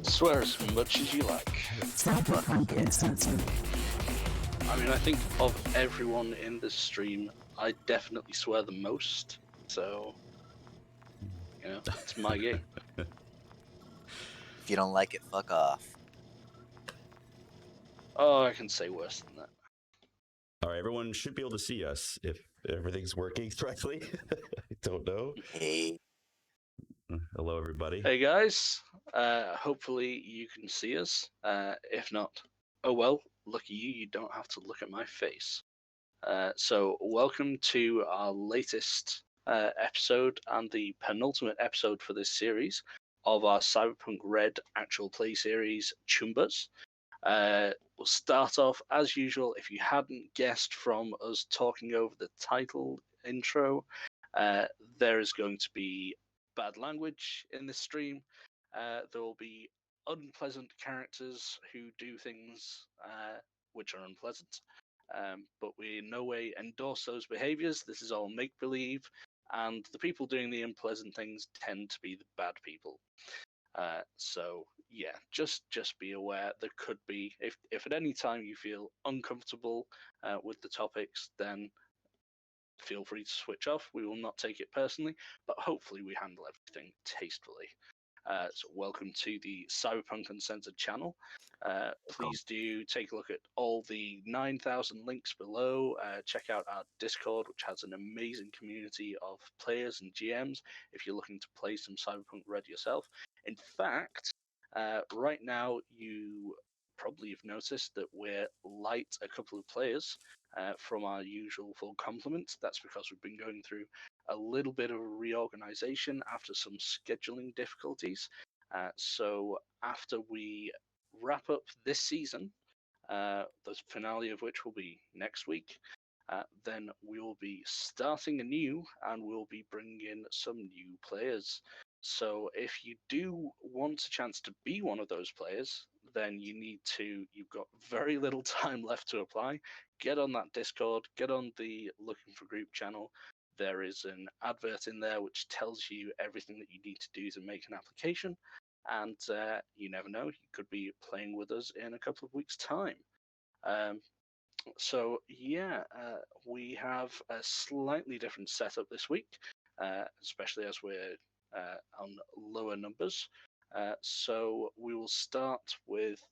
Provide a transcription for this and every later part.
Swear as much as you like. Cyberpunk RED. I mean, I think of everyone in this stream, I definitely swear the most. So, it's my game. If you don't like it, fuck off. Oh, I can say worse than that. All right, everyone should be able to see us if everything's working correctly. I don't know. Hey. Hello, everybody. Hey guys, hopefully you can see us. If not, oh well, lucky you, you don't have to look at my face. So welcome to our latest episode and the penultimate episode for this series of our Cyberpunk RED actual play series, Choombas. We'll start off as usual. If you hadn't guessed from us talking over the title intro, there is going to be bad language in this stream. There will be unpleasant characters who do things which are unpleasant. But we in no way endorse those behaviors. This is all make believe, and the people doing the unpleasant things tend to be the bad people. So yeah, just be aware there could be, if at any time you feel uncomfortable with the topics, then feel free to switch off. We will not take it personally, but hopefully we handle everything tastefully. So welcome to the Cyberpunk Uncensored channel. Please do take a look at all the 9,000 links below. Check out our Discord, which has an amazing community of players and GMs if you're looking to play some Cyberpunk RED yourself. In fact, right now you probably have noticed that we're light a couple of players from our usual full complement. That's because we've been going through a little bit of a reorganization after some scheduling difficulties. So after we wrap up this season, the finale of which will be next week, then we will be starting anew and we'll be bringing in some new players. So if you do want a chance to be one of those players, then you've got very little time left to apply. Get on that Discord, get on the Looking for Group channel. There is an advert in there which tells you everything that you need to do to make an application. And you never know, you could be playing with us in a couple of weeks' time. So yeah, we have a slightly different setup this week, especially as we're on lower numbers. So we will start with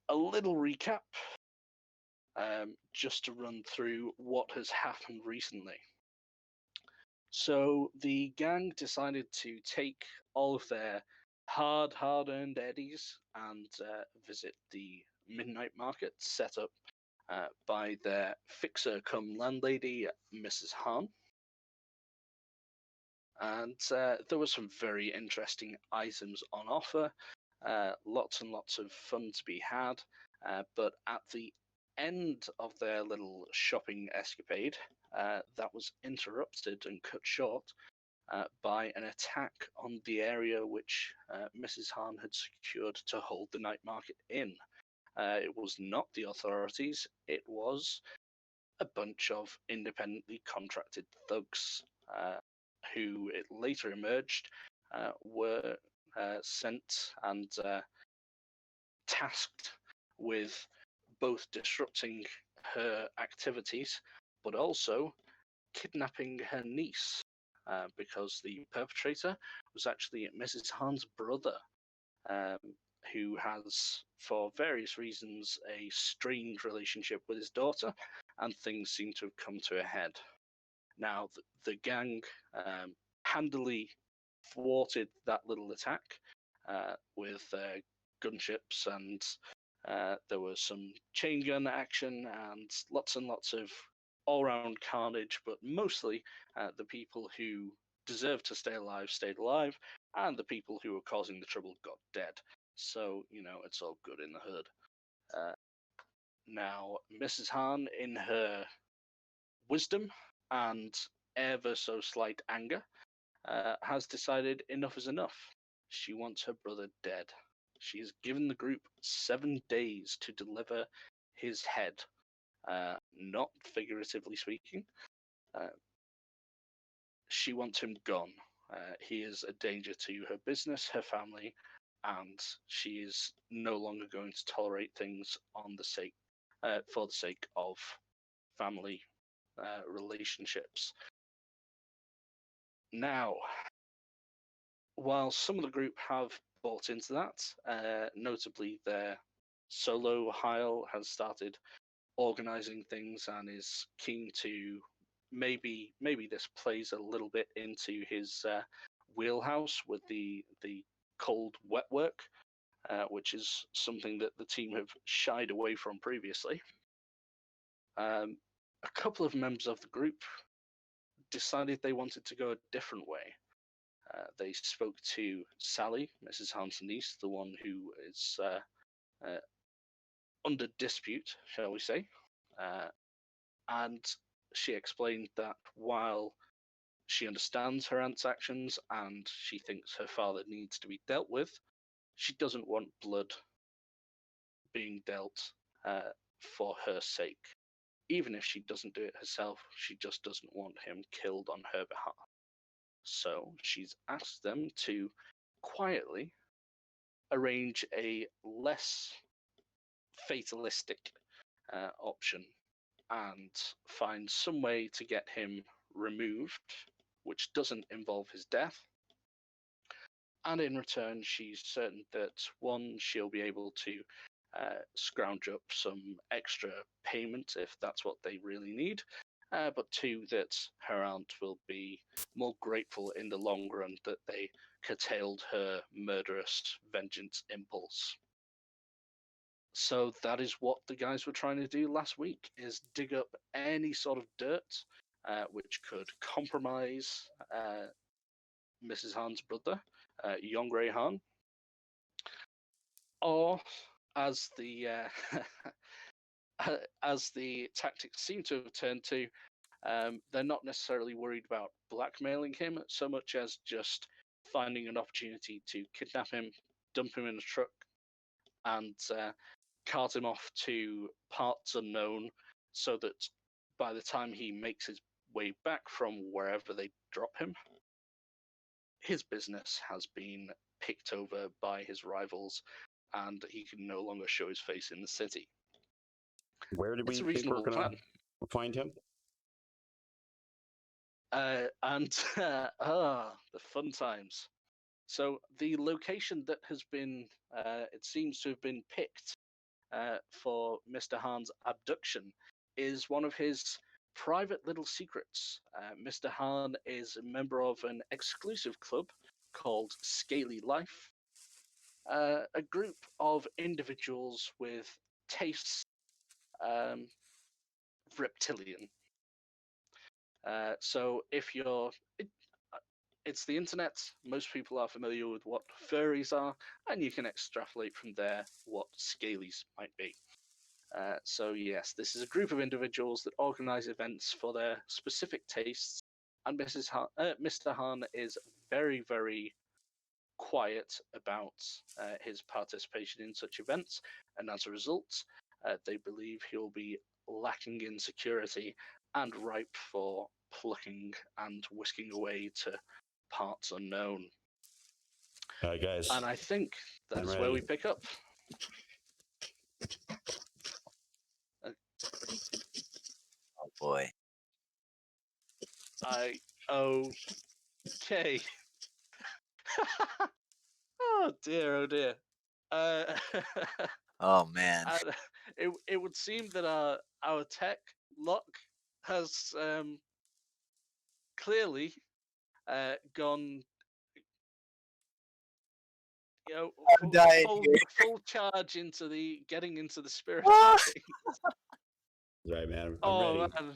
a little recap, just to run through what has happened recently. So the gang decided to take all of their hard-earned eddies and visit the midnight market set up by their fixer-cum-landlady, Mrs. Hahn. And there were some very interesting items on offer, lots and lots of fun to be had, but at the end of their little shopping escapade, that was interrupted and cut short by an attack on the area which Mrs. Hahn had secured to hold the night market in. It was not the authorities, it was a bunch of independently contracted thugs who it later emerged were sent and tasked with both disrupting her activities but also kidnapping her niece, because the perpetrator was actually Mrs. Hahn's brother, who has, for various reasons, a strained relationship with his daughter, and things seem to have come to a head. Now, the gang handily thwarted that little attack with gunships, and there was some chain gun action and lots of all-round carnage, but mostly the people who deserved to stay alive stayed alive, and the people who were causing the trouble got dead. So, it's all good in the hood. Now, Mrs. Hahn, in her wisdom and ever so slight anger, has decided enough is enough. She wants her brother dead. She has given the group 7 days to deliver his head, not figuratively speaking. She wants him gone. He is a danger to her business, her family, and she is no longer going to tolerate things on the sake, for the sake of family relationships. Now, while some of the group have bought into that, notably their solo Heil has started organizing things and is keen to maybe this plays a little bit into his wheelhouse with the cold wet work, which is something that the team have shied away from previously. A couple of members of the group decided they wanted to go a different way. They spoke to Sally, Mrs. Hahn's niece, the one who is under dispute, shall we say, and she explained that while she understands her aunt's actions and she thinks her father needs to be dealt with, she doesn't want blood being dealt for her sake. Even if she doesn't do it herself, she just doesn't want him killed on her behalf. So she's asked them to quietly arrange a less fatalistic option and find some way to get him removed, which doesn't involve his death. And in return, she's certain that one, she'll be able to scrounge up some extra payment if that's what they really need, but two, that her aunt will be more grateful in the long run that they curtailed her murderous vengeance impulse. So that is what the guys were trying to do last week, is dig up any sort of dirt which could compromise Mrs. Hahn's brother, Yongray Hahn, or as the as the tactics seem to have turned to, they're not necessarily worried about blackmailing him so much as just finding an opportunity to kidnap him, dump him in a truck, and cart him off to parts unknown, so that by the time he makes his way back from wherever they drop him, his business has been picked over by his rivals and he can no longer show his face in the city. Where did we It's a think we're reasonable gonna plan. find him? The fun times. So the location that has been, it seems to have been picked for Mr. Hahn's abduction is one of his private little secrets. Mr. Hahn is a member of an exclusive club called Scaly Life, a group of individuals with tastes reptilian. So if it's the internet, most people are familiar with what furries are, and you can extrapolate from there what scalies might be. So yes, this is a group of individuals that organize events for their specific tastes, and Mr. Hahn is very, very quiet about his participation in such events, and as a result, they believe he'll be lacking in security and ripe for plucking and whisking away to parts unknown. Guys, And I think I'm that's where we ready. pick up. Oh boy. Okay. Oh dear, oh dear. Oh man. It would seem that our tech lock has clearly gone, I'm dying here. full charge into the getting into the spirit Ah! of things. Right, man. I'm Oh ready. man,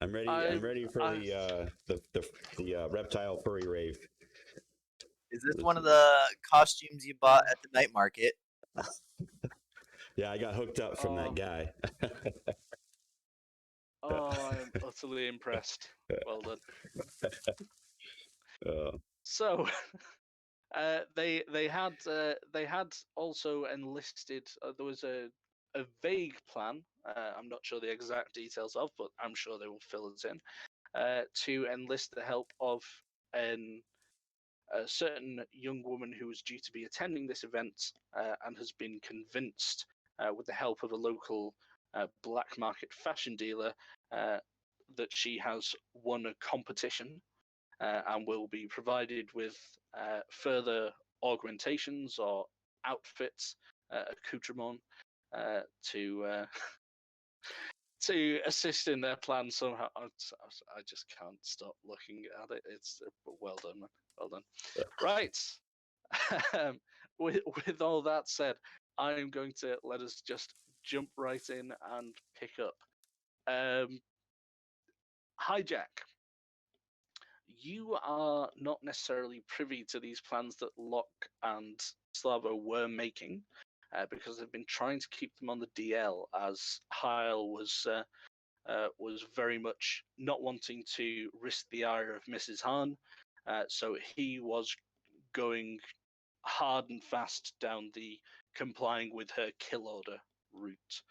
I'm ready. I'm ready for the reptile furry rave. Is this one of the costumes you bought at the night market? Yeah, I got hooked up from that guy. I'm utterly impressed. Well done. So, they had also enlisted. There was a vague plan. I'm not sure the exact details of, but I'm sure they will fill it in. To enlist the help of an a certain young woman who was due to be attending this event and has been convinced, with the help of a local black market fashion dealer, that she has won a competition and will be provided with further augmentations or outfits, accoutrement, to to assist in their plan somehow. I just can't stop looking at it. It's well done, man. Well done. Right. with all that said, I'm going to let us just jump right in and pick up. Hijack. You are not necessarily privy to these plans that Locke and Slavo were making, because they've been trying to keep them on the DL, as Heil was very much not wanting to risk the ire of Mrs. Hahn, so he was going hard and fast down the complying with her kill order route.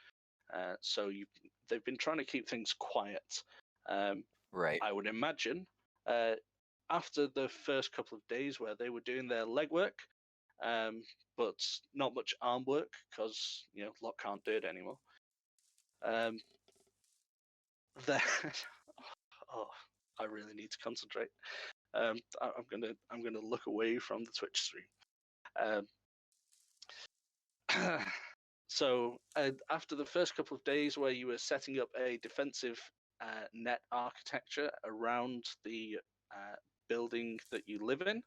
They've been trying to keep things quiet. Right. I would imagine after the first couple of days where they were doing their legwork, but not much arm work because Locke can't do it anymore. Oh, I really need to concentrate. I'm gonna look away from the Twitch stream. So after the first couple of days where you were setting up a defensive net architecture around the building that you live in,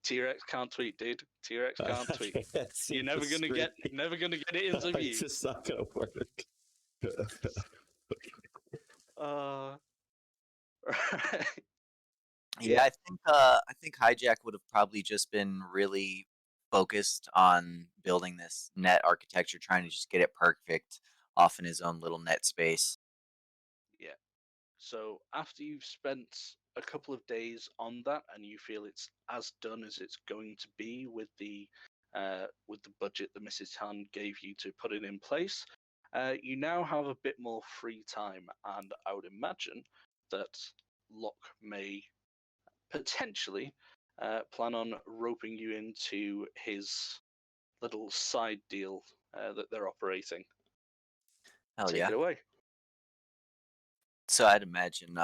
T-Rex can't tweet, dude. T-Rex can't tweet. You're never gonna get it into view. It's just not gonna work. Right. Yeah, I think Hijack would have probably just been really focused on building this net architecture, trying to just get it perfect off in his own little net space. Yeah. So after you've spent a couple of days on that, and you feel it's as done as it's going to be with the budget that Mrs. Han gave you to put it in place, you now have a bit more free time, and I would imagine that Locke may potentially plan on roping you into his little side deal that they're operating. Hell Take yeah. it away. So I'd imagine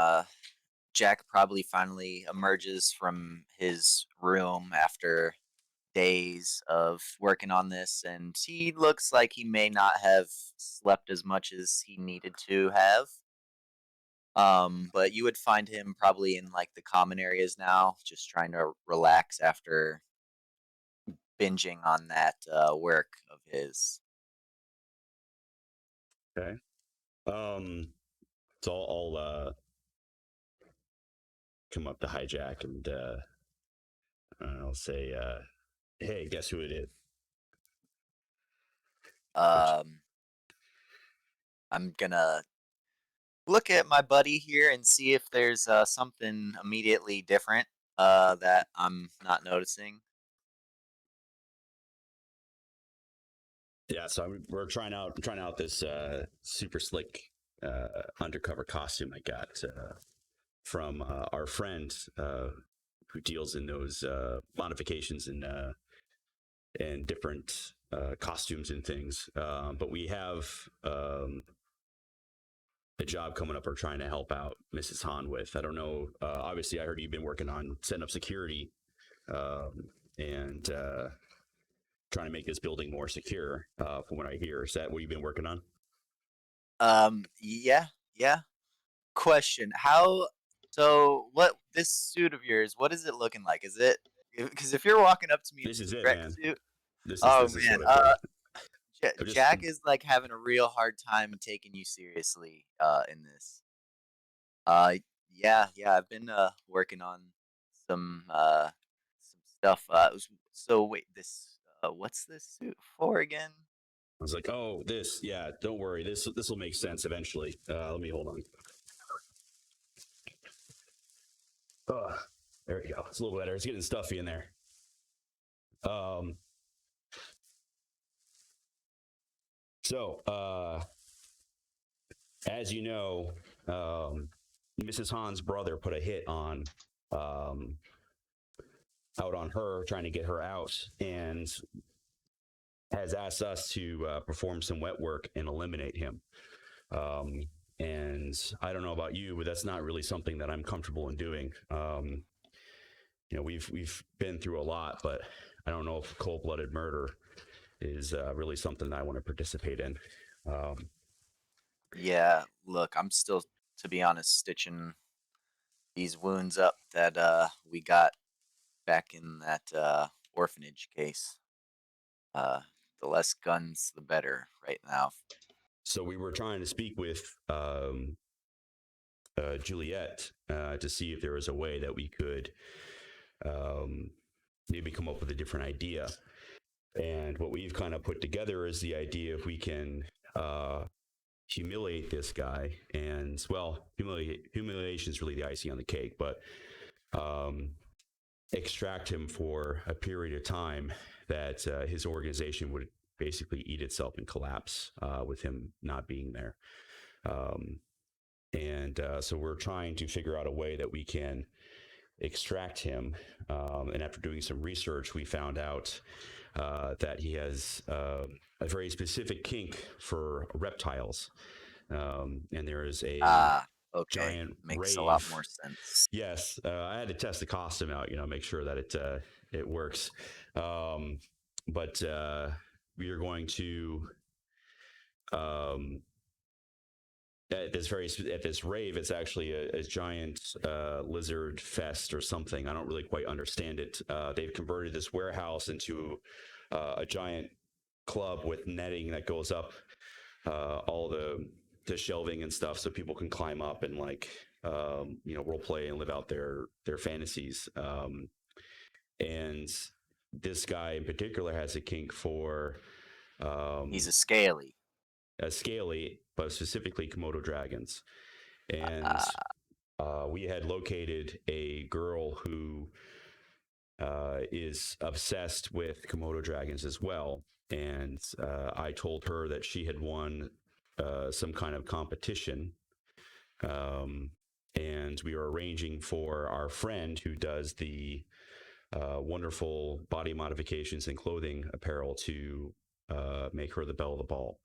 Jack probably finally emerges from his room after days of working on this, and he looks like he may not have slept as much as he needed to have. But you would find him probably in like the common areas now, just trying to relax after binging on that work of his. Okay. So I'll come up to Hijack and I'll say, "Hey, guess who it is?" I'm gonna look at my buddy here and see if there's something immediately different that I'm not noticing. Yeah, so we're trying out this super slick undercover costume I got from our friend who deals in those modifications and different costumes and things. But we have a job coming up we're trying to help out Mrs. Han with. I don't know. Obviously, I heard you've been working on setting up security and trying to make this building more secure. From what I hear, is that what you've been working on? Yeah. Question: So, what this suit of yours? What is it looking like? Is it because if you're walking up to me, This is it, direct man. suit, This oh is man, what I got. Jack is like having a real hard time taking you seriously in this. Yeah, I've been working on some stuff. So wait, this what's this suit for again? I was like, oh, this, yeah, don't worry. This will make sense eventually. Let me hold on. There we go. It's a little better. It's getting stuffy in there. So, as you know, Mrs. Han's brother put a hit on out on her, trying to get her out, and has asked us to perform some wet work and eliminate him. And I don't know about you, but that's not really something that I'm comfortable in doing. We've been through a lot, but I don't know if cold-blooded murder is really something that I want to participate in. Yeah, look, I'm still, to be honest, stitching these wounds up that we got back in that orphanage case. The less guns, the better right now. So we were trying to speak with Juliet to see if there was a way that we could maybe come up with a different idea. And what we've kind of put together is the idea if we can humiliate this guy, and well, humiliation is really the icing on the cake, but extract him for a period of time that his organization would basically eat itself and collapse with him not being there. And so we're trying to figure out a way that we can extract him. And after doing some research, we found out that he has a very specific kink for reptiles. And there is a okay, giant makes rave. a lot more sense. Yes, I had to test the costume out, make sure that it works. But we are going to at this rave. It's actually a giant lizard fest or something. I don't really quite understand it. They've converted this warehouse into a giant club with netting that goes up all the shelving and stuff, so people can climb up and role play and live out their fantasies. And this guy in particular has a kink for He's a scaly, but specifically Komodo dragons. And we had located a girl who is obsessed with Komodo dragons as well. And I told her that she had won some kind of competition. And we were arranging for our friend who does the wonderful body modifications and clothing apparel to make her the belle of the ball,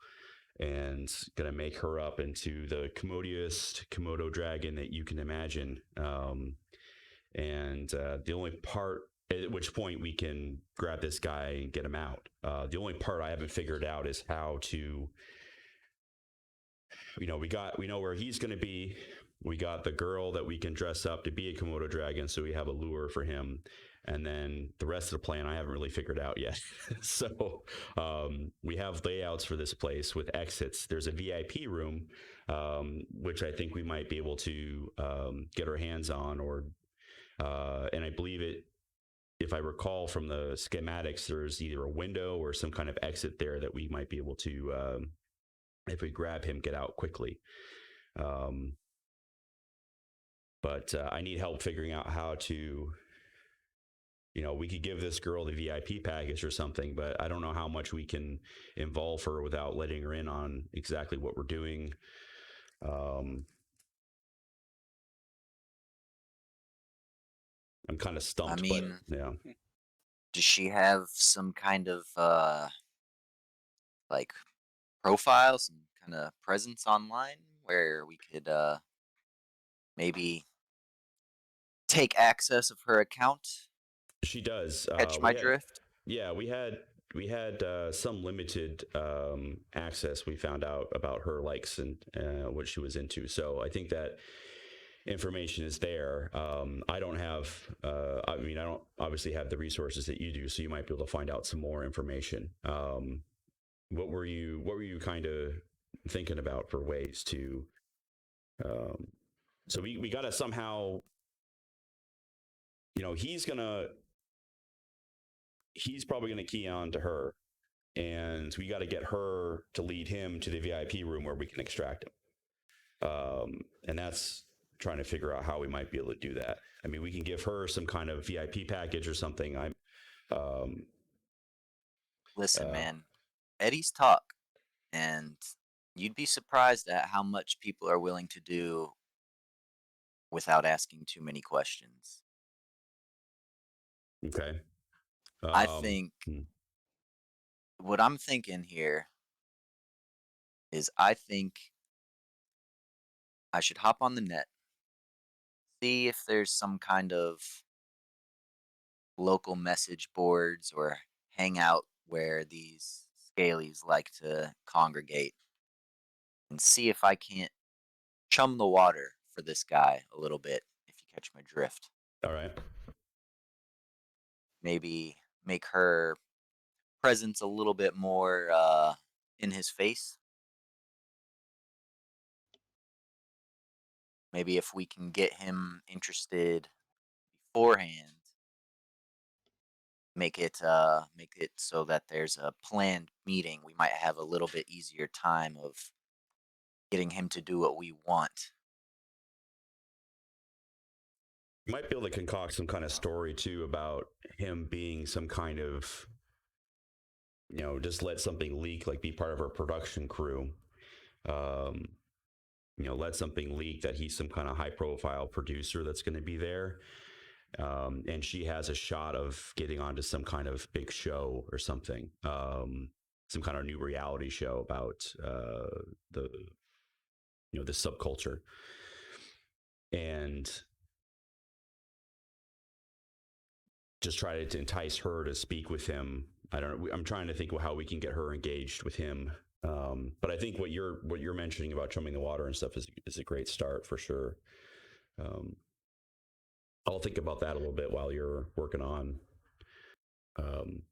and gonna make her up into the commodiest Komodo dragon that you can imagine. And the only part, at which point we can grab this guy and get him out. The only part I haven't figured out is how to, we know where he's going to be. We got the girl that we can dress up to be a Komodo dragon, so we have a lure for him. And then the rest of the plan I haven't really figured out yet. So we have layouts for this place with exits. There's a VIP room, which I think we might be able to get our hands on, and I believe it, if I recall from the schematics, there's either a window or some kind of exit there that we might be able to, if we grab him, get out quickly. But I need help figuring out how to, we could give this girl the VIP package or something, but I don't know how much we can involve her without letting her in on exactly what we're doing. I'm kind of stumped. I mean, but yeah. Does she have some kind of like profile, some kind of presence online where we could maybe take access of her account? She does. Catch my drift? Yeah, we had some limited access. We found out about her likes and what she was into. So I think that information is there. I don't have. I don't obviously have the resources that you do. So you might be able to find out some more information. What were you kind of thinking about for ways to? So we got to somehow. He's probably going to key on to her, and we got to get her to lead him to the VIP room where we can extract him. And that's trying to figure out how we might be able to do that. I mean, we can give her some kind of VIP package or something. Listen, man, Eddie's talk, and you'd be surprised at how much people are willing to do without asking too many questions. Okay. I think hmm, what I'm thinking here is I think I should hop on the net, see if there's some kind of local message boards or hangout where these scalies like to congregate, and see if I can't chum the water for this guy a little bit, if you catch my drift. all right. Maybe make her presence a little bit more in his face. Maybe if we can get him interested beforehand, make it so that there's a planned meeting. We might have a little bit easier time of getting him to do what we want. You might be able to concoct some kind of story too about him being some kind of, just let something leak, like be part of our production crew. Um, let something leak that he's some kind of high profile producer that's going to be there. And she has a shot of getting onto some kind of big show or something, some kind of new reality show about the the subculture, and just try to entice her to speak with him. I don't know. I'm trying to think how we can get her engaged with him. But I think what you're mentioning about chumming the water and stuff is a great start for sure. Um, I'll think about that a little bit while you're working on um,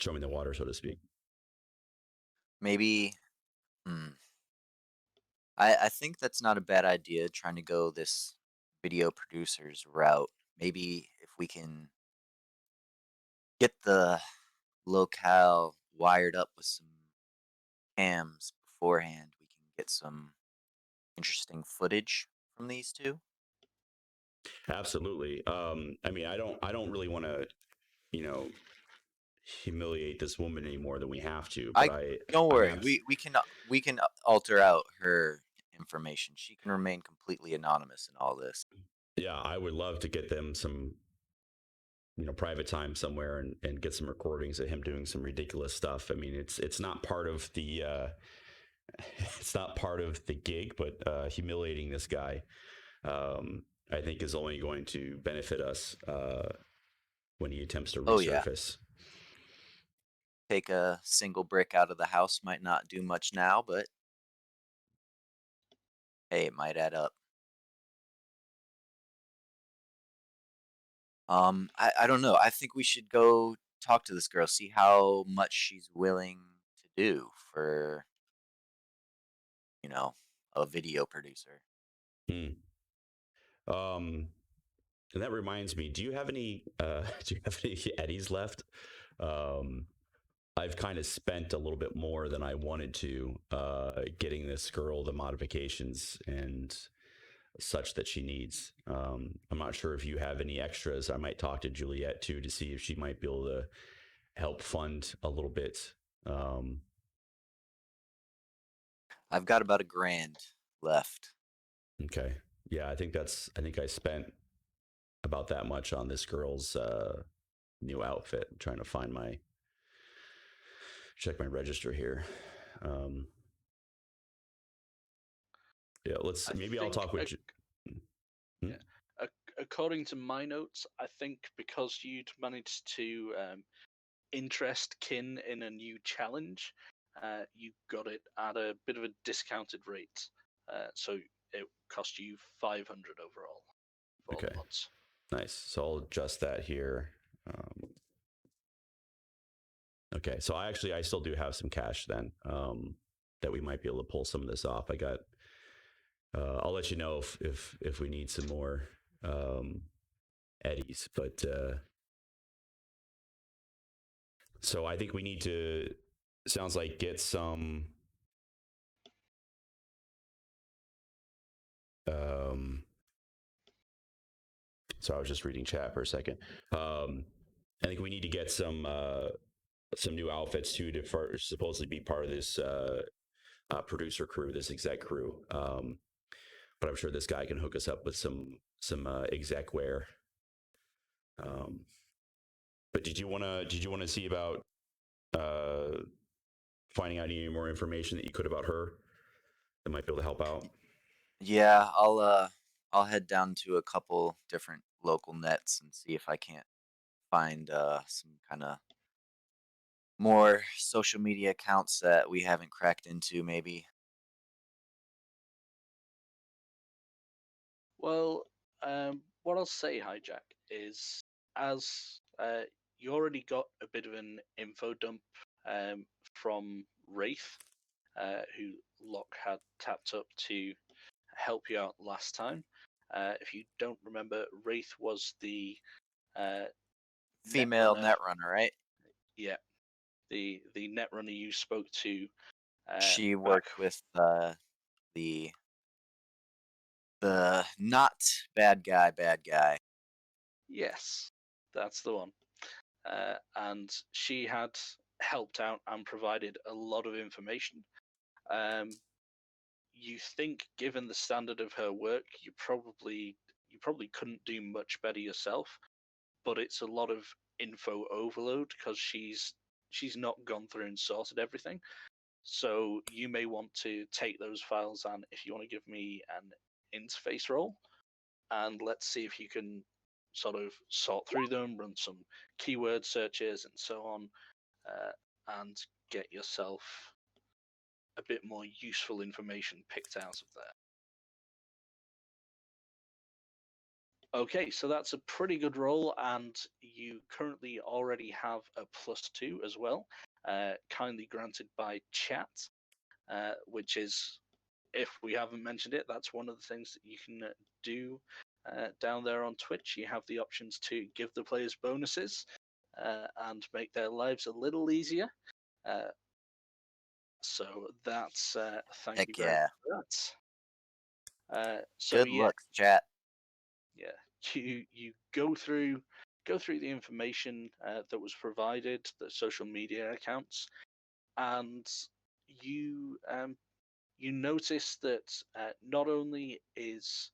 chumming the water, so to speak. Maybe, hmm, I think that's not a bad idea trying to go this video producer's route. Maybe if we can get the locale wired up with some cams beforehand, we can get some interesting footage from these two. Absolutely. I mean, I don't really want to, you know, humiliate this woman any more than we have to. But I Don't I'm worry. We can alter out her information. She can remain completely anonymous in all this. yeah, I would love to get them some, private time somewhere and get some recordings of him doing some ridiculous stuff. I mean, it's not part of the it's not part of the gig, but humiliating this guy, I think, is only going to benefit us when he attempts to Oh yeah. resurface. Take a single brick out of the house might not do much now, but hey, it might add up. I don't know. I think we should go talk to this girl, see how much she's willing to do for, you know, a video producer. Hmm. Um, and that reminds me, do you have any do you have any eddies left? Um, I've kind of spent a little bit more than I wanted to getting this girl the modifications and such that she needs. I'm not sure if you have any extras. I might talk to Juliet too to see if she might be able to help fund a little bit. Um, I've got about $1,000 left. okay. Yeah, I think I spent about that much on this girl's new outfit. I'm trying to find check my register here. Um, yeah, I maybe I'll think, talk with. Hmm? yeah, according to my notes, I think because you'd managed to interest Kin in a new challenge, you got it at a bit of a discounted rate. So it cost you 500 overall for all Okay, the mods. nice. So I'll adjust that here. Okay, so I still do have some cash then that we might be able to pull some of this off. I got. I'll let you know if we need some more eddies, but so I think we need to. Sounds like get some. So I was just reading chat for a second. I think we need to get some new outfits too to supposedly be part of this producer crew, this exec crew. but I'm sure this guy can hook us up with some execware. But did you wanna see about finding out any more information that you could about her that might be able to help out? Yeah, I'll head down to a couple different local nets and see if I can't find some kind of more social media accounts that we haven't cracked into, maybe. Well, what I'll say, Hijack, is as you already got a bit of an info dump from Wraith, who Locke had tapped up to help you out last time. If you don't remember, Wraith was the Female netrunner. netrunner, right? Yeah, the netrunner you spoke to She back. worked with the not bad guy. Yes, that's the one. And she had helped out and provided a lot of information. Um, you think, given the standard of her work, you probably couldn't do much better yourself. But it's a lot of info overload because she's not gone through and sorted everything. So you may want to take those files, and if you want to give me an interface roll, and let's see if you can sort of sort through them, run some keyword searches and so on, and get yourself a bit more useful information picked out of there. Okay, so that's a pretty good roll, and you currently already have a +2 as well, kindly granted by chat, which is, if we haven't mentioned it, that's one of the things that you can do down there on Twitch. You have the options to give the players bonuses and make their lives a little easier. So that's thank you Heck very much yeah. for that. So Good yeah, looks, chat. yeah, you go through the information that was provided, the social media accounts, and you you notice that not only is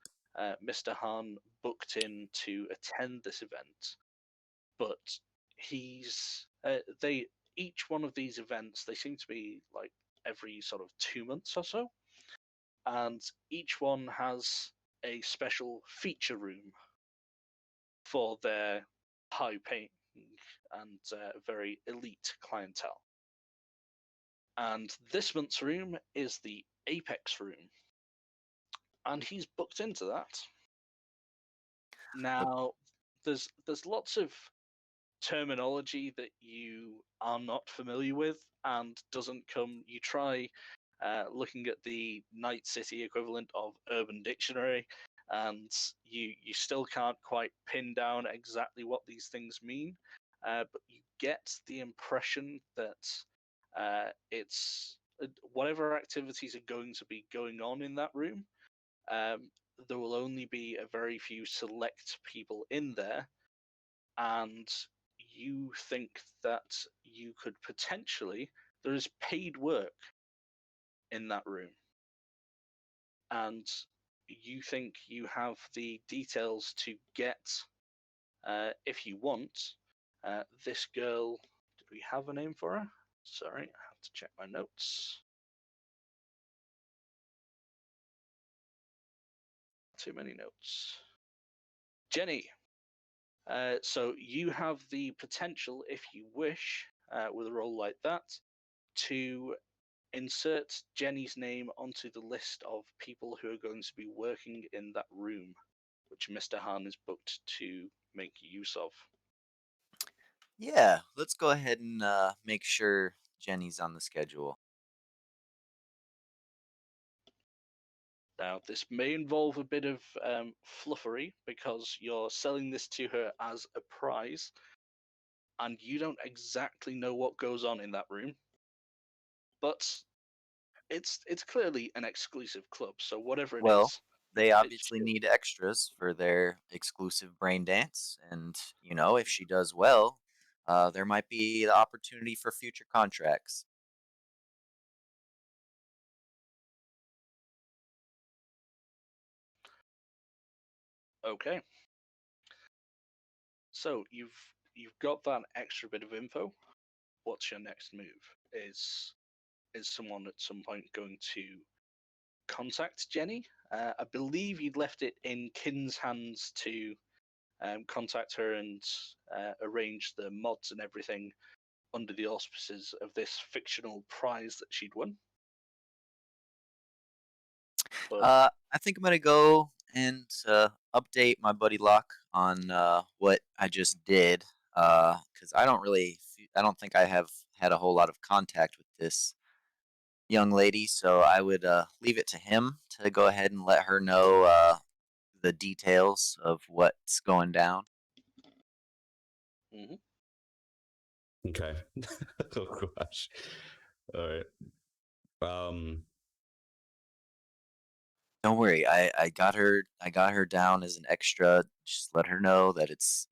Mr. Hahn booked in to attend this event, but he's they each one of these events, they seem to be like every sort of 2 months or so, and each one has a special feature room for their high paying and very elite clientele. And this month's room is the Apex room, and he's booked into that. Look, Now, there's lots of terminology that you are not familiar with and doesn't come. You try looking at the Night City equivalent of Urban Dictionary, and you still can't quite pin down exactly what these things mean. But you get the impression that it's whatever activities are going to be going on in that room. Um, there will only be a very few select people in there, and you think that you could potentially, there is paid work in that room, and you think you have the details to get, if you want, this girl. Did we have a name for her? Sorry, I have to check my notes. Too many notes. Jenny. So you have the potential, if you wish, with a role like that, to insert Jenny's name onto the list of people who are going to be working in that room, which Mr. Hahn is booked to make use of. yeah, let's go ahead and make sure Jenny's on the schedule. Now, this may involve a bit of fluffery because you're selling this to her as a prize, and you don't exactly know what goes on in that room. But it's clearly an exclusive club, so whatever it Well, is, they it's obviously chill. need extras for their exclusive brain dance, and if she does well, there might be the opportunity for future contracts. Okay. So you've got that extra bit of info. What's your next move? Is someone at some point going to contact Jenny? I believe you'd left it in Kin's hands to contact her and arrange the mods and everything under the auspices of this fictional prize that she'd won. But I think I'm gonna go and update my buddy Locke on what I just did, because I don't think I have had a whole lot of contact with this young lady, so I would leave it to him to go ahead and let her know the details of what's going down. mhm. Okay. Oh gosh. All right. Um. Don't worry, I got her down as an extra. Just let her know that it's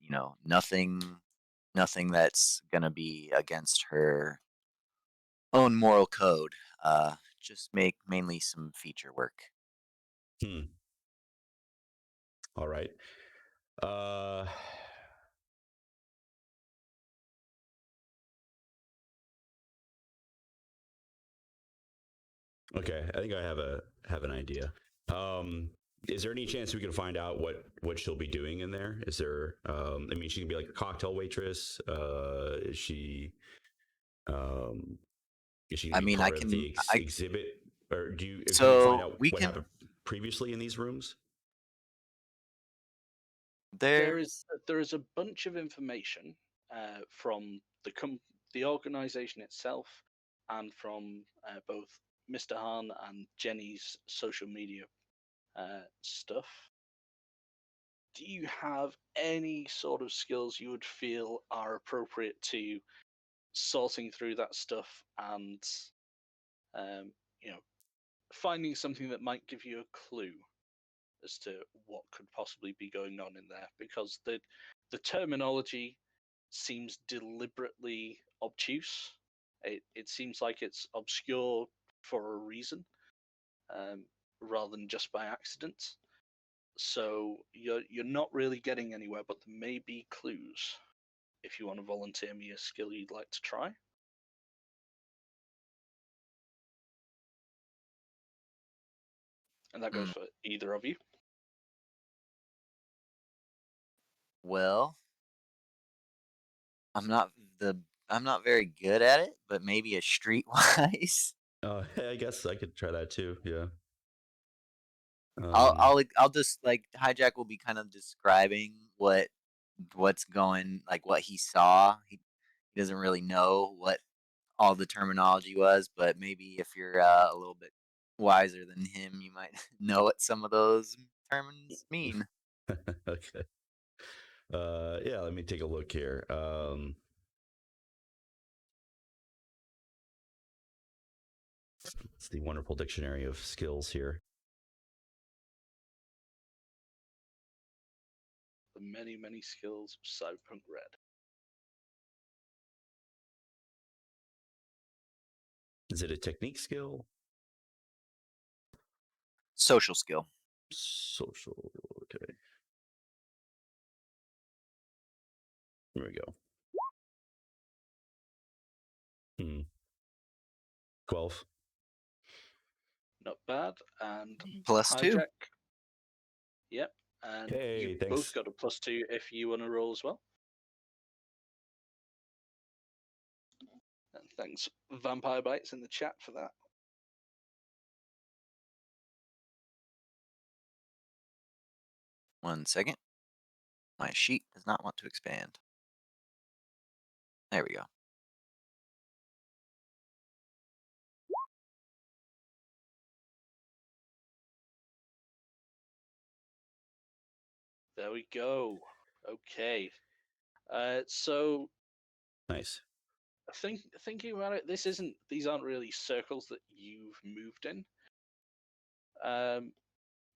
nothing that's gonna be against her own moral code. Just make mainly some feature work. Hmm. All right. Uh. Okay. I think I have an idea. Is there any chance we can find out what she'll be doing in there? Is there? I mean, she can be like a cocktail waitress. Is she? Um, is she I gonna be mean, I part of can the I exhibit, or can you find so out we what can happened previously in these rooms? there's There is a bunch of information from the organization itself and from both Mr. Hahn and Jenny's social media stuff. Do you have any sort of skills you would feel are appropriate to sorting through that stuff and um, you know finding something that might give you a clue as to what could possibly be going on in there? Because the terminology seems deliberately obtuse. It seems like it's obscure for a reason, um, rather than just by accident. So you're not really getting anywhere, but there may be clues. If you want to volunteer me a skill you'd like to try, and that goes mm, for either of you. well, I'm not the I'm not very good at it, but maybe a streetwise. I guess I could try that too. Yeah. I'll Um, I'll I'll just like Hijack will be kind of describing what's going like what he saw. He doesn't really know what all the terminology was, but maybe if you're a little bit wiser than him, you might know what some of those terms mean. okay. Yeah. Let me take a look here. It's the wonderful dictionary of skills here. The many skills of Cyberpunk Red. Is it a technique skill? Social skill. Social. Okay. Here we go. 12. Not bad. And +2. Hijack. Yep. And you've Hey, both thanks. got a +2 if you want to roll as well. And thanks, Vampire Bites, in the chat for that. One second. My sheet does not want to expand. There we go. There we go. Okay. So Nice. thinking about it, these aren't really circles that you've moved in.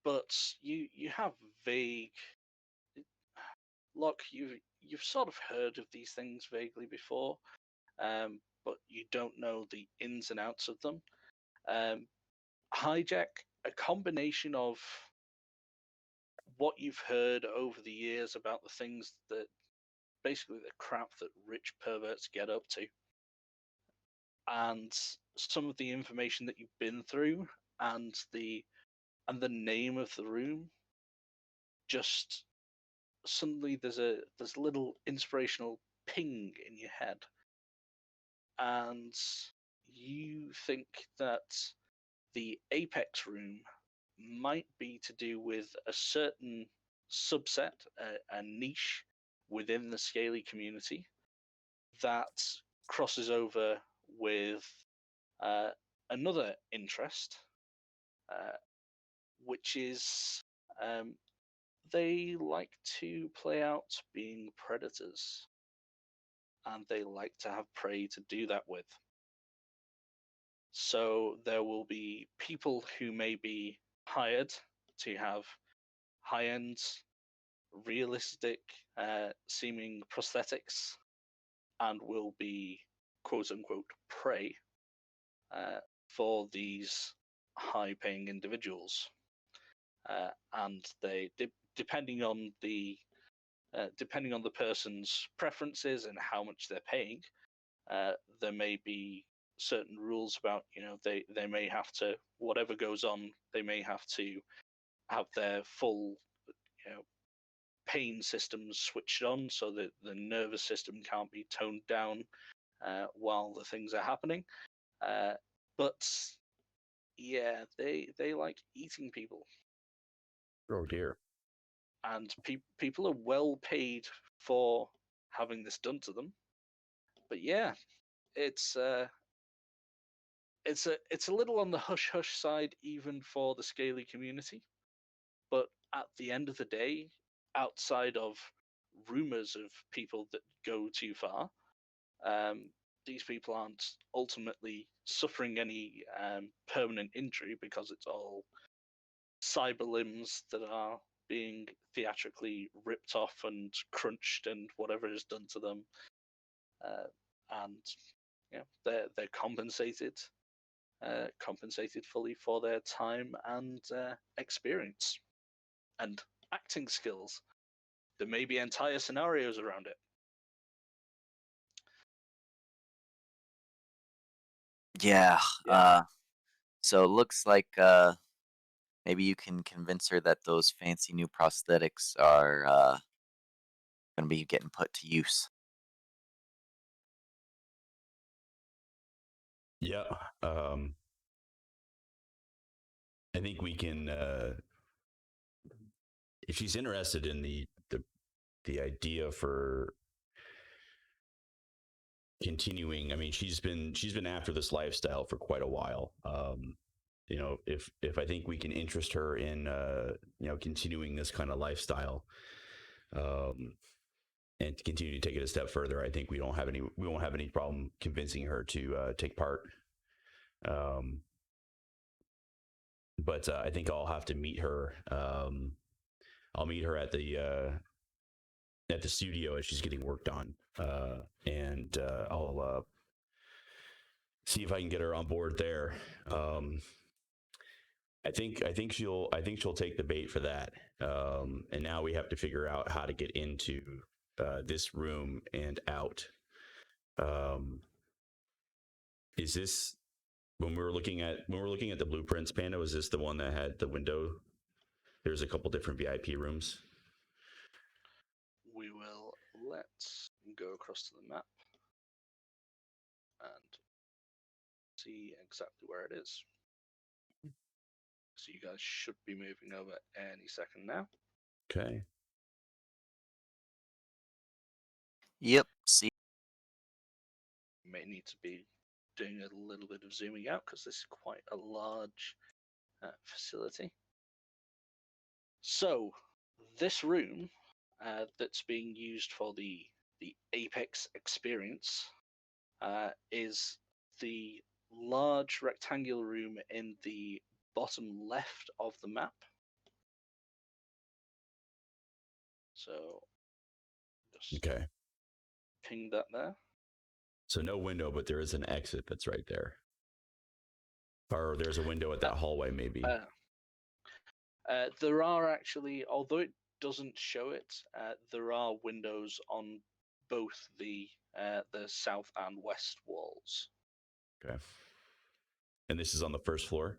But you have vague look. You've sort of heard of these things vaguely before, but you don't know the ins and outs of them. Um, Hijack, a combination of what you've heard over the years about the things that basically the crap that rich perverts get up to, and some of the information that you've been through, and the name of the room, just suddenly there's a little inspirational ping in your head, and you think that the Apex room might be to do with a certain subset, a niche within the Scaly community that crosses over with another interest, uh, which is they like to play out being predators, and they like to have prey to do that with. So there will be people who may be hired to have high-end, realistic seeming prosthetics, and will be quote-unquote prey for these high-paying individuals. And they, depending on the person's preferences and how much they're paying, there may be certain rules about, they may have to, whatever goes on, they may have to have their full, pain systems switched on so that the nervous system can't be toned down while the things are happening. But yeah, they like eating people. Oh dear. And people are well paid for having this done to them. But yeah, it's a little on the hush hush side even for the Scaly community. But at the end of the day, outside of rumors of people that go too far, these people aren't ultimately suffering any permanent injury because it's all cyber limbs that are being theatrically ripped off and crunched and whatever is done to them, and they're compensated fully for their time and experience and acting skills. There may be entire scenarios around it. Yeah. Yeah. So it looks like maybe you can convince her that those fancy new prosthetics are going to be getting put to use. Yeah. I think we can. If she's interested in the idea for continuing, I mean, she's been after this lifestyle for quite a while. If I think we can interest her in continuing this kind of lifestyle, and to continue to take it a step further, I think we won't have any problem convincing her to take part. But I think I'll have to meet her. I'll meet her at the studio as she's getting work done, and I'll see if I can get her on board there. I think she'll take the bait for that. And now we have to figure out how to get into this room and out. Is this when we were looking at the blueprints, Panda? Was this the one that had the window? There's a couple different VIP rooms. We will let's go across to the map and see exactly where it is. So you guys should be moving over any second now. Okay. Yep. See. You may need to be doing a little bit of zooming out because this is quite a large facility. So this room that's being used for the Apex experience is the large rectangular room in the bottom left of the map. So just Okay. ping that there. So no window, but there is an exit that's right there. Or there's a window at that hallway, maybe. There are actually, although it doesn't show it, there are windows on both the south and west walls. Okay. And this is on the first floor?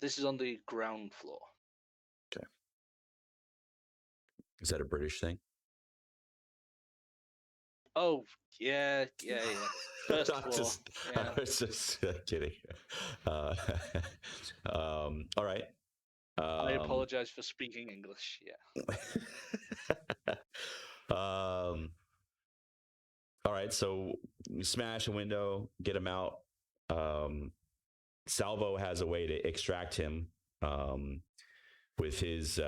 This is on the ground floor. Okay. Is that a British thing? Oh, yeah. First floor. Yeah. I was just kidding. All right. I apologize for speaking English. Yeah. All right. So we smash a window, get him out. Salvo has a way to extract him with his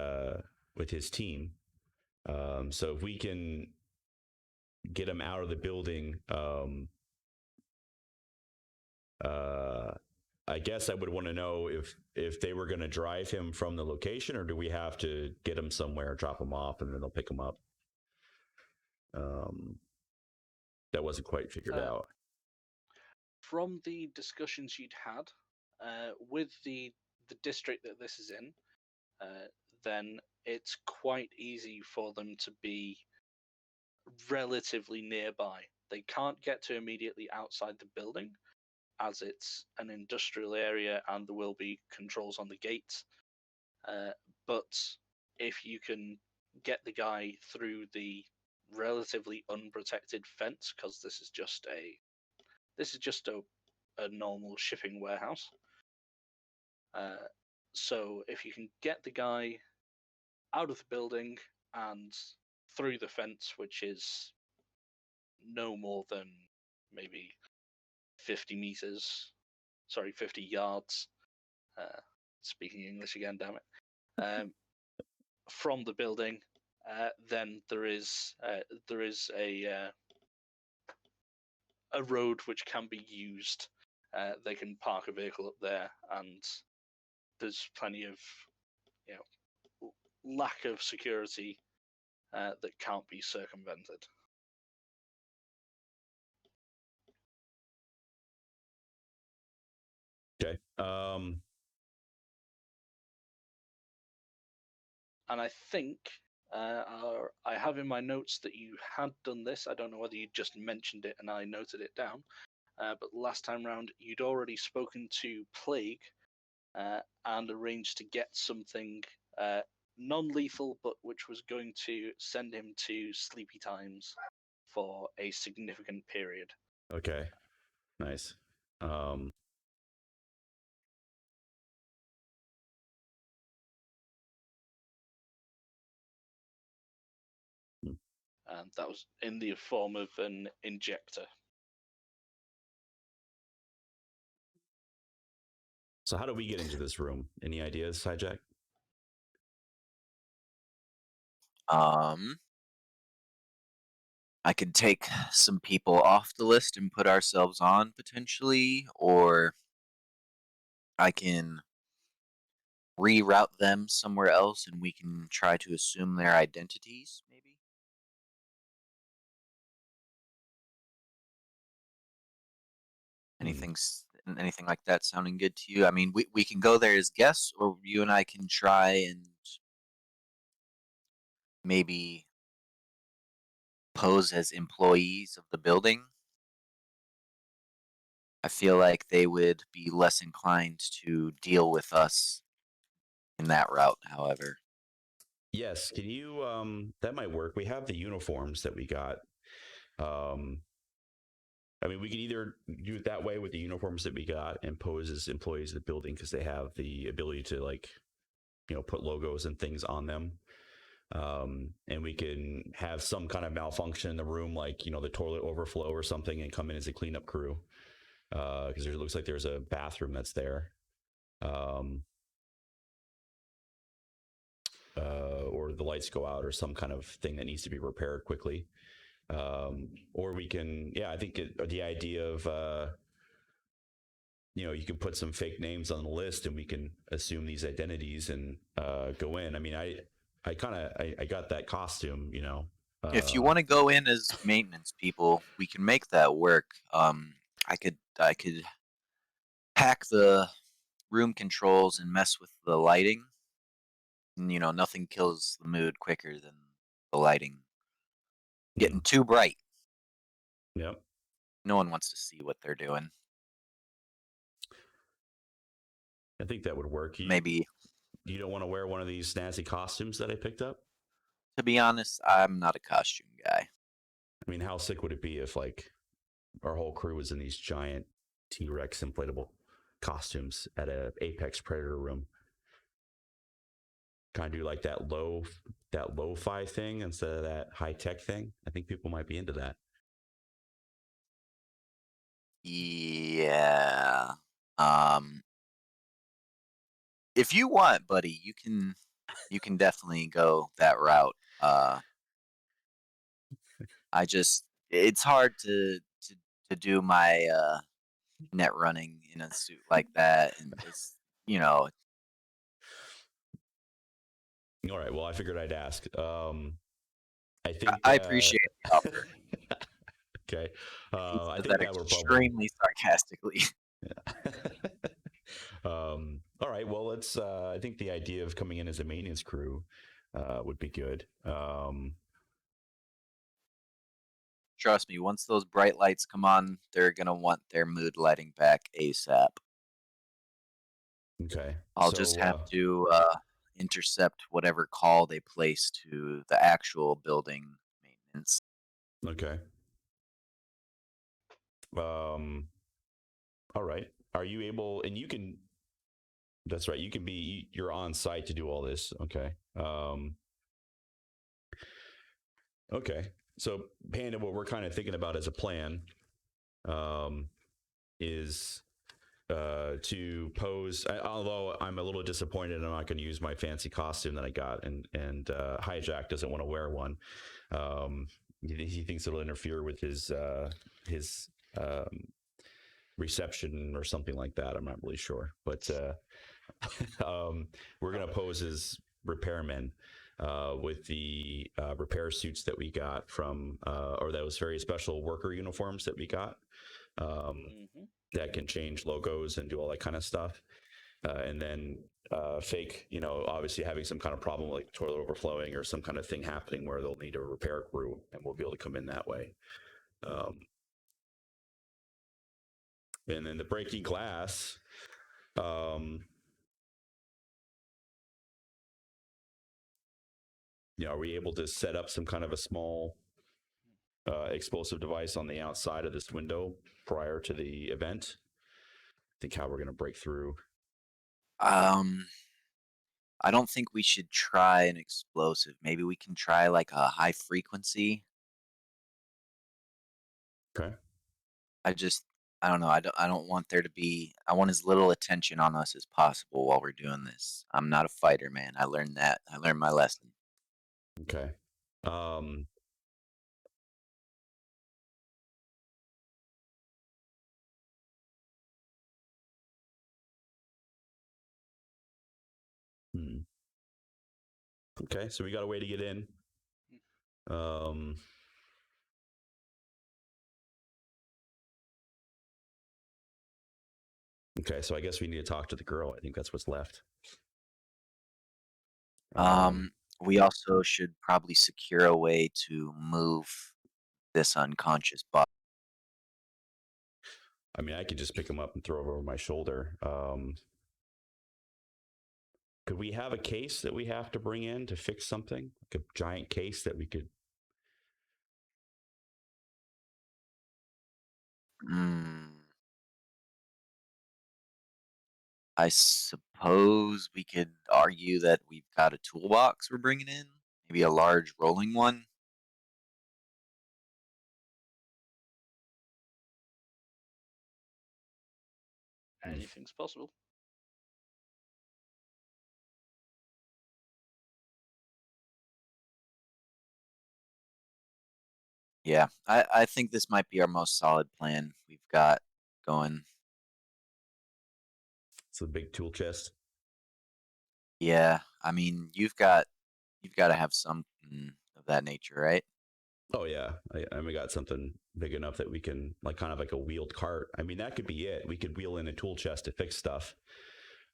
team. So if we can get him out of the building, I guess I would want to know if they were going to drive him from the location, or do we have to get him somewhere, drop him off, and then they'll pick him up. That wasn't quite figured out. From the discussions you'd had with the district that this is in, then it's quite easy for them to be relatively nearby. They can't get to immediately outside the building, as it's an industrial area and there will be controls on the gates. But if you can get the guy through the relatively unprotected fence, because this is just a normal shipping warehouse. So if you can get the guy out of the building and through the fence, which is no more than maybe 50 yards. Speaking English again, damn it. From the building, then there is a road which can be used. They can park a vehicle up there, and there's plenty of lack of security that can't be circumvented. Okay. And I think I have in my notes that you had done this. I don't know whether you just mentioned it and I noted it down. But last time round, you'd already spoken to Plague and arranged to get something non-lethal, but which was going to send him to sleepy times for a significant period. Okay. Nice. And that was in the form of an injector. So how do we get into this room? Any ideas, Hijack? I could take some people off the list and put ourselves on potentially, or I can reroute them somewhere else and we can try to assume their identities, maybe. Anything like that sounding good to you? I mean, we can go there as guests, or you and I can try and maybe pose as employees of the building. I feel like they would be less inclined to deal with us in that route, however. Yes. Can you? That might work. We have the uniforms that we got. I mean, we could either do it that way with the uniforms that we got and pose as employees of the building because they have the ability to put logos and things on them. And we can have some kind of malfunction in the room, like, the toilet overflow or something, and come in as a cleanup crew. Because it looks like there's a bathroom that's there. Or the lights go out or some kind of thing that needs to be repaired quickly. Or we can, I think the idea of, you can put some fake names on the list and we can assume these identities and go in. I mean, I got that costume, If you want to go in as maintenance people, we can make that work. I could hack the room controls and mess with the lighting. And, nothing kills the mood quicker than the lighting getting too bright. Yep. No one wants to see what they're doing. I think that would work. Maybe, You don't want to wear one of these snazzy costumes that I picked up? to be honest, I'm not a costume guy. I mean, how sick would it be if like our whole crew was in these giant T-Rex inflatable costumes at a Apex Predator room? Kind of do like that lo-fi thing instead of that high-tech thing. I think people might be into that. Yeah. If you want, buddy, you can definitely go that route. It's hard to do my net running in a suit like that, and it's All right. Well, I figured I'd ask. I think I appreciate the offer. Okay. He I said think that that we're extremely sarcastically. Yeah. All right. Well, let's. I think the idea of coming in as a maintenance crew would be good. Trust me, once those bright lights come on, they're gonna want their mood lighting back ASAP. Okay. I'll just have to intercept whatever call they place to the actual building maintenance. Okay. All right. Are you able? And you can. That's right. You can be. You're on site to do all this. Okay. Okay. So, Panda, what we're kind of thinking about as a plan is to pose. Although I'm a little disappointed, I'm not going to use my fancy costume that I got, and Hijack doesn't want to wear one. He thinks it'll interfere with his reception or something like that. I'm not really sure, but we're going to pose as repairmen with the repair suits that we got from, or those very special worker uniforms that we got. That can change logos and do all that kind of stuff. And then fake, obviously having some kind of problem like toilet overflowing or some kind of thing happening where they'll need a repair crew, and we'll be able to come in that way. And then the breaking glass. Are we able to set up some kind of a small explosive device on the outside of this window prior to the event? Think how we're going to break through. I don't think we should try an explosive. Maybe we can try like a high frequency. Okay. I don't know. I don't want there to be. I want as little attention on us as possible while we're doing this. I'm not a fighter, man. I learned that. I learned my lesson. Okay. Okay, so we got a way to get in. Okay, so I guess we need to talk to the girl. I think that's what's left. We also should probably secure a way to move this unconscious body. I mean, I could just pick him up and throw him over my shoulder. Could we have a case that we have to bring in to fix something? Like a giant case that we could. I suppose we could argue that we've got a toolbox we're bringing in, maybe a large rolling one. Anything's possible. Yeah, I think this might be our most solid plan we've got going. It's a big tool chest. Yeah, I mean, you've got to have something of that nature, right? Oh yeah, we got something big enough that we can kind of like a wheeled cart. I mean, that could be it. We could wheel in a tool chest to fix stuff.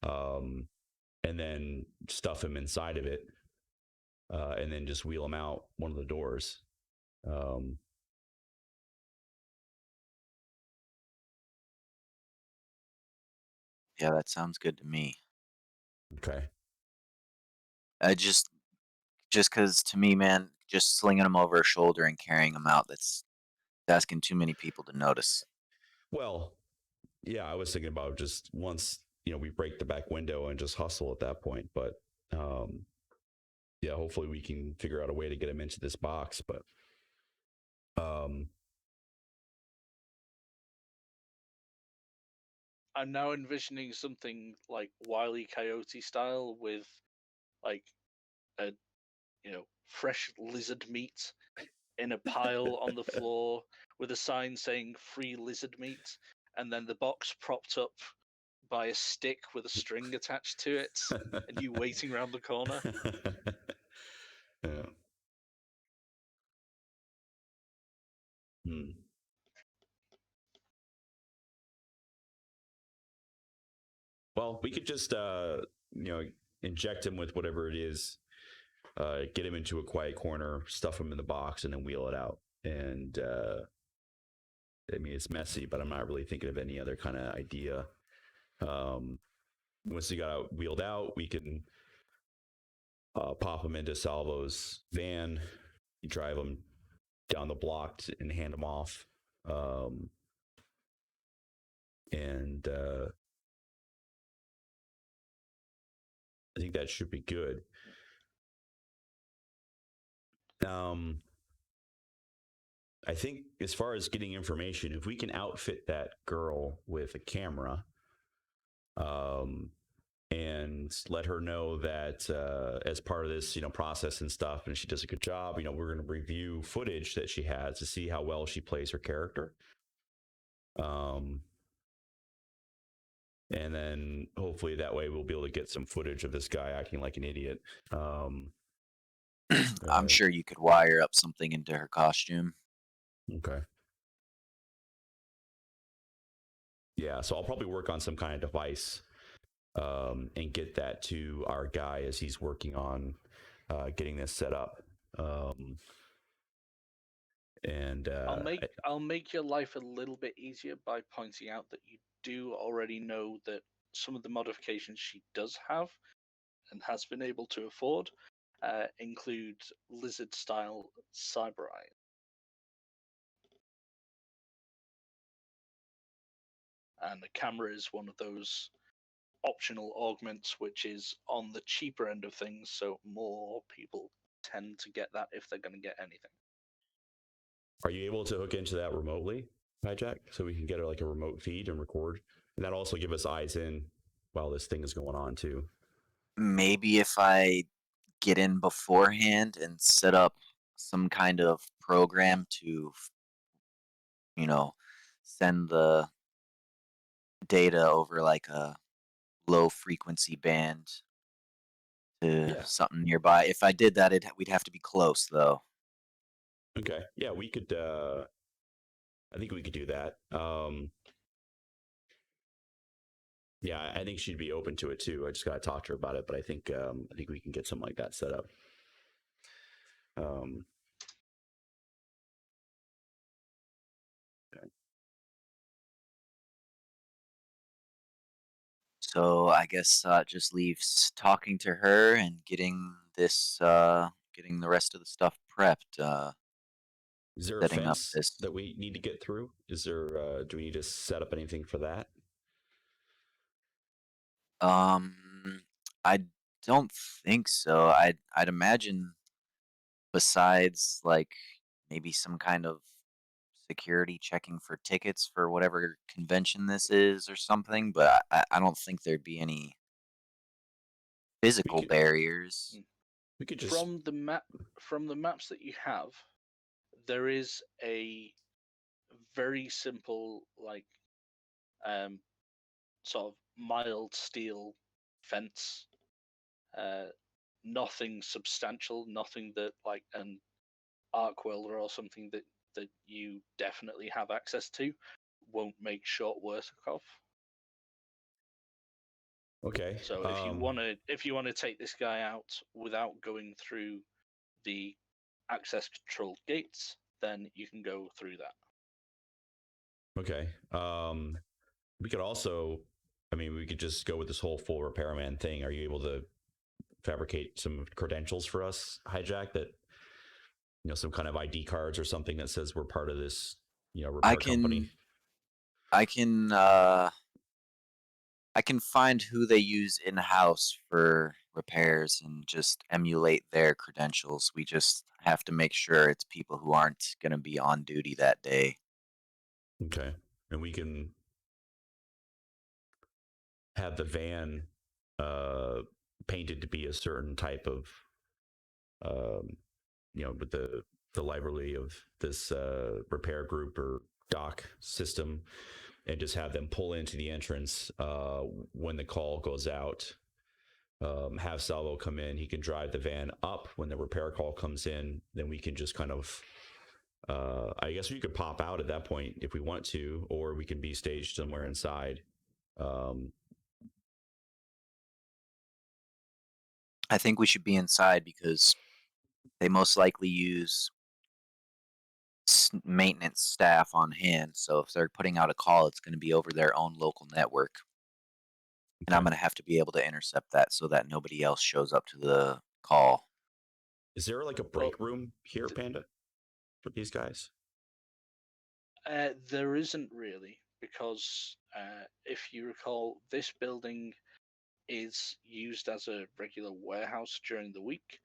and then stuff him inside of it, and then just wheel him out one of the doors. Yeah, that sounds good to me. Okay. I just because to me, man, just slinging them over a shoulder and carrying them out, that's asking too many people to notice. Well, yeah, I was thinking about just once we break the back window and just hustle at that point. But yeah, hopefully we can figure out a way to get him into this box. But um, I'm now envisioning something like Wile E. Coyote style with like a fresh lizard meat in a pile on the floor with a sign saying free lizard meat, and then the box propped up by a stick with a string attached to it, and you waiting around the corner. yeah. Hmm. Well, we could just inject him with whatever it is, get him into a quiet corner, stuff him in the box, and then wheel it out. And I mean, it's messy, but I'm not really thinking of any other kind of idea. Once he got wheeled out, we can pop him into Salvo's van, drive him down the block and hand him off. And I think that should be good. I think as far as getting information, if we can outfit that girl with a camera, and let her know that as part of this, process and stuff, and she does a good job, we're going to review footage that she has to see how well she plays her character. And then hopefully that way we'll be able to get some footage of this guy acting like an idiot. I'm sure you could wire up something into her costume. Okay. Yeah, so I'll probably work on some kind of device and get that to our guy as he's working on getting this set up. And I'll make your life a little bit easier by pointing out that you do already know that some of the modifications she does have and has been able to afford include lizard-style cyber eyes. And the camera is one of those optional augments, which is on the cheaper end of things, so more people tend to get that if they're going to get anything. Are you able to hook into that remotely, Hijack, so we can get like a remote feed and record? And that also give us eyes in while this thing is going on too. Maybe if I get in beforehand and set up some kind of program to, send the data over like a low frequency band to Yeah. something nearby. If I did that, we'd have to be close though. Okay. Yeah, we could. I think we could do that. Yeah, I think she'd be open to it too. I just got to talk to her about it, but I think we can get something like that set up. Okay. So I guess just leaves talking to her and getting getting the rest of the stuff prepped. Is there a Setting up fence this. that we need to get through? Is there? Do we need to set up anything for that? I don't think so. I'd imagine besides like maybe some kind of security checking for tickets for whatever convention this is or something, but I don't think there'd be any We physical could. barriers. We could just. From the maps that you have, there is a very simple, like, sort of mild steel fence. Uh, Nothing substantial, nothing that like an arc welder or something that you definitely have access to won't make short work of. Okay. So if you wanna take this guy out without going through the access controlled gates, then you can go through that. Okay. We could also, I mean, we could just go with this whole full repairman thing. Are you able to fabricate some credentials for us, Hijack, that, some kind of ID cards or something that says we're part of this, I repair company? can I can I can find who they use in house for repairs and just emulate their credentials. We just have to make sure it's people who aren't going to be on duty that day. Okay. And we can have the van painted to be a certain type of, um, with the library of this repair group or dock system, and just have them pull into the entrance when the call goes out. Have Salvo come in. He can drive the van up when the repair call comes in. Then we can just kind of, I guess we could pop out at that point if we want to, or we can be staged somewhere inside. Um, I think we should be inside because they most likely use maintenance staff on hand. So if they're putting out a call, it's going to be over their own local network. And I'm okay. going to have to be able to intercept that so that nobody else shows up to the call. Is there like a Well, break room here, Panda, for these guys? there isn't really, because if you recall, this building is used as a regular warehouse during the week.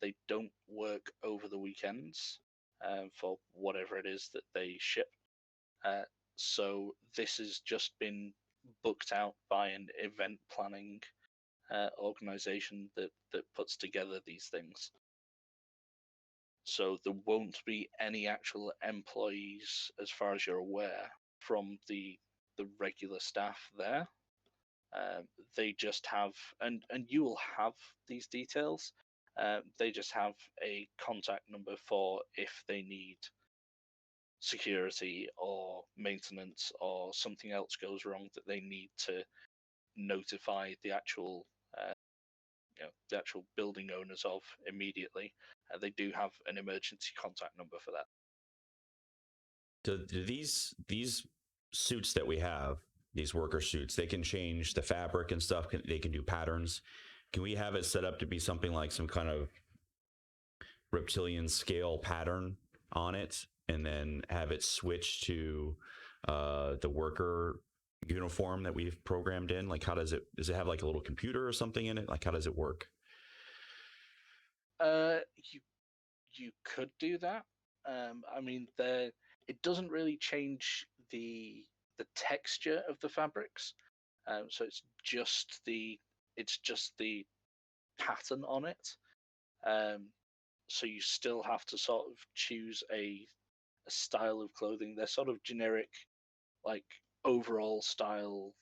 They don't work over the weekends for whatever it is that they ship. Uh, so this has just been booked out by an event planning organization that puts together these things. So there won't be any actual employees, as far as you're aware, from the regular staff there. They just have, and you will have these details. They just have a contact number for if they need security or maintenance or something else goes wrong that they need to notify the actual the actual building owners of immediately. They do have an emergency contact number for that. Do these suits that we have, these worker suits, they can change the fabric and stuff. They can do patterns. Can we have it set up to be something like some kind of reptilian scale pattern on it, and then have it switch to the worker uniform that we've programmed in? Like, how does it have like a little computer or something in it? Like, how does it work? You could do that. I mean, it doesn't really change the texture of the fabrics. So it's just the pattern on it. So you still have to sort of choose a style of clothing. They're sort of generic, like overall style,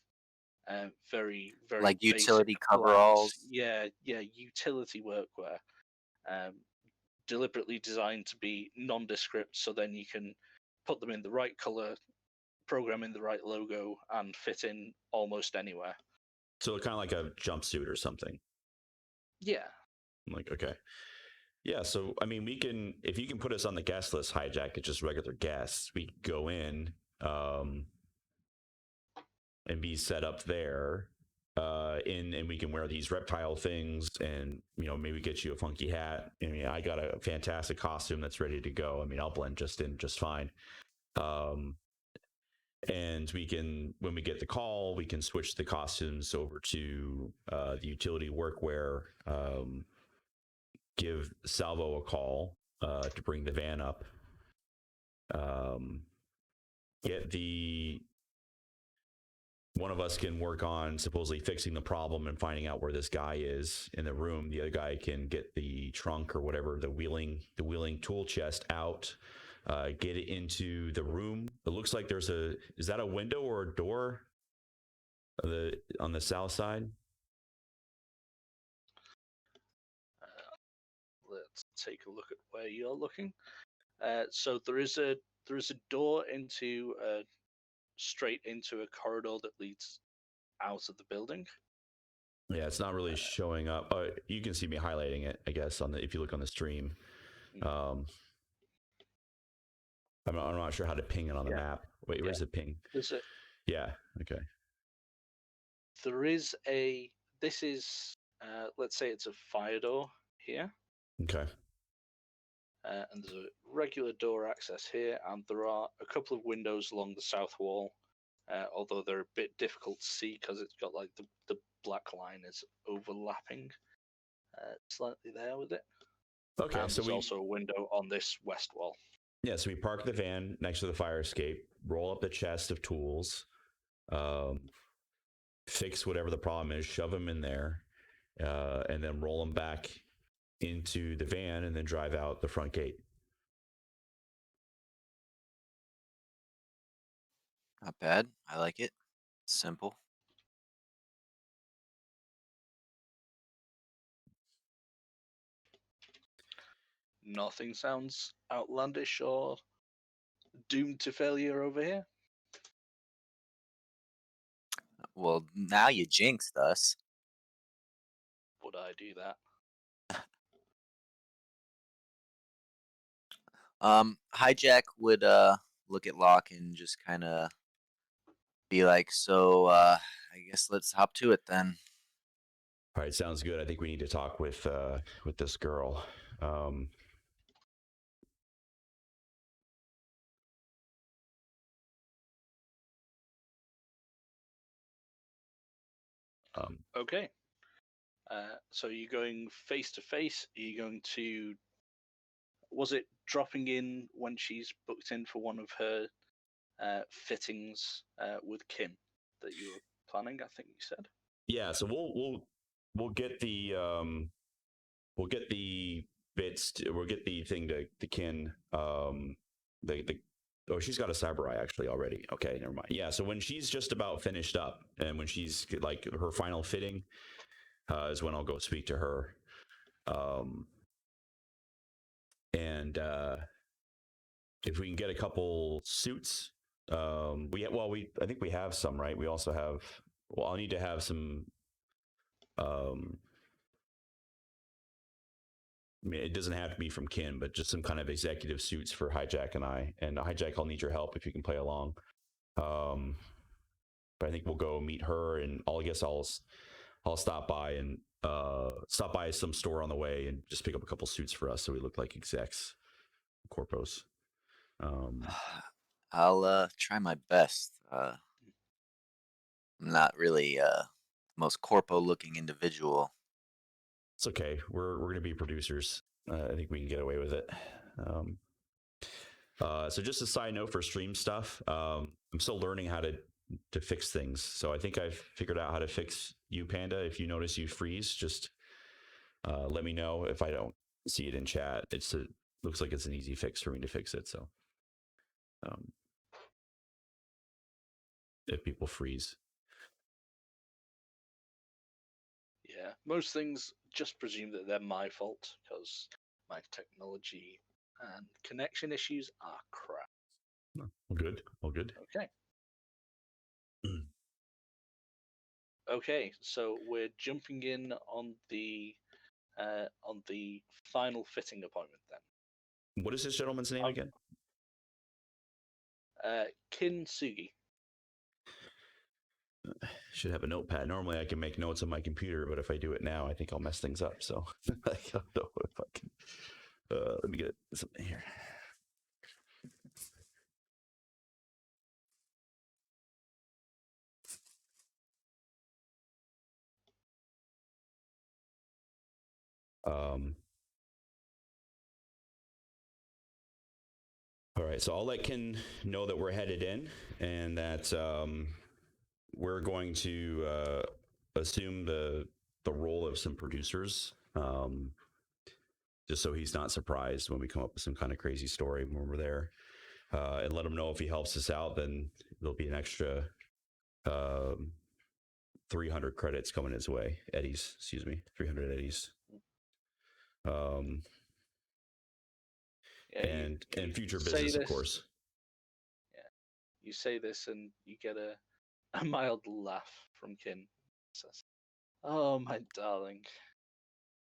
very very Like basic utility bland. coveralls. Yeah, yeah, utility workwear. Um, Deliberately designed to be nondescript, so then you can put them in the right color, program in the right logo, and fit in almost anywhere. So kind of like a jumpsuit or something. Yeah. I'm like, okay. Yeah, so I mean, we can, if you can put us on the guest list, Hijack, it's just regular guests. We go in and be set up there, and we can wear these reptile things, and maybe get you a funky hat. I mean, I got a fantastic costume that's ready to go. I mean, I'll blend just in just fine. And we can, when we get the call, we can switch the costumes over to the utility workwear. Give Salvo a call to bring the van up. Get one of us can work on supposedly fixing the problem and finding out where this guy is in the room. The other guy can get the trunk or whatever, the wheeling tool chest out, get it into the room. It looks like is that a window or a door on the south side? Let's take a look at where you're looking. So there is a door into straight into a corridor that leads out of the building. Yeah, it's not really showing up. You can see me highlighting it, I guess, if you look on the stream. I'm not sure how to ping it on the map. Wait, where's the ping? There's a, Yeah. Okay. there is a. This is let's say it's a fire door here. Okay. And there's a regular door access here, and there are a couple of windows along the south wall, although they're a bit difficult to see because it's got like the black line is overlapping slightly there with it. Okay, And so there's also a window on this west wall. Yeah, so we park the van next to the fire escape, roll up the chest of tools, fix whatever the problem is, shove them in there, and then roll them back into the van and then drive out the front gate. Not bad. I like it. Simple. Nothing sounds outlandish or doomed to failure over here. Well, now you jinxed us. Would I do that? Hijack would look at Locke and just kind of be like, so I guess let's hop to it then. All right, sounds good. I think we need to talk with this girl. Okay. So you're going face to face. Are you going to? Was it dropping in when she's booked in for one of her fittings with Kim that you were planning? I think you said. Yeah, so we'll get the bits. We'll get the thing to Kin. Oh, she's got a cyber eye actually already. Okay, never mind. Yeah, so when she's just about finished up and when she's like her final fitting, is when I'll go speak to her. And if we can get a couple suits, I think we have some, right? We also have. Well, I'll need to have some. I mean, it doesn't have to be from Kin, but just some kind of executive suits for Hijack and I. And Hijack, I'll need your help if you can play along. But I think we'll go meet her, and I'll stop by and stop by some store on the way and just pick up a couple suits for us so we look like execs, corpos. I'll try my best. I'm not really most corpo-looking individual. It's okay. We're gonna be producers. I think we can get away with it. So just a side note for stream stuff, I'm still learning how to fix things. So I think I've figured out how to fix you, Panda. If you notice you freeze, just let me know if I don't see it in chat. Looks like it's an easy fix for me to fix it. So if people freeze. Yeah, most things just presume that they're my fault because my technology and connection issues are crap. All good. All good. Okay. Okay, so we're jumping in on the final fitting appointment then. What is this gentleman's name again? Kintsugi. Should have a notepad. Normally I can make notes on my computer, but if I do it now, I think I'll mess things up. So I don't know if I can. Let me get something here. All right, so I'll let Ken know that we're headed in and that we're going to assume the role of some producers, just so he's not surprised when we come up with some kind of crazy story when we're there, and let him know if he helps us out, then there'll be an extra 300 credits coming his way. 300 eddies. Yeah, and future business, of course. Yeah, you say this and you get a mild laugh from Kin. Says, Oh, my darling.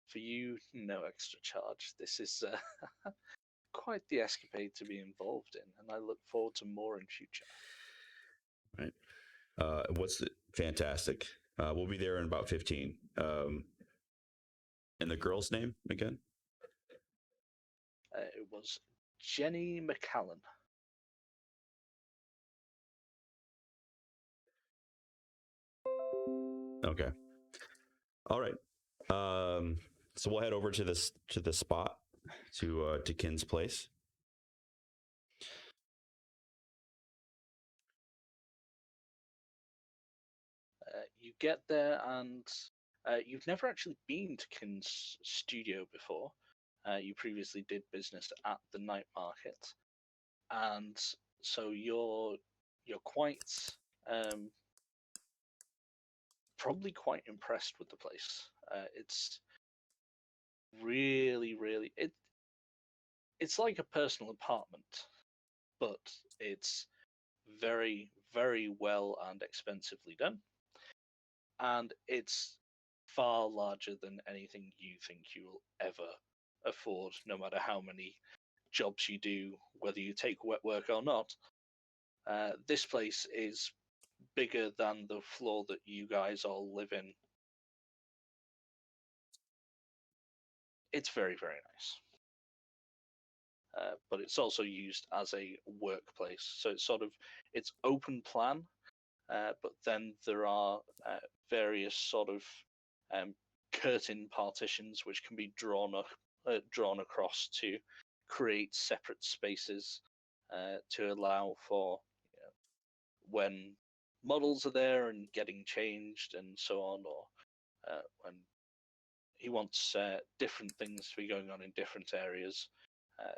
For you, no extra charge. This is quite the escapade to be involved in, and I look forward to more in future. Right. Fantastic. We'll be there in about 15. And the girl's name again? It was Jenny McCallan. Okay. All right. So we'll head over to the spot to Kin's place. You get there, and you've never actually been to Kin's studio before. You previously did business at the night market, and so you're quite probably quite impressed with the place. It's really it's like a personal apartment, but it's very well and expensively done, and it's far larger than anything you think you'll ever afford, no matter how many jobs you do, whether you take wet work or not. This place is bigger than the floor that you guys all live in. It's very nice. But it's also used as a workplace. So it's open plan, but then there are various sort of curtain partitions which can be drawn across to create separate spaces to allow for when models are there and getting changed and so on, or when he wants different things to be going on in different areas.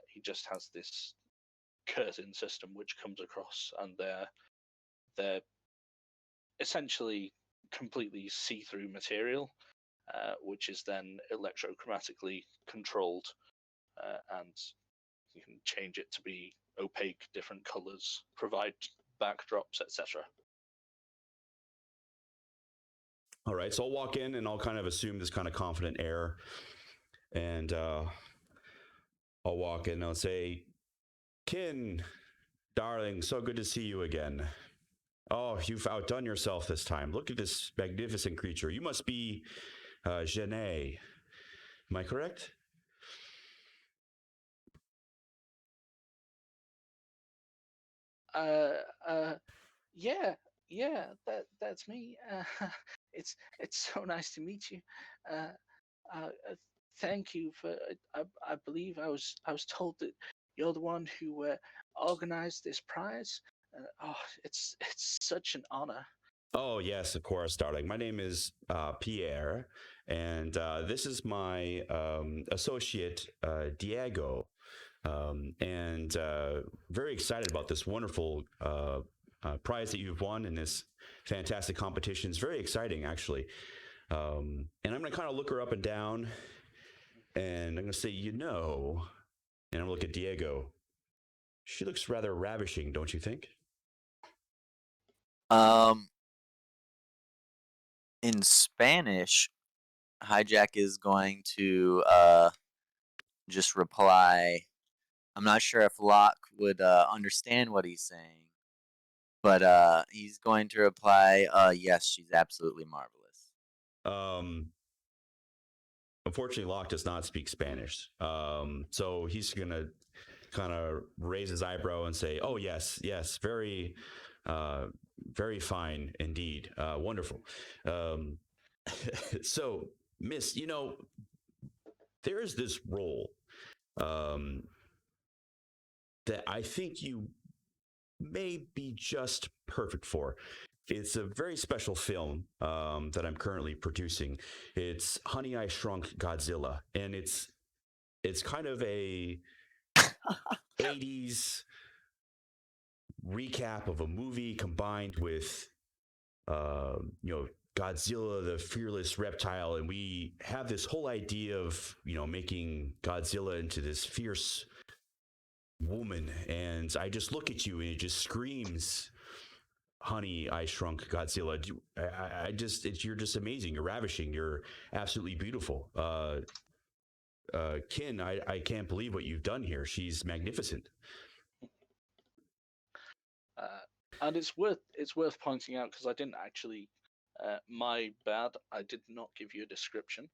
He just has this curtain system which comes across, and they're essentially completely see-through material, which is then electrochromatically controlled, and you can change it to be opaque, different colors, provide backdrops, etc. All right, so I'll walk in and I'll kind of assume this kind of confident air, and I'll walk in and I'll say, Kin, darling, so good to see you again. Oh, you've outdone yourself this time. Look at this magnificent creature. You must be Genet. Am I correct? Yeah, that's me. It's so nice to meet you. Uh, Thank you for. I believe I was told that you're the one who organized this prize. Oh, it's such an honor. Oh, yes, of course, darling. My name is Pierre, and this is my associate, Diego. And very excited about this wonderful prize that you've won in this fantastic competition. It's very exciting, actually. And I'm going to kind of look her up and down, and I'm going to say, and I'm going to look at Diego. She looks rather ravishing, don't you think? In Spanish, Hijack is going to just reply. I'm not sure if Locke would understand what he's saying, but he's going to reply, yes, she's absolutely marvelous. Unfortunately, Locke does not speak Spanish. So he's going to kind of raise his eyebrow and say, oh, yes, very, very fine indeed. Wonderful. So, Miss, there is this role that I think you may be just perfect for. It's a very special film that I'm currently producing. It's Honey, I Shrunk Godzilla, and it's kind of a 80s recap of a movie combined with Godzilla, the fearless reptile, and we have this whole idea of making Godzilla into this fierce woman, and I just look at you and it just screams Honey, I Shrunk Godzilla. You're just amazing. You're ravishing. You're absolutely beautiful. Kin, I can't believe what you've done here. She's magnificent. And it's worth pointing out, because I didn't actually, my bad, I did not give you a description.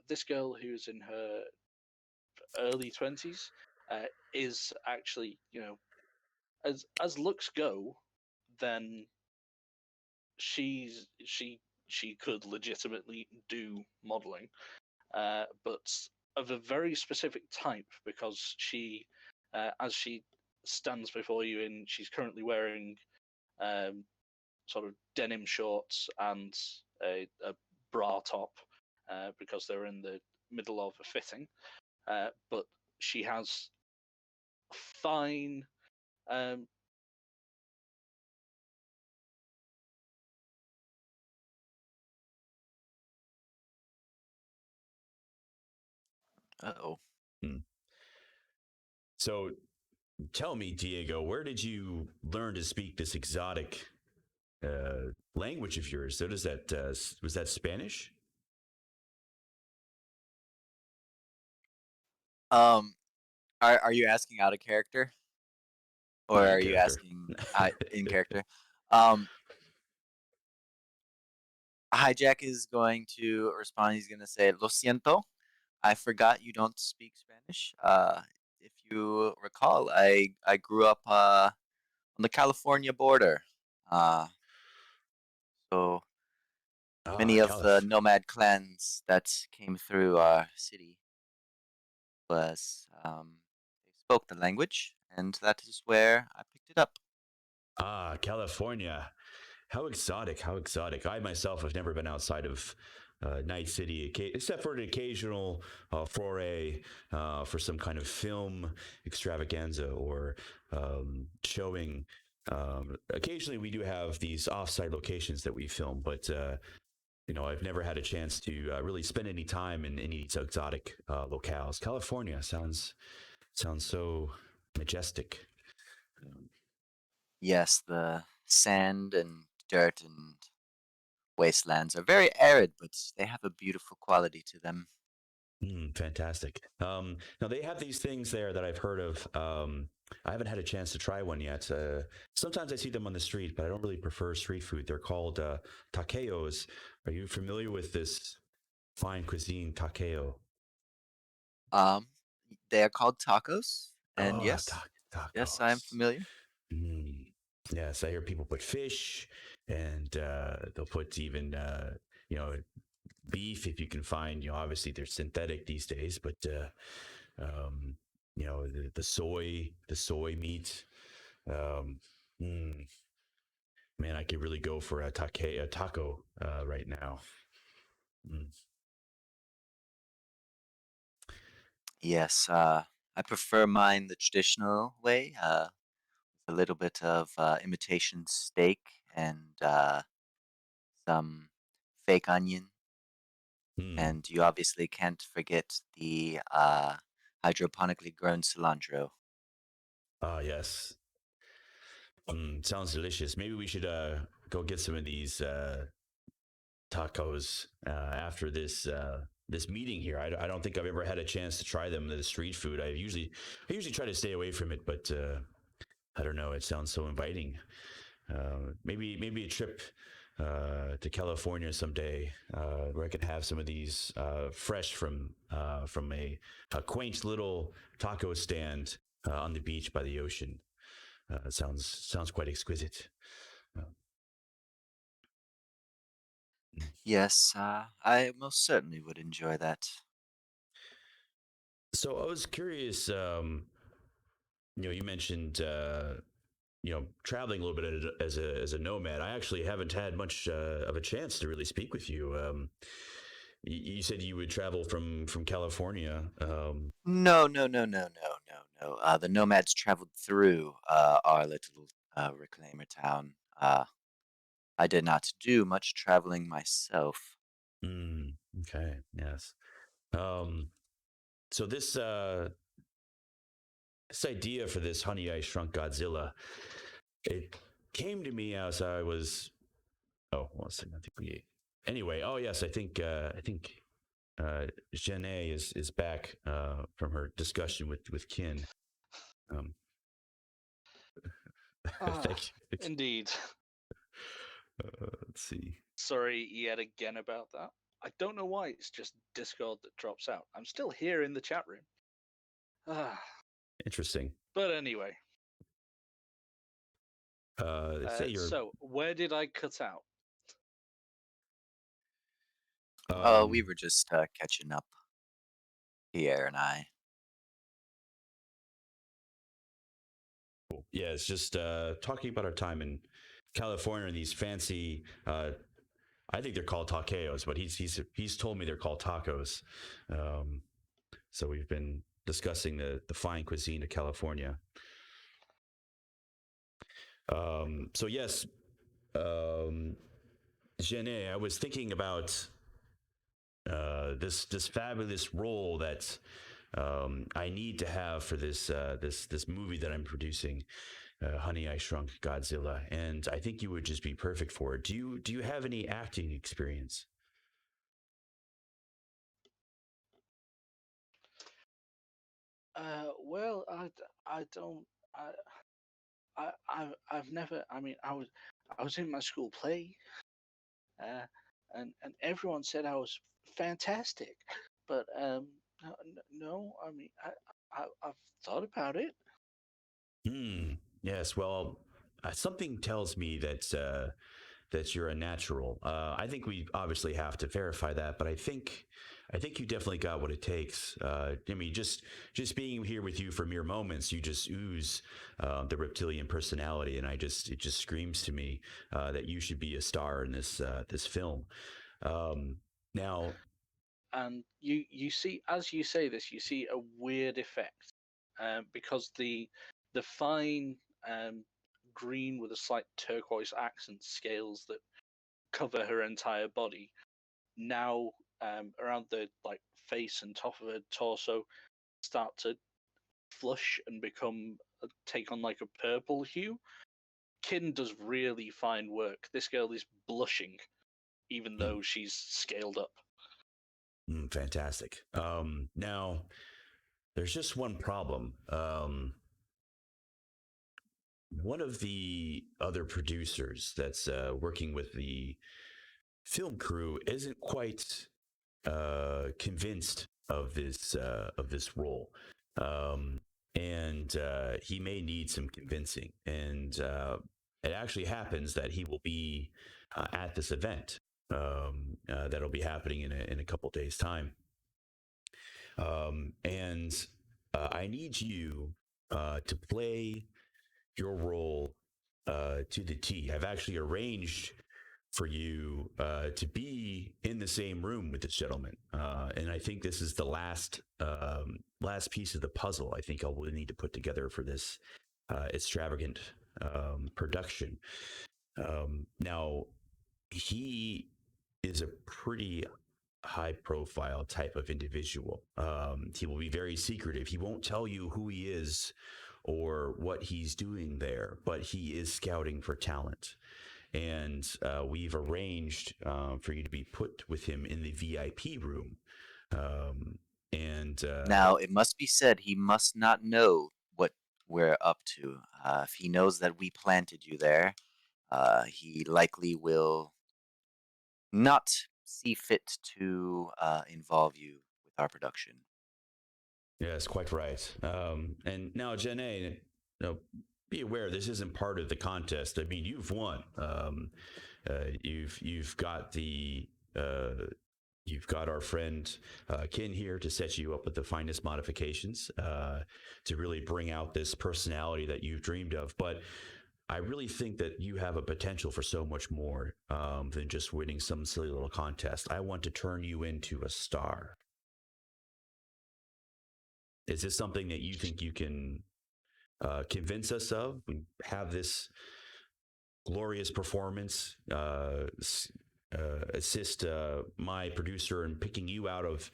This girl, who's in her early 20s, is actually, as looks go, then she could legitimately do modeling, but of a very specific type, because as she stands before you, and she's currently wearing sort of denim shorts and a bra top, because they're in the middle of a fitting, but she has fine. Um, Uh-oh. So tell me, Diego, where did you learn to speak this exotic language of yours? So does that was that Spanish? Um, are you asking out of character, or In are you character. asking in character? Um, Hijack is going to respond. He's going to say, "Lo siento, I forgot you don't speak Spanish. If you recall, I grew up on the California border. Uh, so Ah, many of the Caliph. nomad clans that came through our city they spoke the language, and that is where I picked it up." Ah, California. How exotic! How exotic! I myself have never been outside of Night City, except for an occasional foray for some kind of film extravaganza or showing. Occasionally, we do have these off-site locations that we film, but I've never had a chance to really spend any time in any of these exotic locales. California sounds so majestic. Yes, the sand and dirt and wastelands are very arid, but they have a beautiful quality to them. Fantastic. Now they have these things there that I've heard of. I haven't had a chance to try one yet. Sometimes I see them on the street, but I don't really prefer street food. They're called taqueos. Are you familiar with this fine cuisine, taqueo? Um, they are called tacos, and Oh, yes, I am tacos. familiar. Mm. Yes, I hear people put fish, and they'll put even you know beef if you can find. Obviously they're synthetic these days, but um, the soy meat. Um, mm, Man, I could really go for a taco right now. Mm. Yes, I prefer mine the traditional way, with a little bit of imitation steak and some fake onion. Mm. And you obviously can't forget the hydroponically grown cilantro. Ah, yes. Sounds delicious. Maybe we should go get some of these tacos after this meeting here. I don't think I've ever had a chance to try them. The street food. I usually try to stay away from it, but I don't know. It sounds so inviting. Maybe a trip to California someday where I could have some of these fresh from a quaint little taco stand on the beach by the ocean. Sounds quite exquisite. Uh, Yes, I most certainly would enjoy that. so I was curious. You mentioned traveling a little bit as a nomad. I actually haven't had much of a chance to really speak with you. You said you would travel from California. No, no, no, no, no, no, no. The nomads traveled through our little reclaimer town. I did not do much traveling myself. Okay, yes. Um, so this idea for this Honey I Shrunk Godzilla, it came to me as I was. Oh, one second. I think we. Anyway, oh yes, I think Janae is back from her discussion with Kin. Thank you. Indeed. Let's see. Sorry yet again about that. I don't know why it's just Discord that drops out. I'm still here in the chat room. Interesting. But anyway. Say you're. So, where did I cut out? We were just catching up, Pierre and I. Cool. Yeah, it's just talking about our time in California and these fancy. I think they're called taqueos, but he's told me they're called tacos. So we've been discussing the fine cuisine of California. So yes, Janae, I was thinking about this fabulous role that I need to have for this movie that I'm producing, Honey, I Shrunk Godzilla, and I think you would just be perfect for it. Do you have any acting experience? Well, I don't. I've never. I mean, I was in my school play, and everyone said I was fantastic, but no. I mean, I've thought about it. Yes. Well, something tells me that you're a natural. I think we obviously have to verify that, but I think you definitely got what it takes. I mean, just being here with you for mere moments, you just ooze the reptilian personality, and it just screams to me that you should be a star in this film. Now, and you see, as you say this, you see a weird effect, because the fine green with a slight turquoise accent scales that cover her entire body now, around the face and top of her torso, start to flush and take on like a purple hue. Kin does really fine work. This girl is blushing even though she's scaled up. Fantastic. Now there's just one problem. One of the other producers that's working with the film crew isn't quite convinced of this role, and he may need some convincing. And it actually happens that he will be at this event that'll be happening in a couple days' time, and I need you to play your role to the T. I've actually arranged for you to be in the same room with this gentleman, and I think this is the last piece of the puzzle I think I'll need to put together for this extravagant production. Now, he is a pretty high profile type of individual. He will be very secretive. He won't tell you who he is or what he's doing there, but he is scouting for talent. And we've arranged for you to be put with him in the VIP room. Now, it must be said, he must not know what we're up to. If he knows that we planted you there, he likely will not see fit to involve you with our production. Yes, quite right. And now, Janae, be aware this isn't part of the contest. I mean, you've won. You've got you've got our friend Kin here to set you up with the finest modifications to really bring out this personality that you've dreamed of. But I really think that you have a potential for so much more than just winning some silly little contest. I want to turn you into a star. Is this something that you think you can convince us of? We have this glorious performance, assist my producer in picking you out of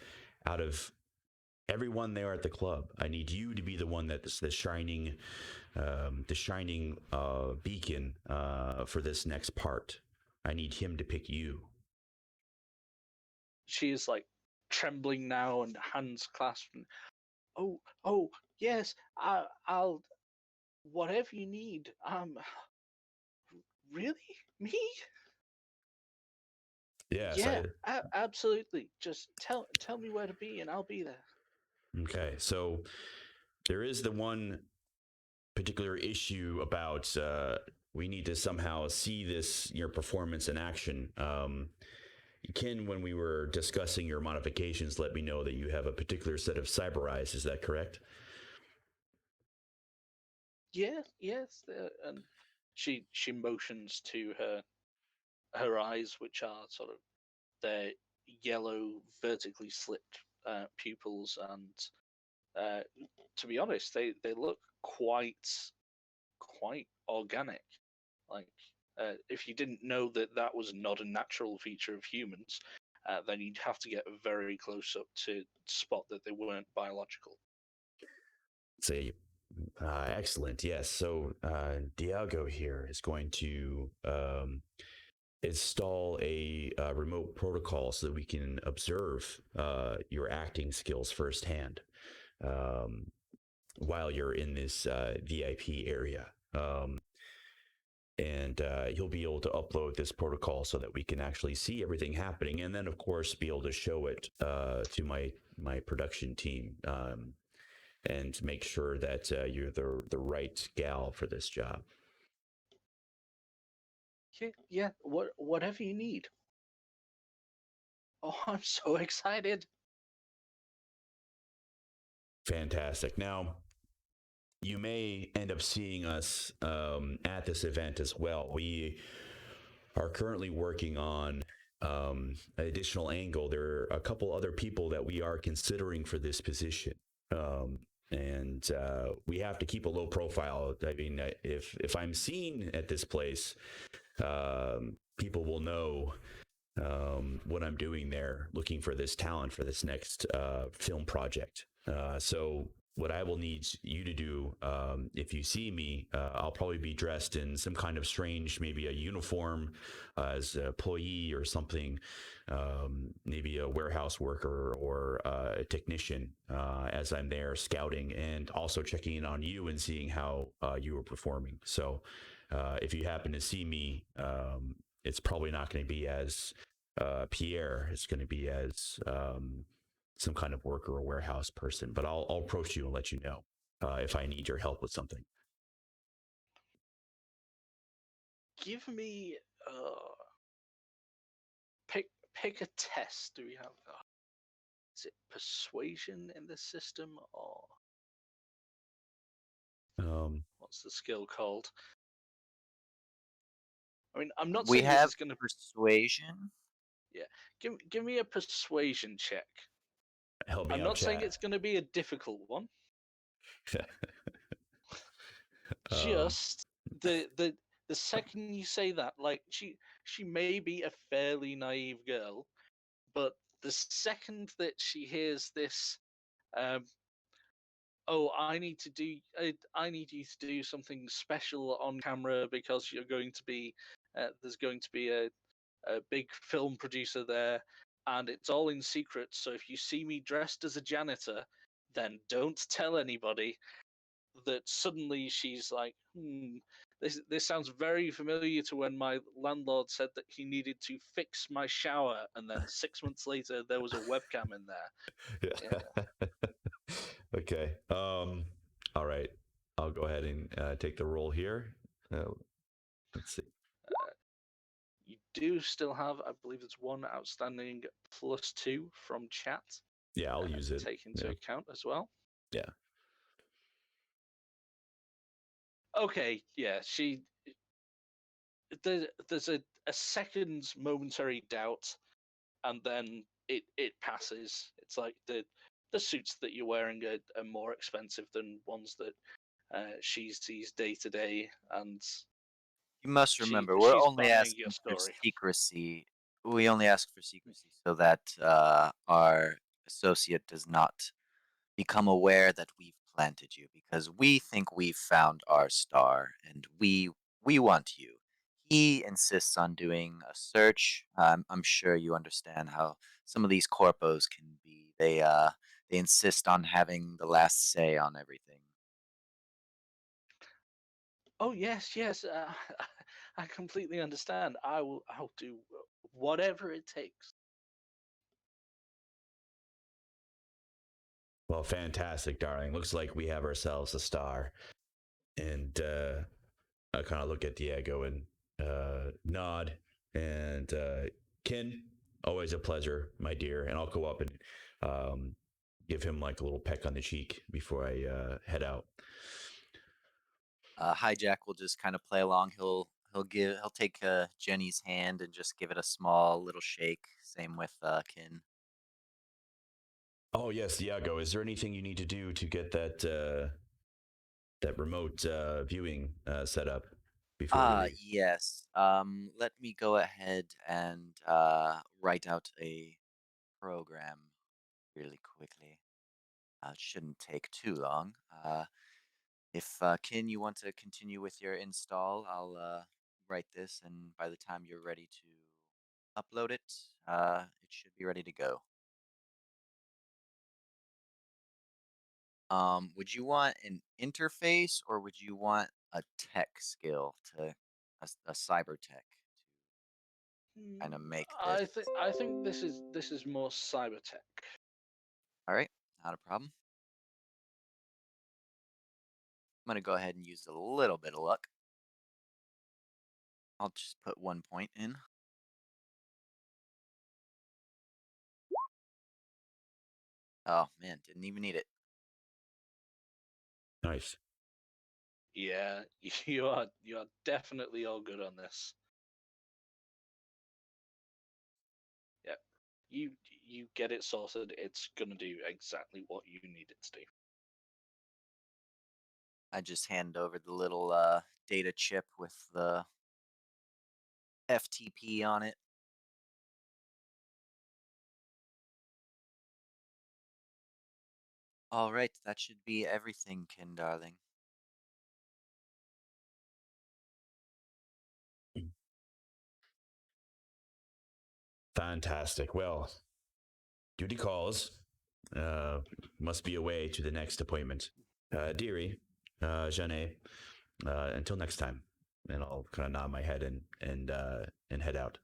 everyone there at the club. I need you to be the one that's the shining the shining beacon for this next part. I need him to pick you. She is like trembling now and hands clasped. And, oh, yes, I'll whatever you need. Really, me? Yes, Yeah, absolutely. Just tell me where to be, and I'll be there. Okay, so there is the one particular issue about we need to somehow see your performance in action. Ken, when we were discussing your modifications, let me know that you have a particular set of cyber eyes. Is that correct? Yeah, yes, and she motions to her eyes, which are sort of their yellow, vertically slit pupils, and to be honest, they look quite organic. Like if you didn't know that that was not a natural feature of humans, then you'd have to get very close up to spot that they weren't biological. Say, excellent. Yes. So Diago here is going to install a remote protocol so that we can observe your acting skills firsthand while you're in this VIP area. And you'll be able to upload this protocol so that we can actually see everything happening, and then of course be able to show it to my production team and make sure that you're the right gal for this job. Yeah, whatever you need. Oh, I'm so excited. Fantastic. Now, you may end up seeing us at this event as well. We are currently working on an additional angle. There are a couple other people that we are considering for this position. And we have to keep a low profile. I mean, if I'm seen at this place, people will know what I'm doing there, looking for this talent for this next film project. So what I will need you to do, if you see me, I'll probably be dressed in some kind of strange, maybe a uniform as an employee or something, maybe a warehouse worker or a technician, as I'm there scouting and also checking in on you and seeing how you are performing. So if you happen to see me, it's probably not going to be as Pierre. It's going to be as some kind of worker or warehouse person, but I'll approach you and let you know if I need your help with something. Give me pick a test. Do we have? Is it persuasion in this system, or what's the skill called? I mean, I'm not We saying this have is going to. persuasion. Yeah, give me a persuasion check. Help me I'm out, not saying chat. it's going to be a difficult one. Um, Just the second you say that, like she may be a fairly naive girl, but the second that she hears this, oh, I need you to do something special on camera because you're going to be there's going to be a big film producer there, and it's all in secret. So if you see me dressed as a janitor, then don't tell anybody. That suddenly she's like, this sounds very familiar to when my landlord said that he needed to fix my shower, and then 6 months later there was a webcam in there. yeah. Okay. All right. I'll go ahead and take the roll here. Let's see. You do still have, I believe it's one outstanding +2 from chat. Yeah, I'll use it. Take into account as well. Yeah. Okay, yeah, there's a second's momentary doubt, and then it passes. It's like the suits that you're wearing are more expensive than ones that she sees day to day, and You must remember, we're she's only buying your asking for story. secrecy. We only ask for secrecy so that our associate does not become aware that we've planted you because we think we've found our star and we want you. He insists on doing a search. I'm sure you understand how some of these corpos can be. They insist on having the last say on everything. Oh yes, yes. I completely understand. I'll do whatever it takes. Well, fantastic, darling. Looks like we have ourselves a star. And I kind of look at Diego and nod. And Kin, always a pleasure, my dear. And I'll go up and give him like a little peck on the cheek before I head out. Hijack will just kind of play along. He'll take Jenny's hand and just give it a small little shake. Same with Kin. Oh yes, Diego. Is there anything you need to do to get that remote viewing set up before we leave? Yes. Let me go ahead and write out a program really quickly. It shouldn't take too long. If Kin, you want to continue with your install, I'll write this, and by the time you're ready to upload it, it should be ready to go. Would you want an interface or would you want a tech skill to a cyber tech to kind of make this? I think this is more cyber tech. All right, not a problem. I'm gonna go ahead and use a little bit of luck. I'll just put 1 point in. Oh man, didn't even need it. Nice. Yeah, you are definitely all good on this. Yeah, you get it sorted. It's gonna do exactly what you need it to do. I just hand over the little data chip with the FTP on it. All right, that should be everything, Kin darling. Fantastic. Well, duty calls. Must be away to the next appointment. Dearie, Jeanne, until next time. And I'll kind of nod my head and head out.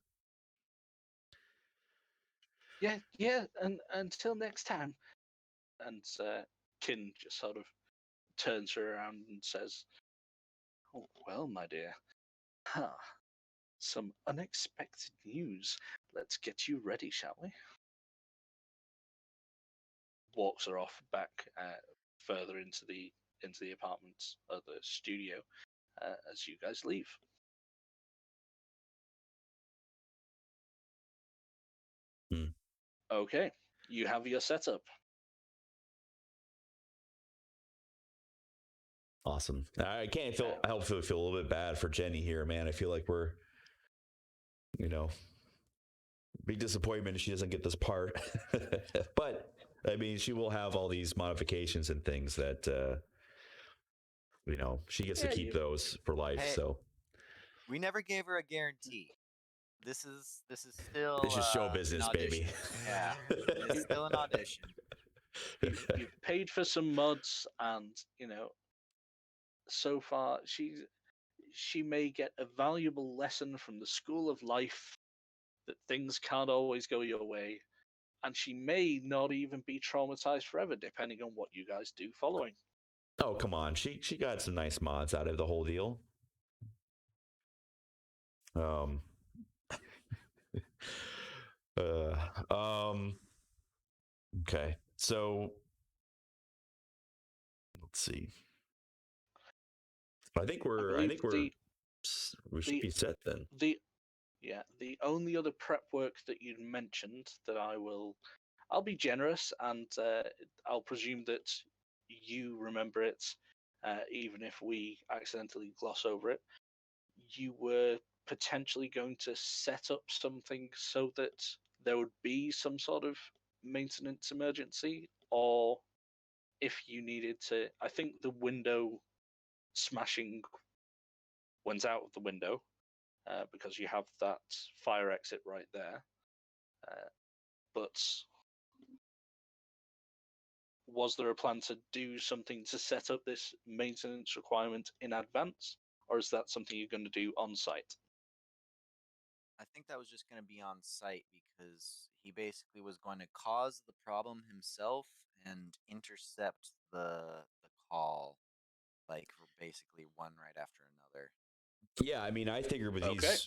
Yeah, yeah, and until next time. And Kin just sort of turns her around and says, "Oh, well, my dear, huh, some unexpected news. Let's get you ready, shall we?" Walks her off back further into the apartments or the studio as you guys leave. Hmm. Okay, you have your setup. Awesome. I can't feel. I hopefully feel a little bit bad for Jenny here, man. I feel like we're, you know, big disappointment if she doesn't get this part. But I mean, she will have all these modifications and things that, she gets to Yeah, keep those for life. Hey, So we never gave her a guarantee. This is still it's just show an business, baby. audition. Yeah, it's still an audition. you've paid for some mods, and so far she may get a valuable lesson from the school of life that things can't always go your way, and she may not even be traumatized forever, depending on what you guys do following. Oh, come on. She got some nice mods out of the whole deal. Um, uh, um, okay. So let's see. I think I we're, I believe think we're, we should the be set then. the yeah, the only other prep work that you mentioned that I'll be generous, and I'll presume that you remember it, even if we accidentally gloss over it. You were potentially going to set up something so that there would be some sort of maintenance emergency, or if you needed to. I think the window smashing went out of the window because you have that fire exit right there. But was there a plan to do something to set up this maintenance requirement in advance, or is that something you're going to do on site? I think that was just going to be on site because he basically was going to cause the problem himself and intercept the call, like basically one right after another. Yeah, I mean, I figure with Okay.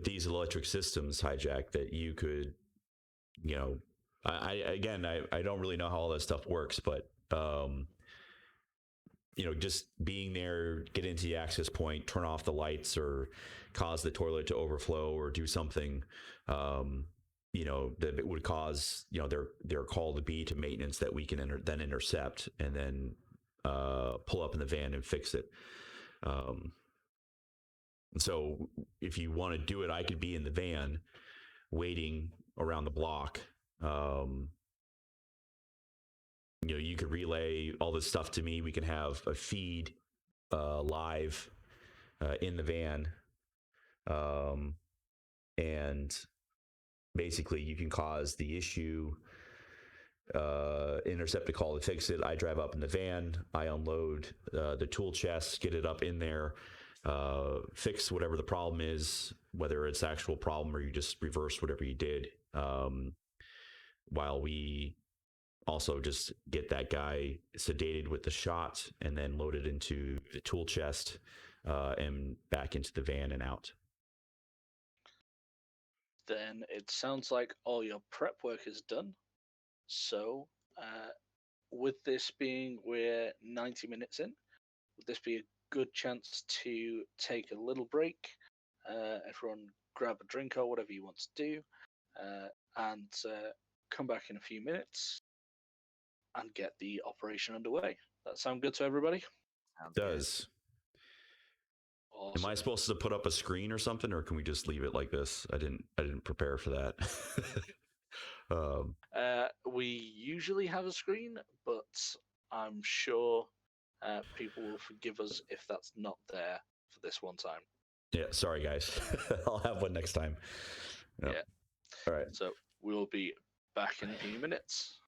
these electric systems, Hijack, that you could, you know, I don't really know how all that stuff works, but you know, just being there, get into the access point, turn off the lights, or cause the toilet to overflow, or do something, you know, that it would cause, you know, their call to be to maintenance that we can then intercept and then pull up in the van and fix it. So if you want to do it, I could be in the van waiting around the block. You know, you could relay all this stuff to me. We can have a feed live in the van. And basically you can cause the issue, intercept a call to fix it. I drive up in the van, I unload the tool chest, get it up in there, fix whatever the problem is, whether it's actual problem or you just reverse whatever you did, while we also just get that guy sedated with the shot and then loaded into the tool chest and back into the van and out. Then it sounds like all your prep work is done. So, with this being we're 90 minutes in, would this be a good chance to take a little break? Everyone grab a drink or whatever you want to do, and come back in a few minutes and get the operation underway. That sound good to everybody? Sounds Does. Awesome. Am I supposed to put up a screen or something, or can we just leave it like this? I didn't prepare for that. We usually have a screen, but I'm sure people will forgive us if that's not there for this one time. Yeah, sorry guys. I'll have one next time. Yep. Yeah. All right. So we'll be back in a few minutes.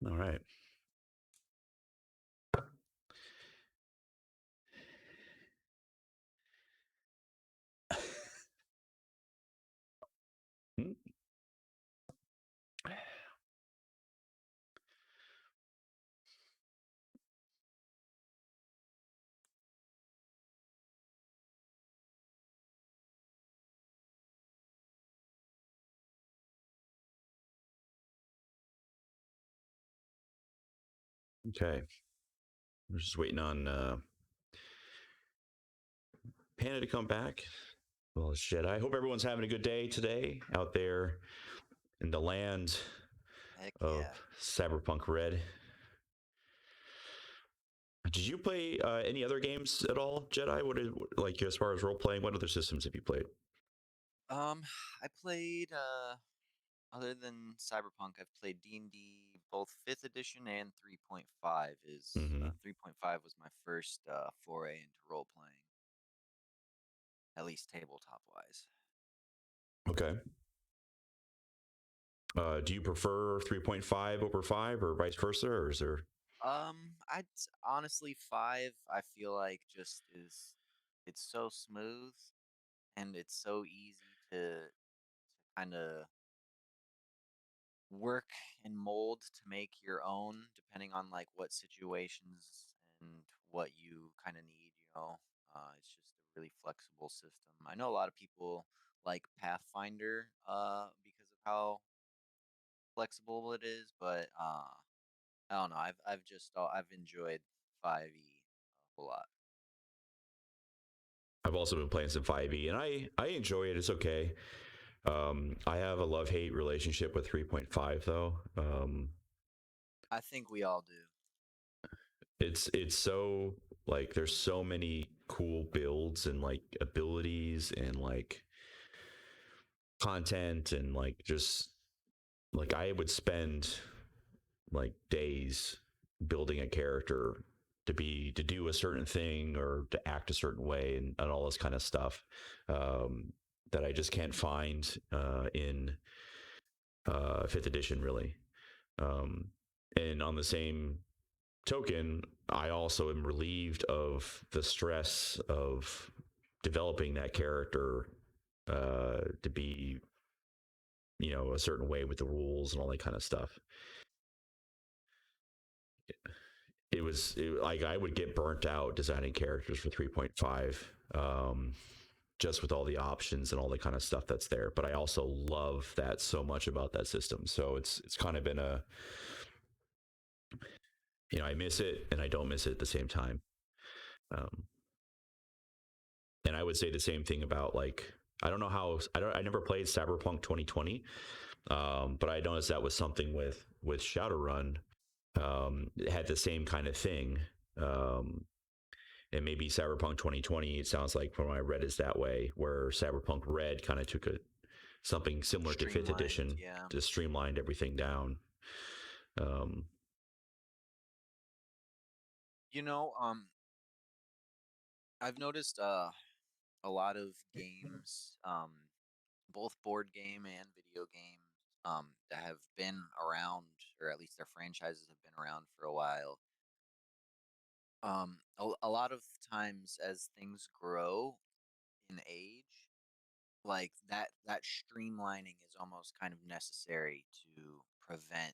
All right. Hmm. Okay. We're just waiting on Panda to come back. Well, shit. I hope everyone's having a good day today out there in the land Heck of yeah. Cyberpunk RED. Did you play any other games at all, Jedi? What is like as far as role playing? What other systems have you played? I played other than Cyberpunk, I've played D&D both 5th edition and 3.5 is Mm-hmm. 3.5 was my first foray into role playing, at least tabletop wise. Okay. Do you prefer 3.5 over 5 or vice versa, or is there? I'd honestly 5 I feel like just is it's so smooth and it's so easy to kind of work and mold to make your own depending on like what situations and what you kind of need, you know. It's just a really flexible system. I know a lot of people like Pathfinder because of how flexible it is, but I don't know. I've enjoyed 5e a whole lot. I've also been playing some 5e, and I enjoy it. It's okay. I have a love hate relationship with 3.5 though. I think we all do. It's so like there's so many cool builds and like abilities and like content and like just like I would spend like days building a character to do a certain thing or to act a certain way and all this kind of stuff that I just can't find in fifth edition really. Um, and on the same token, I also am relieved of the stress of developing that character to be, you know, a certain way with the rules and all that kind of stuff. Like I would get burnt out designing characters for 3.5 just with all the options and all the kind of stuff that's there, but I also love that so much about that system. So it's kind of been a, you know, I miss it and I don't miss it at the same time. um, and I would say the same thing about like I don't know how I never played Cyberpunk 2020, but I noticed that was something with Shadowrun. It had the same kind of thing. um, and maybe Cyberpunk 2020, it sounds like from what I read is that way, where Cyberpunk Red kind of took something similar to fifth Streamlined, edition, yeah. just streamlined everything down. Um, You know, I've noticed a lot of games, both board game and video game, that have been around, or at least their franchises have been around for a while. A lot of times as things grow in age, like that streamlining is almost kind of necessary to prevent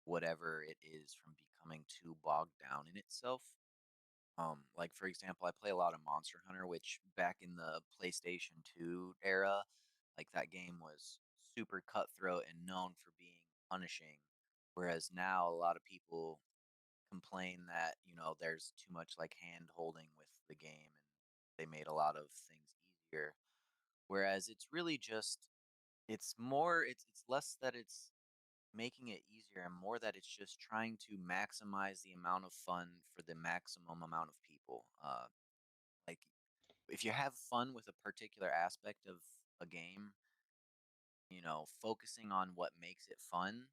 whatever it is from becoming too bogged down in itself. Like for example, I play a lot of Monster Hunter, which back in the PlayStation 2 era, like that game was super cutthroat and known for being punishing. Whereas now a lot of people complain that, you know, there's too much like hand holding with the game and they made a lot of things easier. Whereas it's really just it's less that it's making it easier and more that it's just trying to maximize the amount of fun for the maximum amount of people. Like if you have fun with a particular aspect of a game, you know, focusing on what makes it fun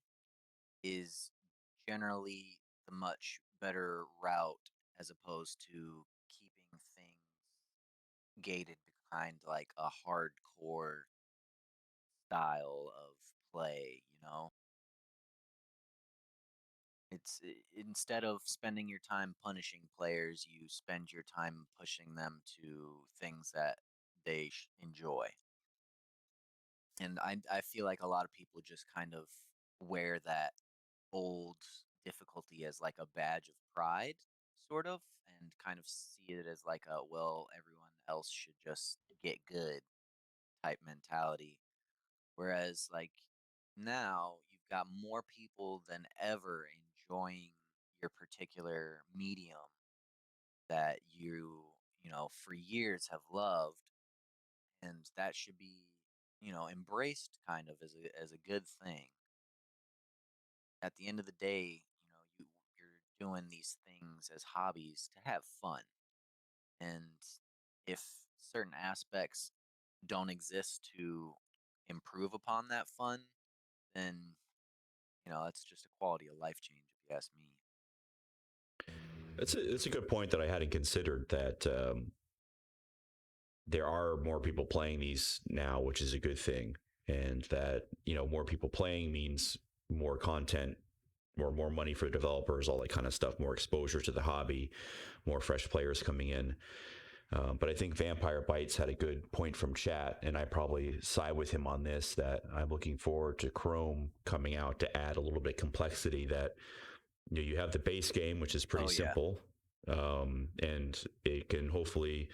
is generally the much better route as opposed to keeping things gated behind like a hardcore style of play, you know? instead of spending your time punishing players, you spend your time pushing them to things that they enjoy. And I feel like a lot of people just kind of wear that old difficulty as like a badge of pride, sort of, and kind of see it as like a, well, everyone else should just get good type mentality. Whereas, like, now you've got more people than ever enjoying your particular medium that you know, for years have loved, and that should be, you know, embraced kind of as a good thing. At the end of the day, you know, you're doing these things as hobbies to have fun. And if certain aspects don't exist to improve upon that fun, then you know, that's just a quality of life change, if you ask me. It's a good point that I hadn't considered that there are more people playing these now, which is a good thing, and that more people playing means more content, more money for developers, all that kind of stuff, more exposure to the hobby, more fresh players coming in. But I think Vampire Bites had a good point from chat, and I probably side with him on this, that I'm looking forward to Chrome coming out to add a little bit of complexity. That you have the base game, which is pretty simple, and it can hopefully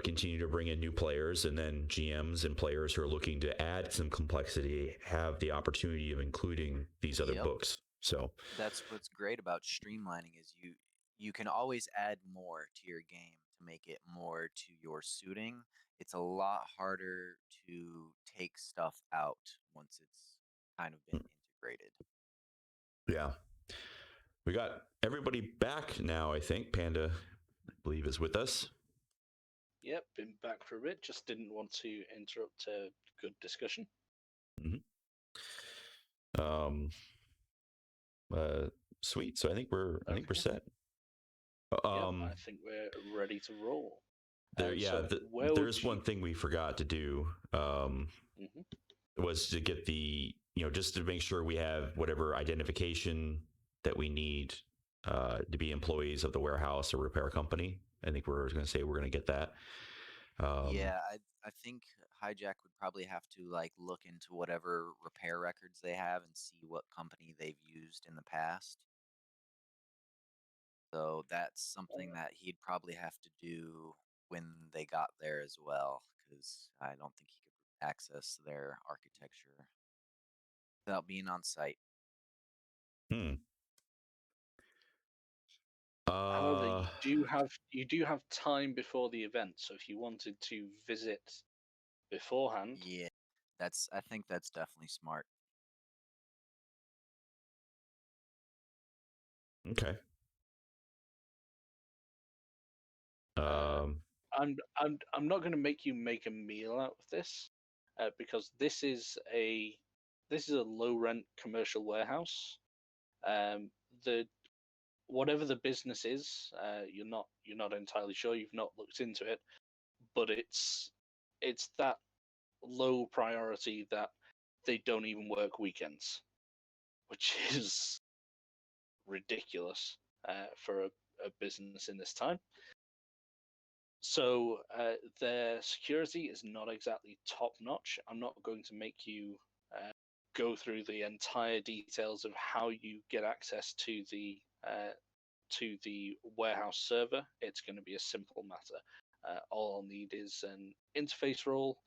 continue to bring in new players, and then GMs and players who are looking to add some complexity have the opportunity of including these other books. So that's what's great about streamlining is you can always add more to your game to make it more to your suiting. It's a lot harder to take stuff out once it's kind of been integrated. Yeah. We got everybody back now, I think. Panda, I believe, is with us. Yep, been back for a bit. Just didn't want to interrupt a good discussion. Sweet. So I think we're set. I think we're ready to roll. There's one thing we forgot to do. Was to get the just to make sure we have whatever identification that we need to be employees of the warehouse or repair company. I think we're going to say we're going to get that. I think Hijack would probably have to like look into whatever repair records they have and see what company they've used in the past. So that's something that he'd probably have to do when they got there as well, because I don't think he could access their architecture without being on site. However, you do have time before the event, so if you wanted to visit beforehand, Yeah, I think that's definitely smart. Okay. I'm not going to make you make a meal out of this, because this is a low rent commercial warehouse. The whatever the business is, you're not entirely sure. You've not looked into it, but it's that low priority that they don't even work weekends, which is ridiculous for a business in this time. So their security is not exactly top notch. I'm not going to make you go through the entire details of how you get access to the warehouse server. It's going to be a simple matter. All I'll need is an interface role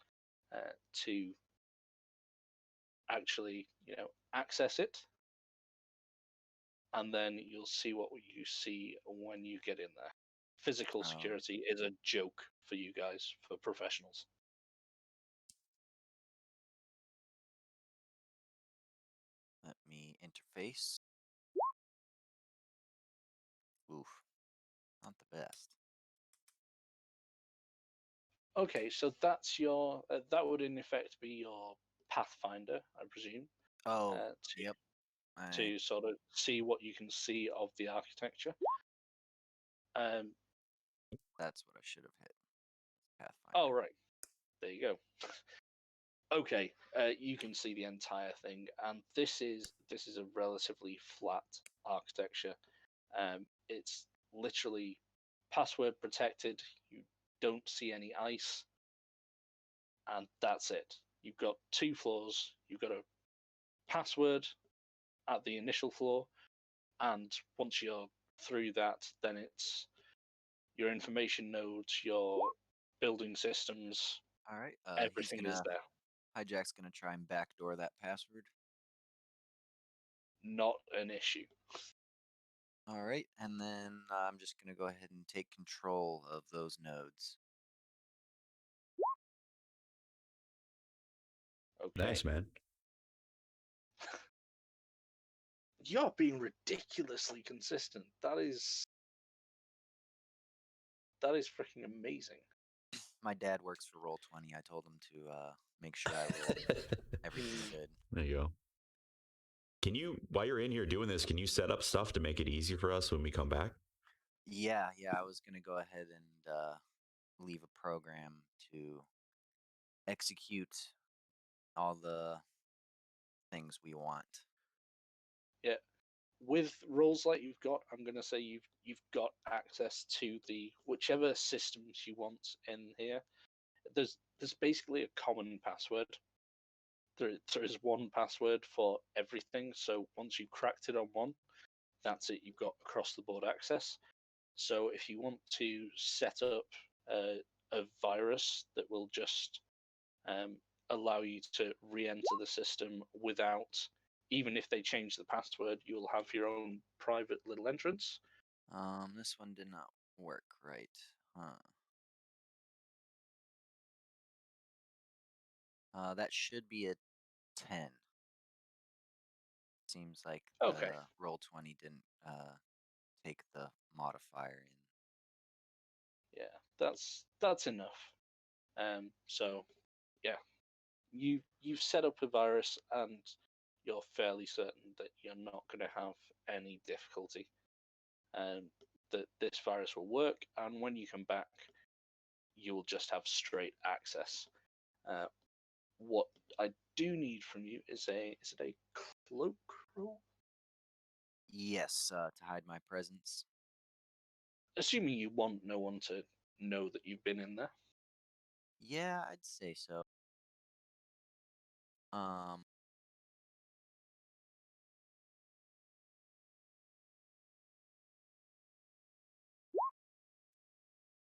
to actually, access it, and then you'll see what you see when you get in there. Physical security is a joke for you guys, for professionals. Let me interface. Oof, not the best. Okay, so that's your that would in effect be your pathfinder, I presume. Yep. To sort of see what you can see of the architecture. That's what I should have hit. Pathfinder. Oh, right. There you go. Okay, you can see the entire thing, and this is a relatively flat architecture. It's literally password protected. You don't see any ice, and that's it. You've got 2 floors. You've got a password at the initial floor, and once you're through that, then it's your information nodes, your building systems, All right. everything is there. Hijack's gonna try and backdoor that password. Not an issue. All right, and then I'm just gonna go ahead and take control of those nodes. Okay. Nice, man. You're being ridiculously consistent. That is freaking amazing. My dad works for Roll20. I told him to make sure I rolled everything good. There you go. Can you, while you're in here doing this, can you set up stuff to make it easy for us when we come back? Yeah, I was gonna go ahead and leave a program to execute all the things we want. Yeah. With roles like you've got, I'm gonna say you've got access to the whichever systems you want in here. There's basically a common password. There is one password for everything. So once you've cracked it on one, that's it. You've got across the board access. So if you want to set up a virus that will just allow you to re-enter the system without, even if they change the password, you'll have your own private little entrance. This one did not work right, huh? That should be a 10. Seems like the Okay. Roll20 didn't take the modifier in. Yeah, that's enough. So yeah, you've set up a virus and you're fairly certain that you're not going to have any difficulty. That this virus will work, and when you come back, you will just have straight access. What I do need from you is a cloak roll? Yes, to hide my presence. Assuming you want no one to know that you've been in there. Yeah, I'd say so. Um,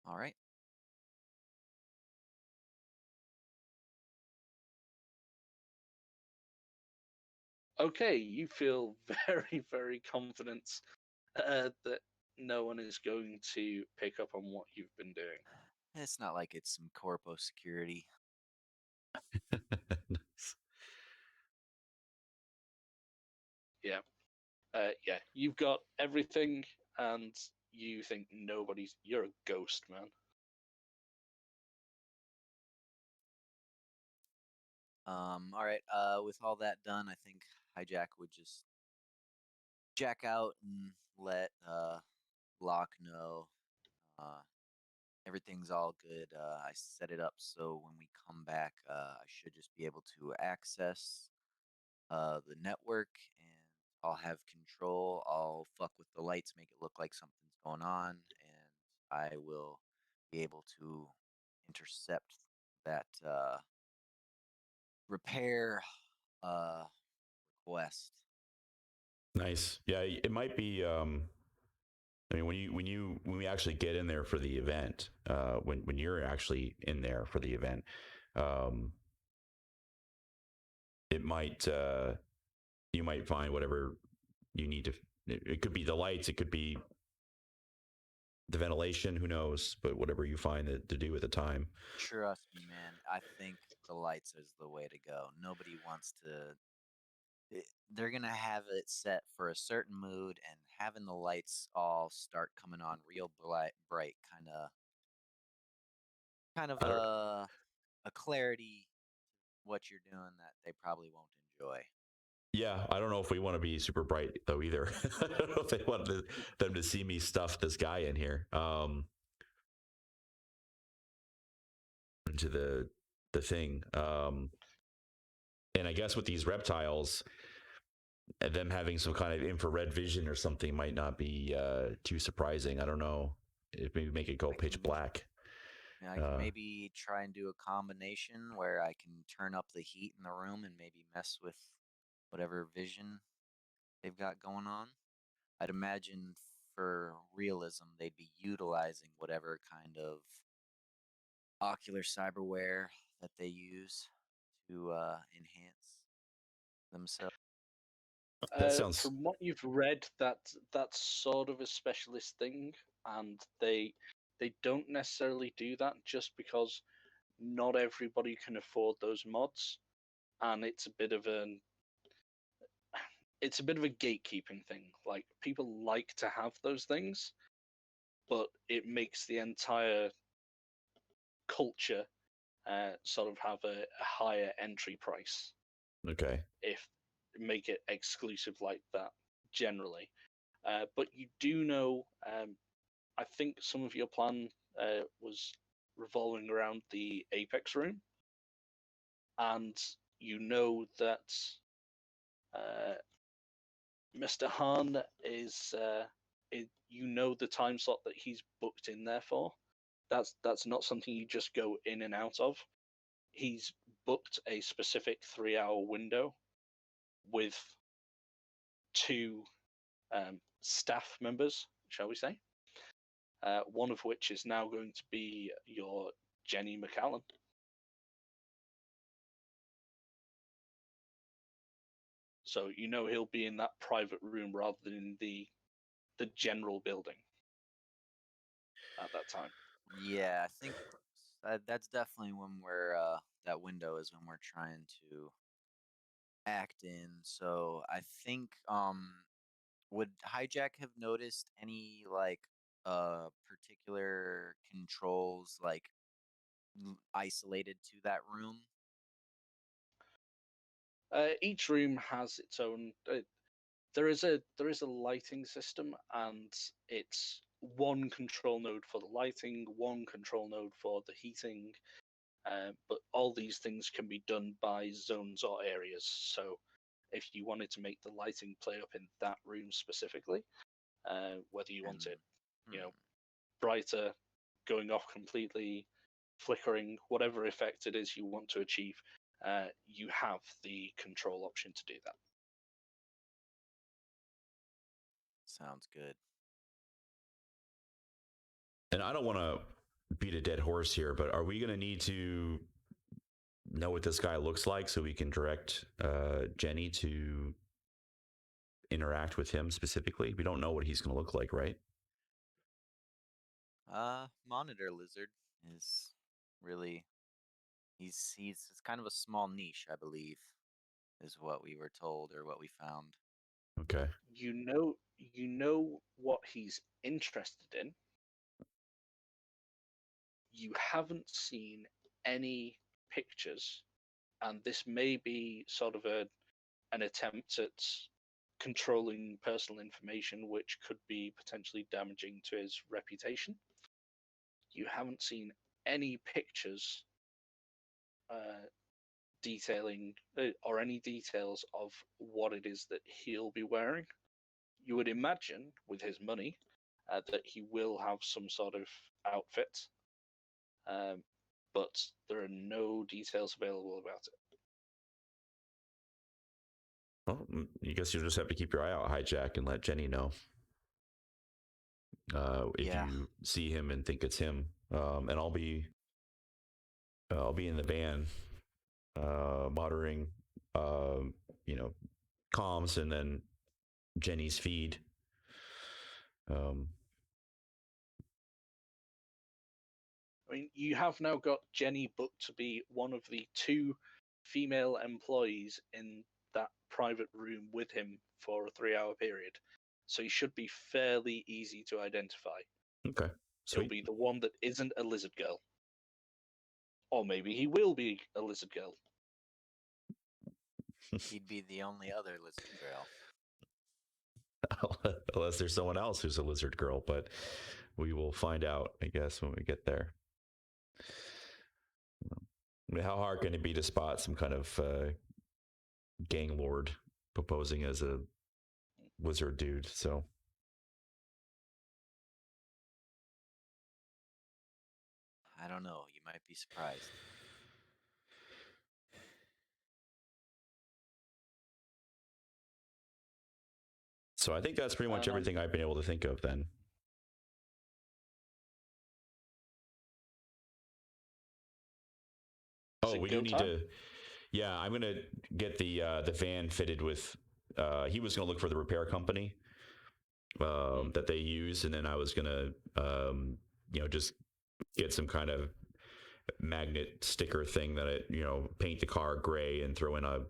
all right. Okay, you feel very, very confident that no one is going to pick up on what you've been doing. It's not like it's some corpo security. Nice. Yeah. Yeah, you've got everything, and you think nobody's. You're a ghost, man. All right. With all that done, I think Hijack would just jack out and let Locke know everything's all good. I set it up so when we come back, I should just be able to access the network, and I'll have control. I'll fuck with the lights, make it look like something's going on, and I will be able to intercept that repair request. Nice. Yeah, it might be. I mean, when we actually get in there for the event, when you're actually in there for the event, um, it might you might find whatever you need to. It could be the lights. It could be the ventilation. Who knows? But whatever you find to do at the time. Trust me, man. I think the lights is the way to go. Nobody wants to. They're gonna have it set for a certain mood, and having the lights all start coming on real bright, kind of I don't. a clarity what you're doing that they probably won't enjoy. Yeah, I don't know if we want to be super bright though either. I don't know if they want them to see me stuff this guy in here into the thing. And I guess with these reptiles, And them having some kind of infrared vision or something might not be too surprising. I don't know. It maybe make it go pitch black. I can maybe try and do a combination where I can turn up the heat in the room and maybe mess with whatever vision they've got going on. I'd imagine for realism, they'd be utilizing whatever kind of ocular cyberware that they use to enhance themselves. That sounds. From what you've read, that's sort of a specialist thing, and they don't necessarily do that just because not everybody can afford those mods, and it's a bit of a gatekeeping thing. Like, people like to have those things, but it makes the entire culture sort of have a higher entry price Okay. if make it exclusive like that generally. But you do know, I think some of your plan was revolving around the Apex room, and you know that Mr. Hahn is, you know, the time slot that he's booked in there for. That's not something you just go in and out of. He's booked a specific 3-hour window with 2 staff members, shall we say? One of which is now going to be your Jenny McCallan. So you know he'll be in that private room rather than in the general building at that time. Yeah, I think that's definitely when we're that window is when we're trying to act in. So I think would Hijack have noticed any like particular controls like isolated to that room? Each room has its own. There is a lighting system, and it's one control node for the lighting, one control node for the heating. But all these things can be done by zones or areas. So if you wanted to make the lighting play up in that room specifically, whether you want it, brighter, going off completely, flickering, whatever effect it is you want to achieve, you have the control option to do that. Sounds good. And I don't want to beat a dead horse here, but are we going to need to know what this guy looks like so we can direct Jenny to interact with him specifically? We don't know what he's going to look like, right? Monitor lizard is really he's it's kind of a small niche, I believe, is what we were told or what we found. Okay. You know what he's interested in. You haven't seen any pictures, and this may be sort of an attempt at controlling personal information, which could be potentially damaging to his reputation. You haven't seen any pictures detailing or any details of what it is that he'll be wearing. You would imagine, with his money, that he will have some sort of outfit, but there are no details available about it. Well, I guess you'll just have to keep your eye out, Hijack, and let Jenny know if you see him and think it's him. And I'll be in the van, monitoring, comms, and then Jenny's feed. I mean, you have now got Jenny booked to be one of the 2 female employees in that private room with him for a 3-hour period. So he should be fairly easy to identify. Okay. So he'll be the one that isn't a lizard girl. Or maybe he will be a lizard girl. He'd be the only other lizard girl. Unless there's someone else who's a lizard girl, but we will find out, I guess, when we get there. I mean, how hard can it be to spot some kind of gang lord proposing as a wizard dude. So I don't know. You might be surprised. I think that's pretty much everything I've been able to think of then. Oh, we do need to. Yeah, I'm gonna get the van fitted with. He was gonna look for the repair company that they use, and then I was gonna, just get some kind of magnet sticker thing that paint the car gray and throw in a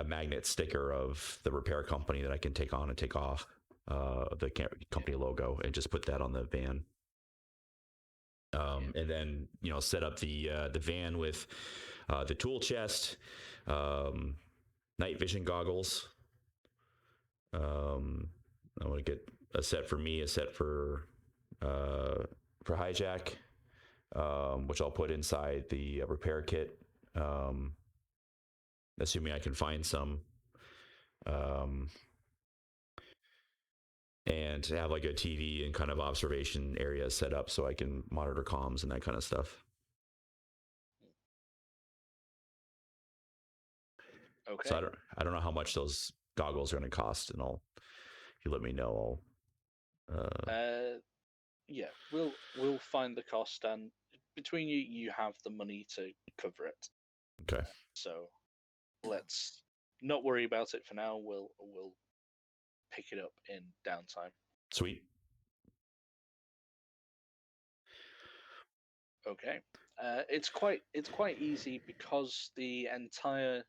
magnet sticker of the repair company that I can take on and take off the company logo and just put that on the van. And then set up the van with the tool chest, night vision goggles. I want to get a set for me, a set for Hijack, which I'll put inside the repair kit, assuming I can find some. And have like a TV and kind of observation area set up so I can monitor comms and that kind of stuff. Okay. So I don't know how much those goggles are going to cost, and if you let me know, yeah, we'll find the cost, and between you have the money to cover it. Okay. So let's not worry about it for now. We'll pick it up in downtime. Sweet. Okay. It's quite easy because the entire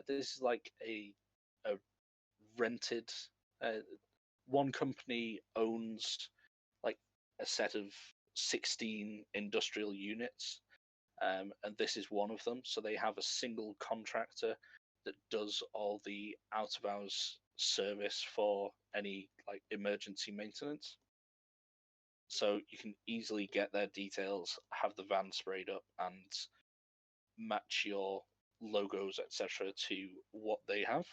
this is like a rented one company owns like a set of 16 industrial units, and this is one of them. So they have a single contractor that does all the out of hours service for any like emergency maintenance. So you can easily get their details, have the van sprayed up, and match your logos, etc., to what they have.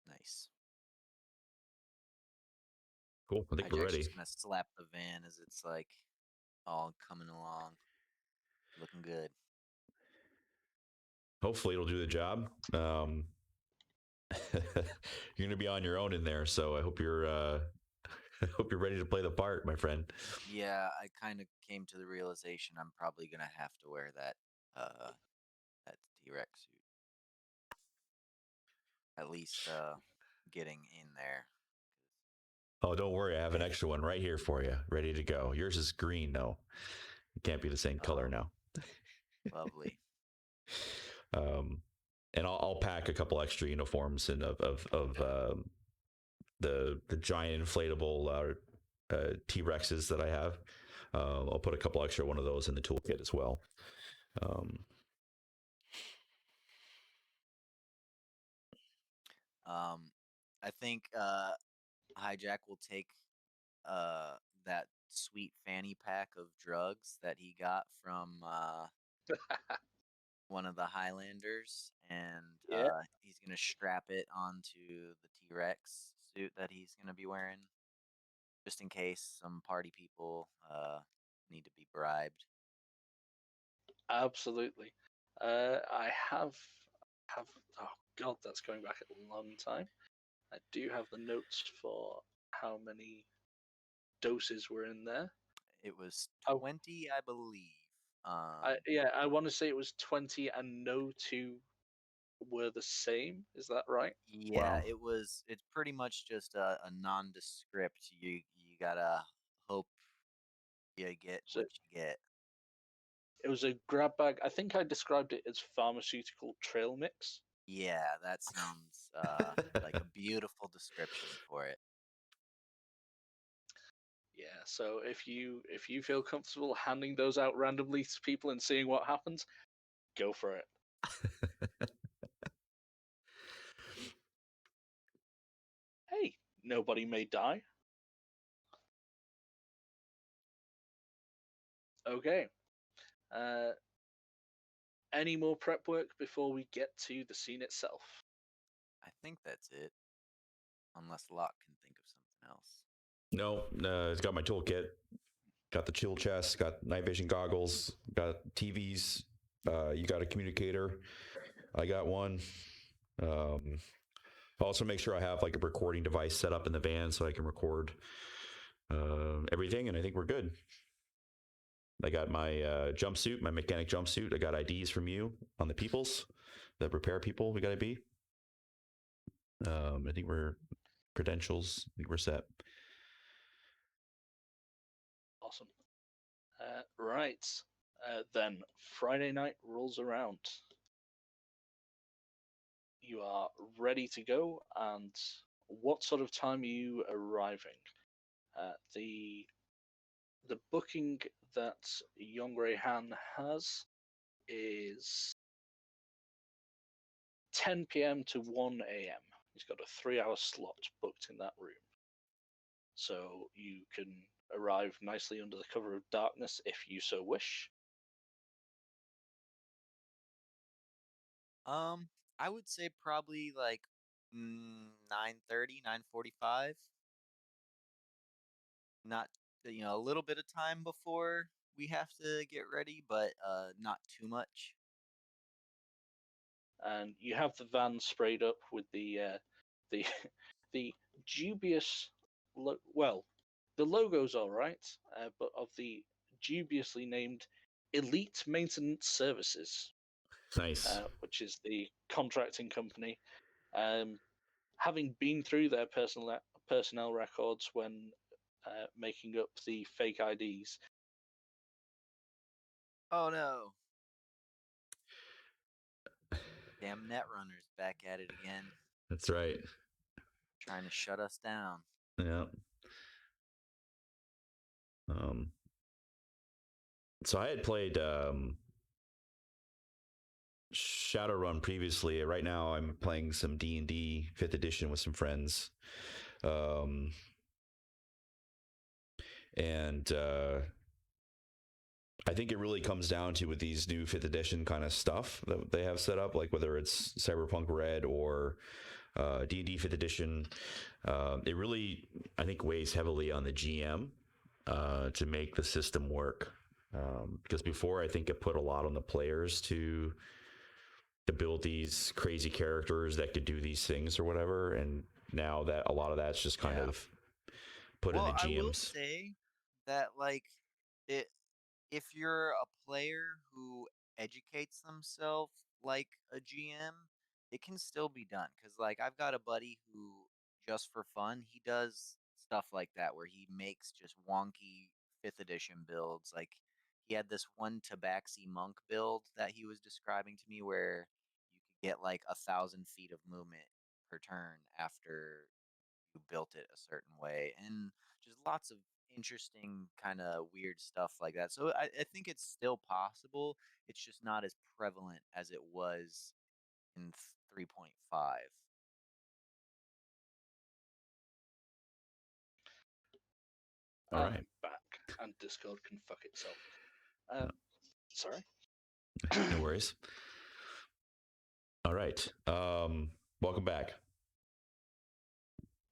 Nice. Cool. I think we're Hijack's ready. just gonna slap the van as it's like all coming along, looking good. Hopefully it'll do the job. You're gonna be on your own in there, so I hope you're I hope you're ready to play the part, my friend. Yeah, I kind of came to the realization I'm probably gonna have to wear that T-Rex suit. At least getting in there. Oh, don't worry, I have an extra one right here for you, ready to go. Yours is green, though. It can't be the same color now. Lovely. And I'll pack a couple extra uniforms and of the giant inflatable T-Rexes that I have. I'll put a couple extra one of those in the toolkit as well. I think Hijack will take that sweet fanny pack of drugs that he got from one of the Highlanders, and Yeah. he's gonna strap it onto the T-Rex suit that he's gonna be wearing, just in case some party people need to be bribed. Absolutely. I have. Oh God, that's going back a long time. I do have the notes for how many doses were in there. It was Oh. 20, I believe. I want to say it was 20, and no two were the same. Is that right? Yeah, Wow. it's pretty much just a nondescript. You gotta hope you get So what you get. it was a grab bag. I think I described it as pharmaceutical trail mix. Yeah, that sounds like a beautiful description for it. Yeah. So if you feel comfortable handing those out randomly to people and seeing what happens, go for it. Hey, nobody may die. Okay. Any more prep work before we get to the scene itself? I think that's it. Unless Locke can think of something else. No, it's got my toolkit. Got the chill chest. Got night vision goggles. Got TVs. You got a communicator. I got one. Also make sure I have like a recording device set up in the van so I can record everything, and I think we're good. I got my jumpsuit, my mechanic jumpsuit. I got IDs from you on the peoples, the repair people we got to be. I think we're credentials. I think we're set. Awesome. Right. Then Friday night rolls around. You are ready to go, and what sort of time are you arriving? The booking that Yongre Han has is 10 p.m. to 1 a.m. He's got a 3-hour slot booked in that room. So you can arrive nicely under the cover of darkness if you so wish. I would say probably like 9:30, 9:45. Not a little bit of time before we have to get ready, but not too much. And you have the van sprayed up with the the dubious well, the logo's all right, but of the dubiously named Elite Maintenance Services, Nice. which is the contracting company. Having been through their personnel records when making up the fake IDs. Oh no. Damn Netrunners back at it again, That's right. trying to shut us down. Yeah. So I had played Shadowrun previously. Right now, I'm playing some D&D 5th edition with some friends, and I think it really comes down to with these new 5th edition kind of stuff that they have set up, like whether it's Cyberpunk RED or D&D 5th edition. It really, I think, weighs heavily on the GM to make the system work. Because before, I think it put a lot on the players to build these crazy characters that could do these things or whatever, and now that a lot of that's just kind of put in the I will GMs. say that like it if you're a player who educates themselves like a GM, it can still be done. Cause like I've got a buddy who just for fun, he does stuff like that where he makes just wonky 5th edition builds. Like he had this one Tabaxi monk build that he was describing to me where you could get like 1,000 feet of movement per turn after you built it a certain way, and just lots of interesting kind of weird stuff like that. So I think it's still possible. It's just not as prevalent as it was in 3.5. All right. Back, and Discord can fuck itself. Sorry. No worries. All right. Welcome back.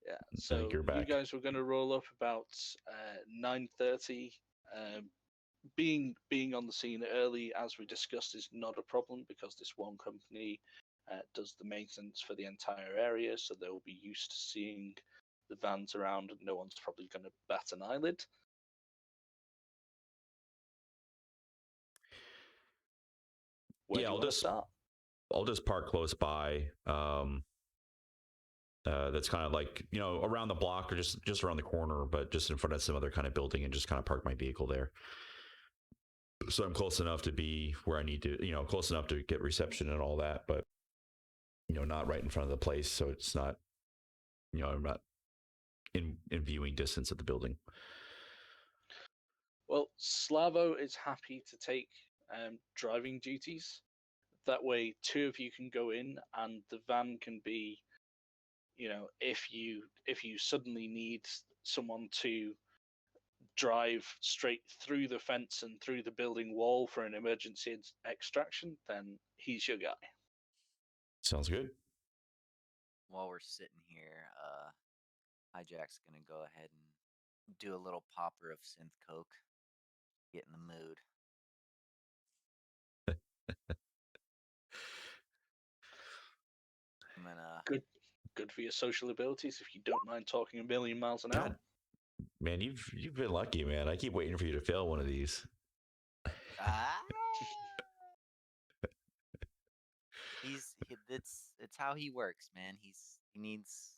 Yeah. I So think you're back. you guys were going to roll up about 9:30. Being on the scene early, as we discussed, is not a problem because this one company does the maintenance for the entire area, so they'll be used to seeing the vans around, and no one's probably going to bat an eyelid. Where do you want to start? I'll just park close by. That's kind of like, around the block or just around the corner, but just in front of some other kind of building, and just kind of park my vehicle there. So I'm close enough to be where I need to, close enough to get reception and all that, but not right in front of the place. So it's not, I'm not in viewing distance of the building. Well, Slavo is happy to take driving duties. That way, 2 of you can go in, and the van can be, if you suddenly need someone to drive straight through the fence and through the building wall for an emergency extraction, then he's your guy. Sounds good. While we're sitting here, Hijack's gonna go ahead and do a little popper of synth coke, get in the mood. I'm gonna. Good for your social abilities if you don't mind talking a million miles an hour. God, man, you've been lucky, man. I keep waiting for you to fail one of these. Ah! It's how he works, man. He needs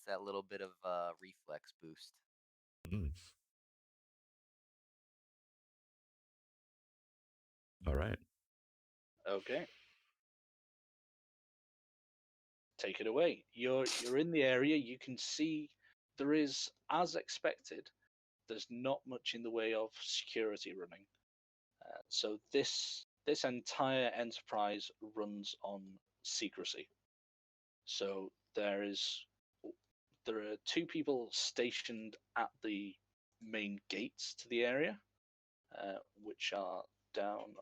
that little bit of reflex boost. Mm. All right. Okay. Take it away. You're in the area. You can see there is, as expected, there's not much in the way of security running. So this entire enterprise runs on secrecy. So there are two people stationed at the main gates to the area, which are down.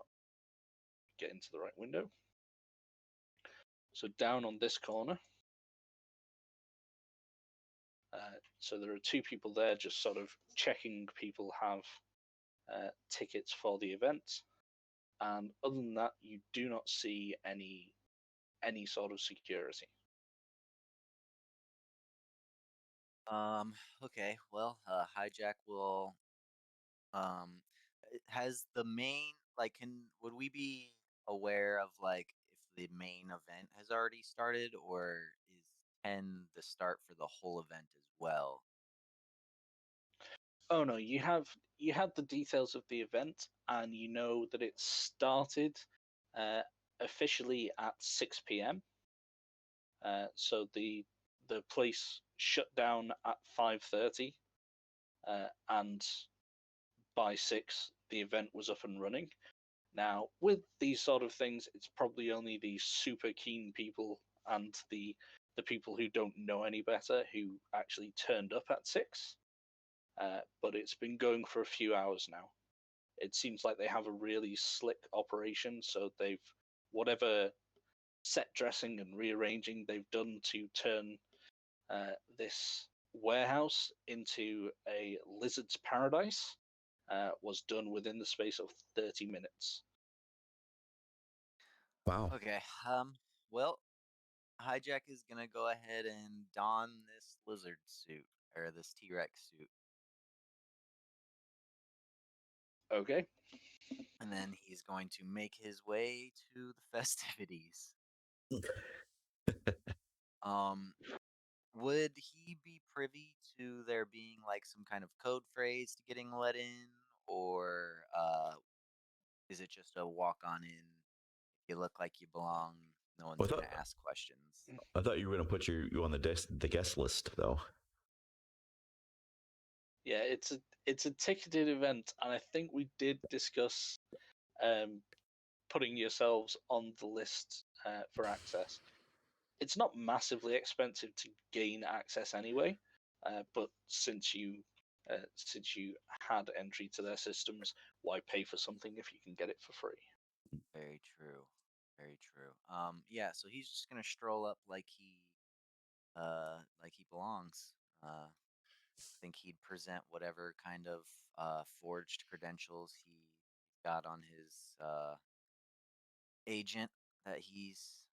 Get into the right window. So down on this corner. So there are two people there just sort of checking people have tickets for the event. And other than that, you do not see any sort of security. Okay. Well, Hijack will. Has the main would we be aware of like if the main event has already started, or is 10 the start for the whole event as well? Oh no, you have the details of the event, and you know that it started uh, officially at 6 p.m. So the place shut down at 5:30, and by 6 the event was up and running. Now, with these sort of things, it's probably only the super keen people and the people who don't know any better who actually turned up at 6. But it's been going for a few hours now. It seems like they have a really slick operation, so they've whatever set dressing and rearranging they've done to turn this warehouse into a lizard's paradise was done within the space of 30 minutes. Wow. Okay. Well, Hijack is gonna go ahead and don this lizard suit or this T-Rex suit, Okay. and then he's going to make his way to the festivities. Um, would he be privy to there being like some kind of code phrase to getting let in, or is it just a walk on in? If you look like you belong, no one's I gonna thought ask questions. I thought you were gonna put you on the guest list though. Yeah, it's a ticketed event, and I think we did discuss um, putting yourselves on the list for access. It's not massively expensive to gain access anyway, but since you had entry to their systems, why pay for something if you can get it for free? Very true. Very true. Yeah, so he's just gonna stroll up like he belongs. Think he'd present whatever kind of forged credentials he got on his agent that he's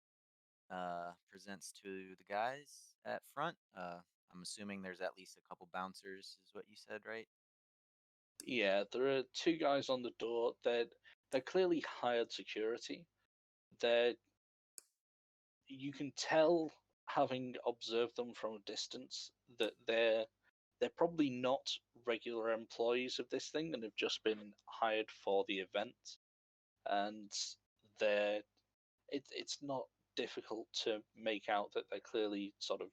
presents to the guys at front. I'm assuming there's at least a couple bouncers, is what you said, right? Yeah, there are two guys on the door. They're clearly hired security. They're You can tell, having observed them from a distance, that they're probably not regular employees of this thing and have just been hired for the event. And they're it's not difficult to make out that they're clearly sort of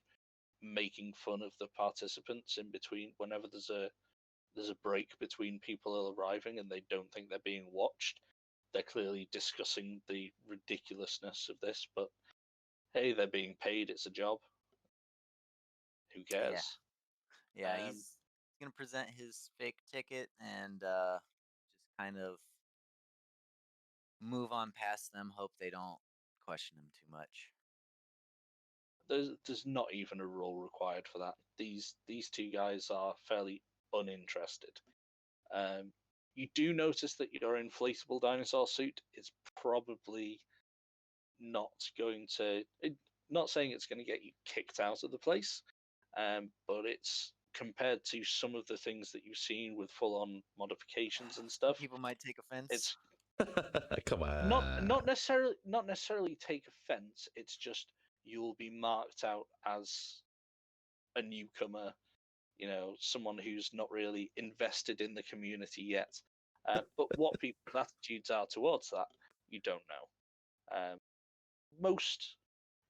making fun of the participants in between whenever there's a break between people arriving and they don't think they're being watched. They're clearly discussing the ridiculousness of this, but hey, they're being paid. It's a job. Who Yeah, cares? yeah. Um, He's gonna present his fake ticket and just kind of move on past them. Hope they don't question him too much. There's not even a role required for that. These two guys are fairly uninterested. You do notice that your inflatable dinosaur suit is probably not going to. Not saying it's going to get you kicked out of the place, but it's compared to some of the things that you've seen with full-on modifications and Some stuff. people might take offense. It's Come on. not necessarily take offense. It's just you'll be marked out as a newcomer, someone who's not really invested in the community yet. But what people's attitudes are towards that, you don't know. Most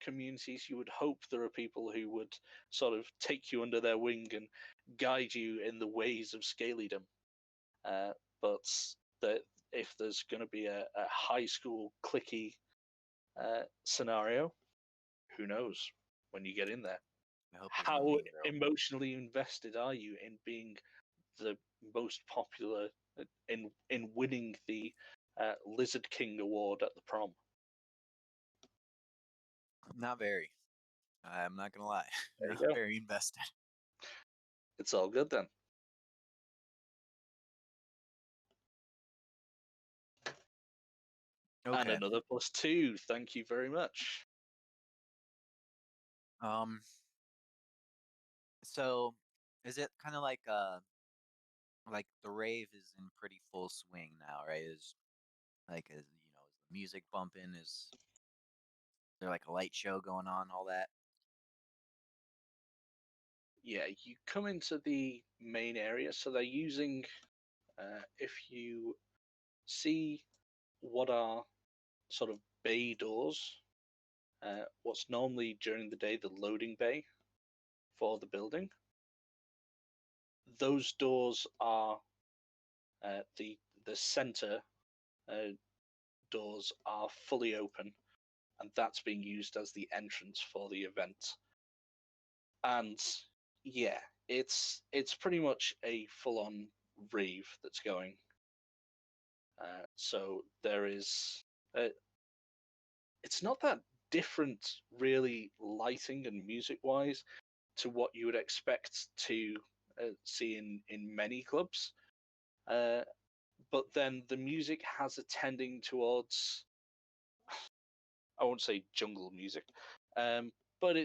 communities, you would hope there are people who would sort of take you under their wing and guide you in the ways of scalydom. But if there's going to be a high school clicky scenario, who knows when you get in there? I hope there's no How mean girl. emotionally invested are you in being the most popular in winning the Lizard King award at the prom? Not very. I'm not gonna lie. There you Not go. very invested. It's all good then. And Okay. another +2. Thank you very much. So is it kind of like the rave is in pretty full swing now, right? Is is the music bumping? Is there like a light show going on? All that? Yeah, you come into the main area, so they're using. If you see what are sort of bay doors, what's normally during the day the loading bay for the building, those doors are the center doors are fully open, and that's being used as the entrance for the event. And yeah, it's pretty much a full-on rave that's going. So there is, it's not that different, really, lighting and music-wise, to what you would expect to see in many clubs. But then the music has a tending towards, I won't say jungle music, but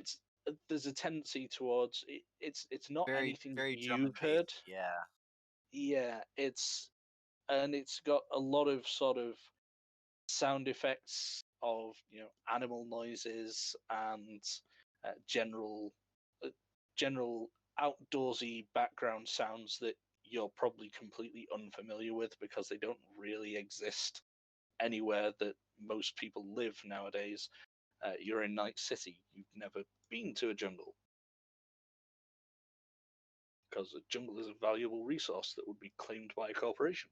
there's a tendency towards it's not Very, anything very drum you've and bass. heard. Yeah. Yeah, it's got a lot of sort of sound effects of animal noises and general uh, general outdoorsy background sounds that you're probably completely unfamiliar with because they don't really exist anywhere that most people live nowadays. You're in Night City. You've never been to a jungle because a jungle is a valuable resource that would be claimed by a corporation.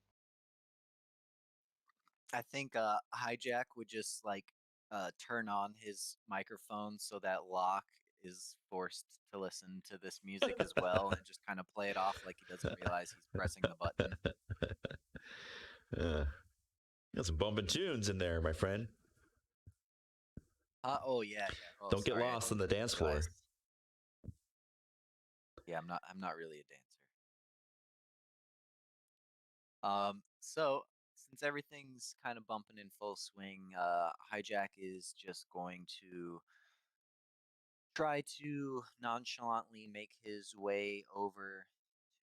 I think Hijack would just turn on his microphone so that Locke is forced to listen to this music as well and just kind of play it off like he doesn't realize he's pressing the button. Got some bumping tunes in there, my friend. Oh yeah. Oh, Don't get sorry, I lost didn't on the dance floor. realize. Yeah, I'm not really a dancer. So since everything's kind of bumping in full swing, Hijack is just going to try to nonchalantly make his way over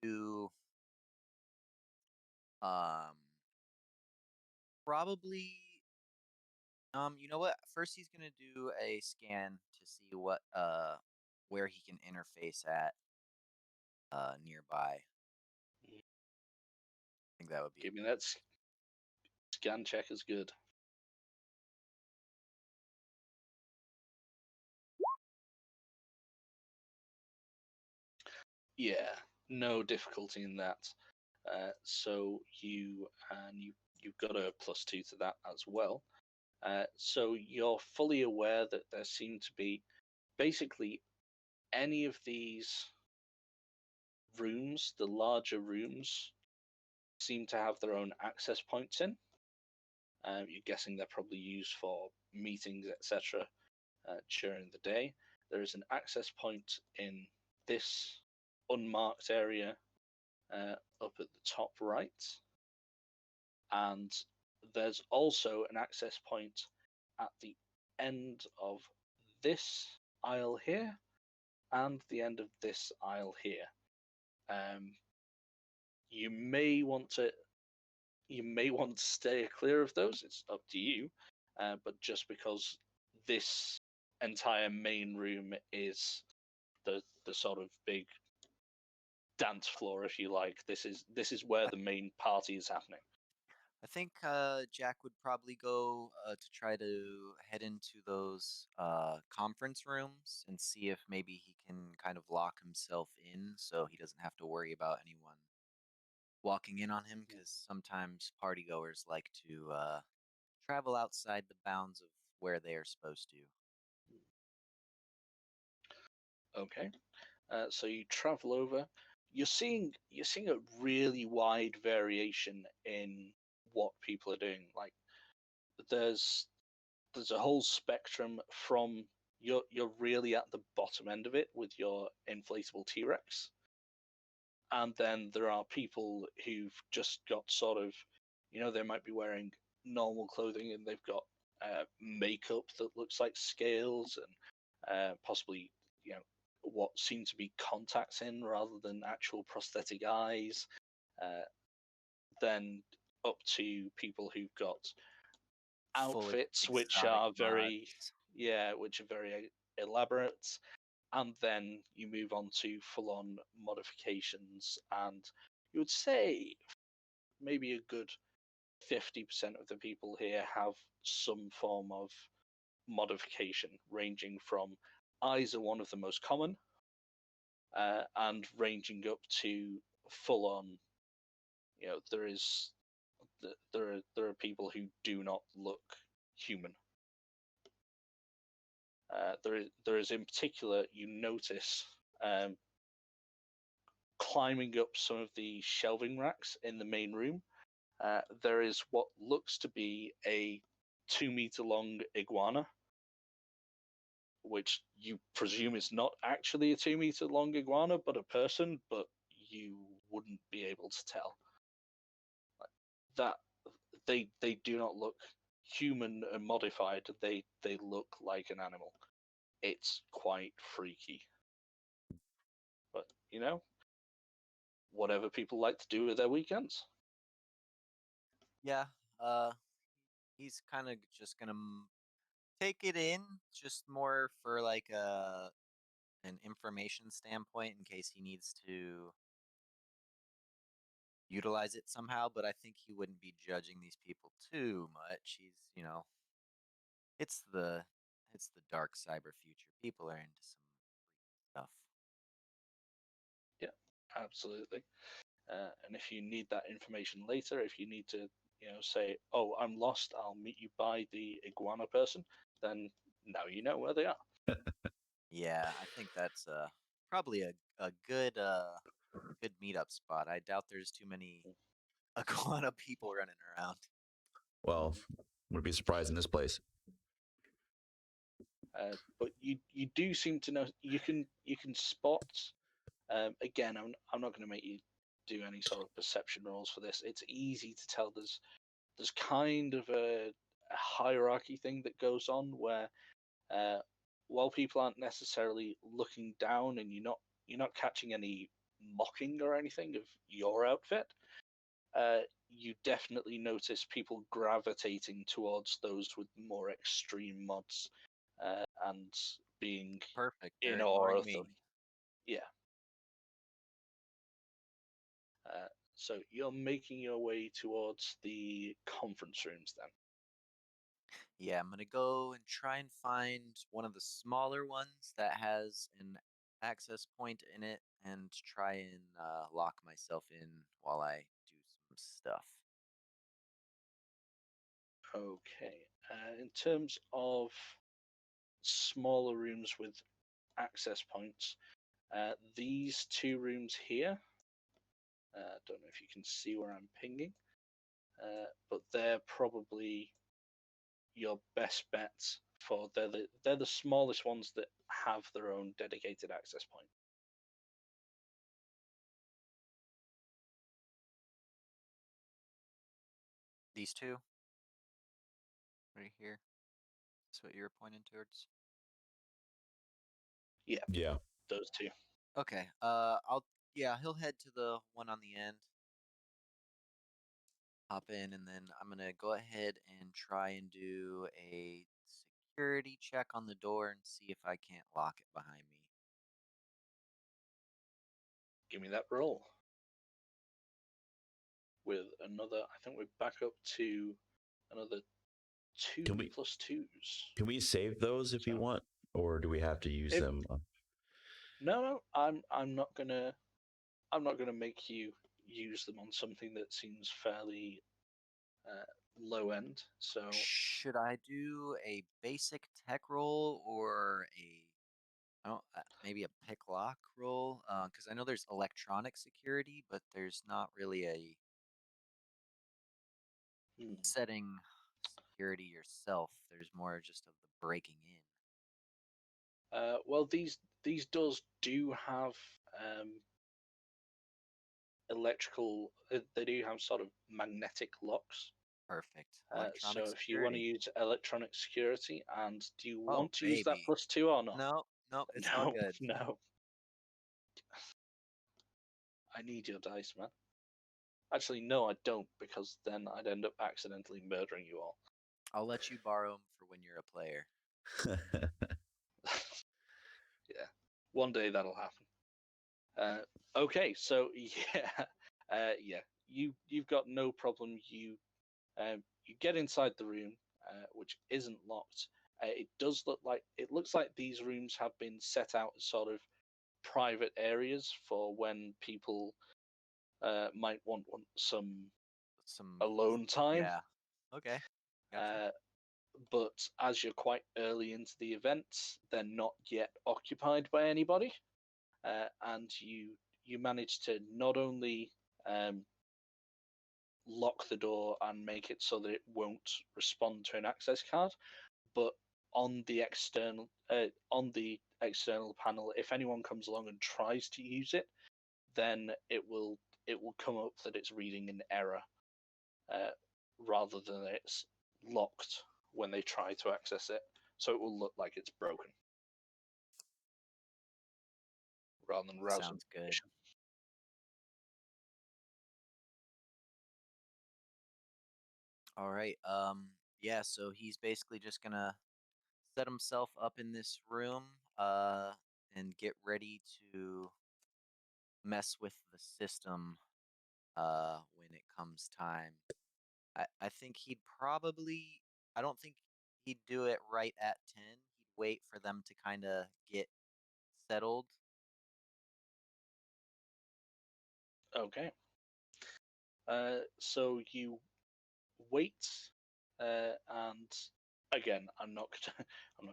to um probably you know what? First he's gonna do a scan to see what where he can interface at nearby. I think that would be Give me that scan check is good. Yeah, no difficulty in that. So you've got a +2 to that as well. So you're fully aware that there seem to be basically any of these rooms, the larger rooms, seem to have their own access points in. You're guessing they're probably used for meetings, etc. During the day. There is an access point in this unmarked area up at the top right, and there's also an access point at the end of this aisle here and the end of this aisle here. You may want to stay clear of those. It's up to you. But just because this entire main room is the sort of big dance floor, if you like, this is where the main party is happening. I think Jack would probably go to try to head into those conference rooms and see if maybe he can kind of lock himself in so he doesn't have to worry about anyone walking in on him, because sometimes partygoers like to travel outside the bounds of where they are supposed to. Okay, so you travel over. You're seeing a really wide variation in what people are doing. Like there's a whole spectrum from you're really at the bottom end of it with your inflatable T-Rex, and then there are people who've just got sort of, they might be wearing normal clothing and they've got makeup that looks like scales and possibly, what seem to be contacts in rather than actual prosthetic eyes. Then up to people who've got Full outfits which exotic are very, mods. which are very elaborate, and then you move on to full-on modifications, and you would say maybe a good 50% of the people here have some form of modification, ranging from eyes are one of the most common, and ranging up to full-on. There are people who do not look human. There is in particular, you notice climbing up some of the shelving racks in the main room, there is what looks to be a 2-meter long iguana, which you presume is not actually a 2-meter long iguana, but a person, but you wouldn't be able to tell. That they do not look human and modified. They look like an animal. It's quite freaky. But whatever people like to do with their weekends. Yeah, he's kind of just gonna take it in, just more for like an information standpoint in case he needs to utilize it somehow. But I think he wouldn't be judging these people too much. He's, it's the dark cyber future. People are into some freaky stuff. Yeah, absolutely. And if you need that information later, if you need to, say, "Oh, I'm lost. I'll meet you by the iguana person," then now you know where they are. Yeah, I think that's probably a good good meetup spot. I doubt there's too many iguana people running around. Well, would be surprised in this place. But you do seem to know you can spot. Again, I'm not going to make you do any sort of perception rolls for this. It's easy to tell. There's kind of a hierarchy thing that goes on where, while people aren't necessarily looking down and you're not catching any mocking or anything of your outfit, you definitely notice people gravitating towards those with more extreme mods, and being Perfect. They're in awe ignoring of them. me. Yeah. So you're making your way towards the conference rooms then. Yeah, I'm gonna go and try and find one of the smaller ones that has an access point in it and try and lock myself in while I do some stuff. Okay. In terms of smaller rooms with access points, These two rooms here, don't know if you can see where I'm pinging, but they're probably your best bets for they're the smallest ones that have their own dedicated access point. These two, right here. That's what you were pointing towards. Yeah. Those two. Okay. He'll head to the one on the end. Hop in, and then I'm gonna go ahead and try and do a security check on the door and see if I can't lock it behind me. Give me that roll. With another, I think we're back up to another 2 Can we- plus 2s. Can we save those if you So- want, or do we have to use If- them? No, I'm not gonna make you use them on something that seems fairly low end. So Should I do a basic tech roll or maybe a pick lock roll? Because I know there's electronic security, but there's not really a setting security yourself. There's more just of the breaking in. well, these doors do have electrical. They do have sort of magnetic locks. Perfect. So Electronic if you want to security. use electronic security, and do you Oh, want to use that baby. +2 or not? No, it's all No, good. no. I need your dice, man. Actually, no, I don't, because then I'd end up accidentally murdering you all. I'll let you borrow them for when you're a player. Yeah, one day that'll happen. Okay, so yeah, you've got no problem. You get inside the room, which isn't locked. It looks like these rooms have been set out as sort of private areas for when people might want some alone time. Yeah. Okay. Gotcha. But as you're quite early into the event, they're not yet occupied by anybody, and you manage to not only lock the door and make it so that it won't respond to an access card, but on the external panel, if anyone comes along and tries to use it, then it will come up that it's reading an error, rather than it's locked when they try to access it. So it will look like it's broken, rather than rousing. Sounds good. All right. Yeah, so he's basically just gonna set himself up in this room, and get ready to mess with the system, when it comes time. I think I don't think he'd do it right at 10. He'd wait for them to kind of get settled. Okay. So you wait, and again, I'm not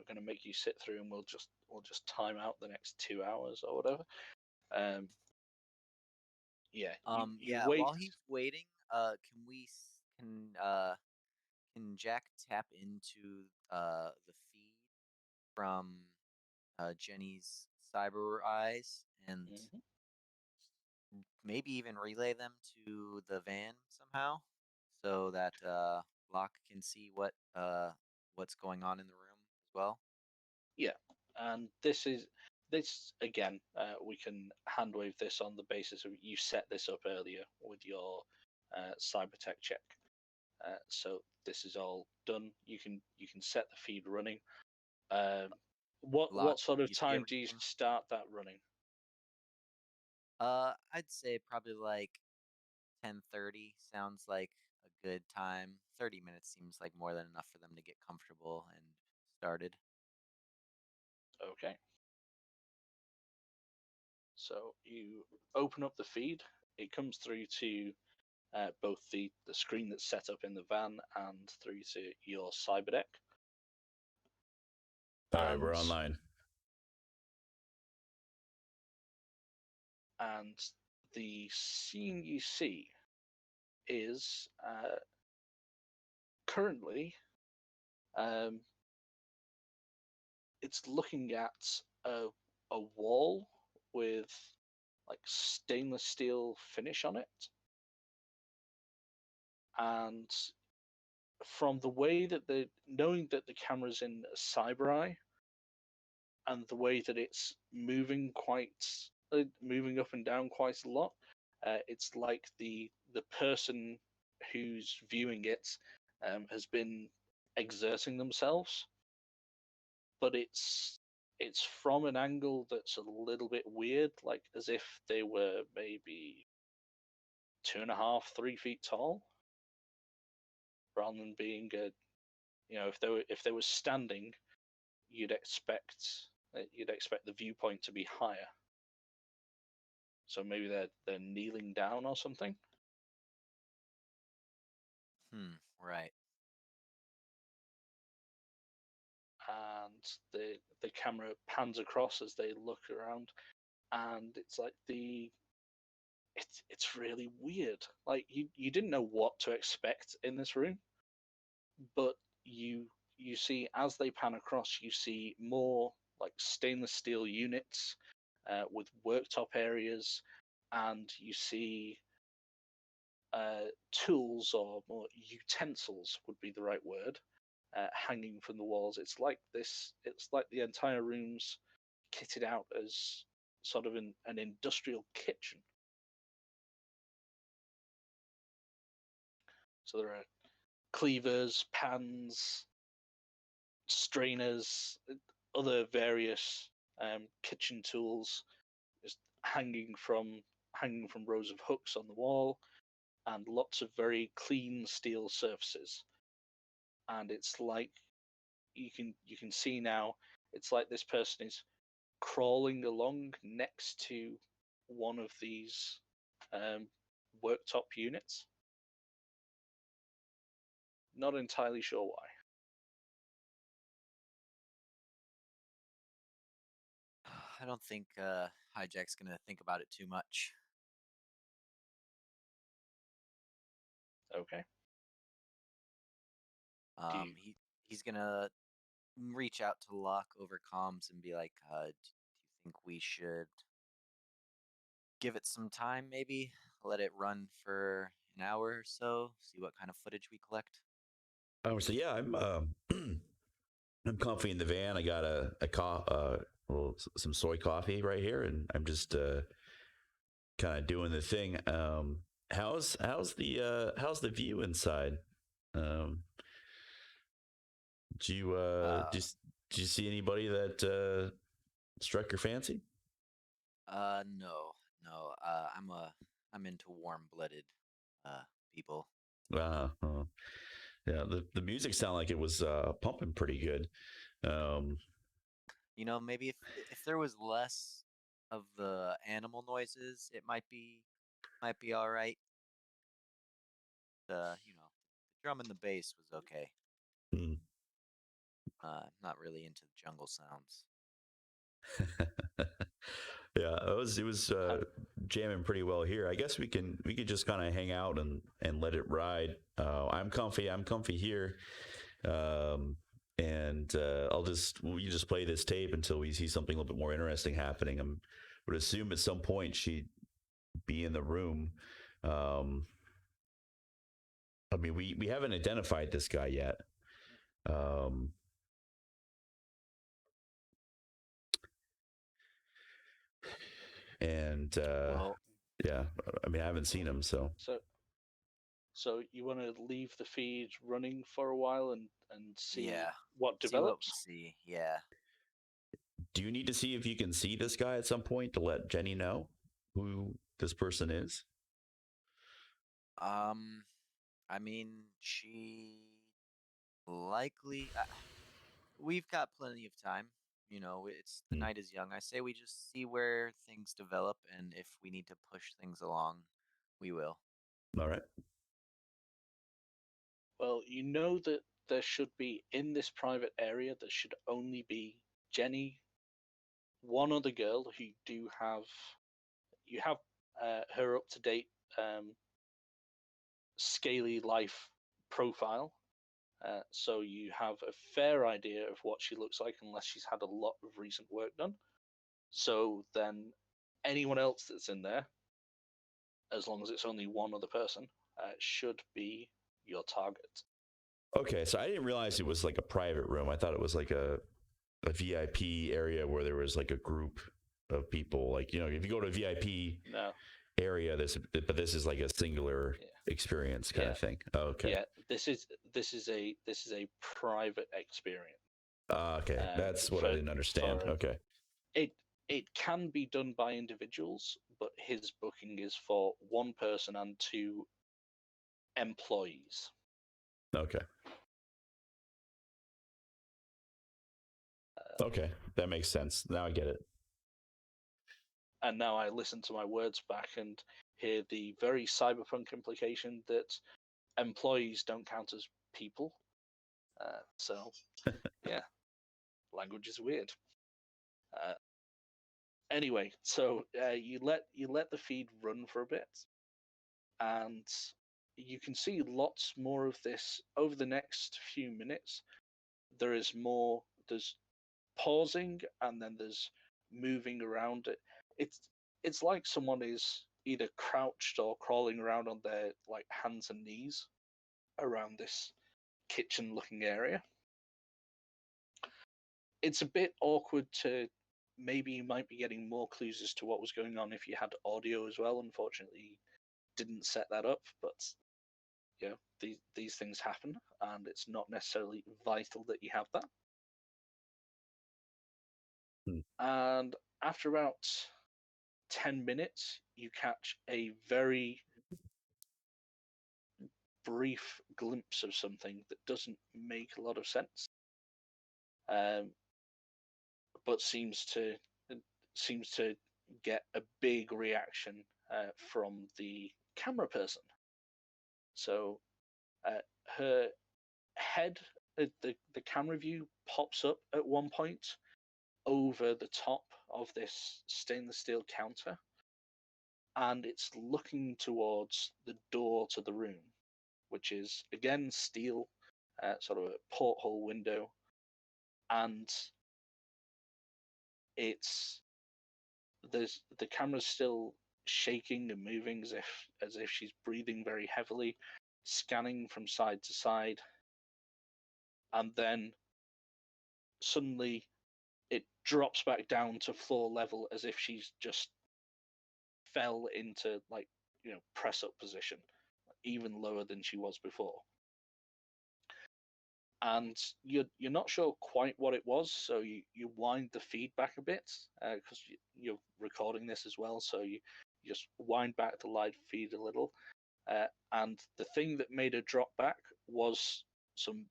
gonna make you sit through, and we'll just time out the next 2 hours or whatever. Yeah. You wait. While he's waiting, can Jack tap into the feed from Jenny's cyber eyes and Mhm. maybe even relay them to the van somehow so that Locke can see what's going on in the room as well? Yeah, and this again. We can handwave this on the basis of you set this up earlier with your cyber tech check. So this is all done. You can set the feed running. What Locke, sort of you see time do you everything? start that running? I'd say probably like 10:30 sounds like a good time. 30 minutes seems like more than enough for them to get comfortable and started. Okay. So you open up the feed. It comes through to both the screen that's set up in the van and through to your cyber deck. All right, we're And online. and the scene you see is currently it's looking at a wall with like stainless steel finish on it, and from the way that knowing that the camera's in cyber eye and the way that it's moving moving up and down quite a lot, it's like the person who's viewing it has been exerting themselves, but it's from an angle that's a little bit weird, like as if they were maybe 2.5, 3 feet tall, rather than being if they were standing, you'd expect the viewpoint to be higher. So maybe they're kneeling down or something. Right. And the camera pans across as they look around, and it's like it's really weird. Like you didn't know what to expect in this room, but you see as they pan across, you see more like stainless steel units with worktop areas, and you see tools, or more utensils would be the right word, hanging from the walls. It's like the entire room's kitted out as sort of an industrial kitchen. So there are cleavers, pans, strainers, other various kitchen tools just hanging from rows of hooks on the wall, and lots of very clean steel surfaces. And it's like you can see now, it's like this person is crawling along next to one of these worktop units. Not entirely sure why. I don't think Hijack's gonna think about it too much. Okay. He's gonna reach out to Locke over comms and be like, "Do you think we should give it some time? Maybe let it run for an hour or so, see what kind of footage we collect." Oh, so yeah, I'm I'm comfy in the van. I got some soy coffee right here, and I'm just kind of doing the thing. How's the view inside? Um, do you just do you see anybody that struck your fancy? No, no. I'm into warm-blooded people. Uh, uh, yeah, the music sounded like it was pumping pretty good. Um, Maybe if there was less of the animal noises, it might be all right. The drum and the bass was okay. hmm. Not really into the jungle sounds. Yeah, it was jamming pretty well here. I guess we could just kind of hang out and let it ride. I'm comfy. I'm comfy here, and we just play this tape until we see something a little bit more interesting happening. I would assume at some point she'd be in the room. I mean, we haven't identified this guy yet. And Well, yeah, I mean, I haven't seen him, so. So you want to leave the feed running for a while and see yeah. what See what we develops? see. Yeah. Do you need to see if you can see this guy at some point to let Jenny know who this person is? I mean, she likely. We've got plenty of time. It's the Hmm. night is young. I say we just see where things develop, and if we need to push things along, we will. All right. Well, you know that there should be, in this private area, there should only be Jenny, one other girl who you have her up to date scaly life profile, so you have a fair idea of what she looks like, unless she's had a lot of recent work done. So then, anyone else that's in there, as long as it's only one other person, should be your target. Okay, so I didn't realize it was like a private room. I thought it was like a VIP area where there was like a group of people. Like, you know, if you go to a VIP No. area, but this is like a singular experience kind of thing. Oh, okay. Yeah, this is a private experience. Okay, that's what I didn't understand. Okay. It can be done by individuals, but his booking is for one person and 2 employees. Okay. Okay, that makes sense. Now I get it. And now I listen to my words back and hear the very cyberpunk implication that employees don't count as people. So, yeah, language is weird. Anyway, so you let the feed run for a bit, and you can see lots more of this over the next few minutes. There is more. There's pausing, and then there's moving around it. It's like someone is either crouched or crawling around on their like hands and knees around this kitchen-looking area. It's a bit awkward to. Maybe you might be getting more clues as to what was going on if you had audio as well. Unfortunately, didn't set that up, but you know, these things happen, and it's not necessarily vital that you have that. And after about 10 minutes, you catch a very brief glimpse of something that doesn't make a lot of sense, but seems to get a big reaction from the camera person. So her head, the camera view pops up at one point over the top of this stainless steel counter, and it's looking towards the door to the room, which is again steel, sort of a porthole window, and the camera's still shaking and moving as if she's breathing very heavily, scanning from side to side, and then suddenly it drops back down to floor level as if she's just fell into, like, you know, press up position, even lower than she was before. And you're not sure quite what it was, so you wind the feed back a bit, because you're recording this as well, so you just wind back the live feed a little, and the thing that made her drop back was some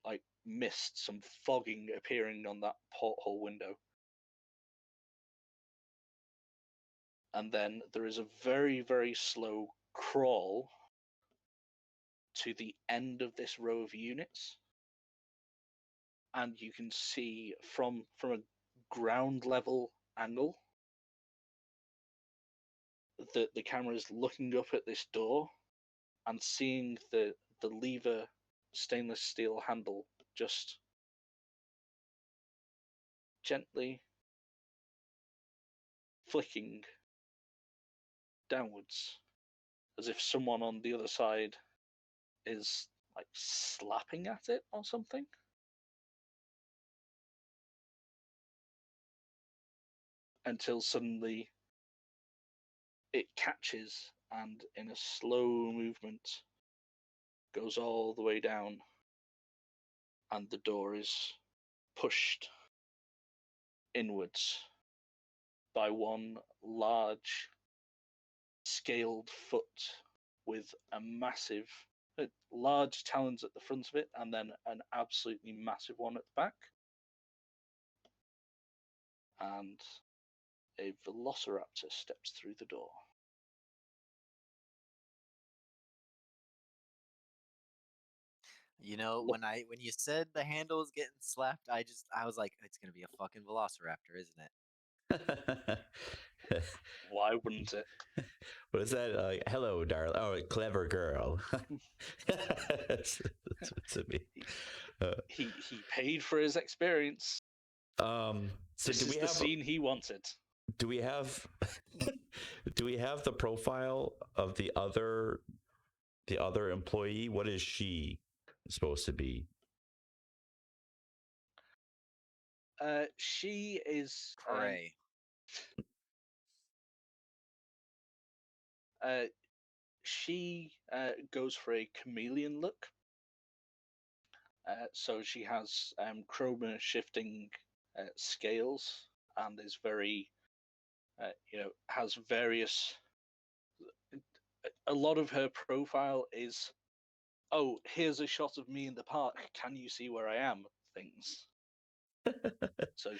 like mist, some fogging appearing on that porthole window. And then there is a very, very slow crawl to the end of this row of units, and you can see from a ground level angle that the camera is looking up at this door and seeing the lever stainless steel handle just gently flicking downwards, as if someone on the other side is like slapping at it or something. Until suddenly it catches and in a slow movement goes all the way down, and the door is pushed inwards by one large scaled foot with a massive, large talons at the front of it, and then an absolutely massive one at the back. And a velociraptor steps through the door. You know, when you said the handle was getting slapped, I was like, it's gonna be a fucking velociraptor, isn't it? Why wouldn't it? What is that? Hello, darling. Oh, clever girl. that's what's it mean. He paid for his experience. So This is the scene he wanted. do we have do we have the profile of the other employee? What is she supposed to be? She is Pray. she goes for a chameleon look. So she has chroma shifting scales and is very, has various. A lot of her profile is, oh, here's a shot of me in the park. Can you see where I am? Things. So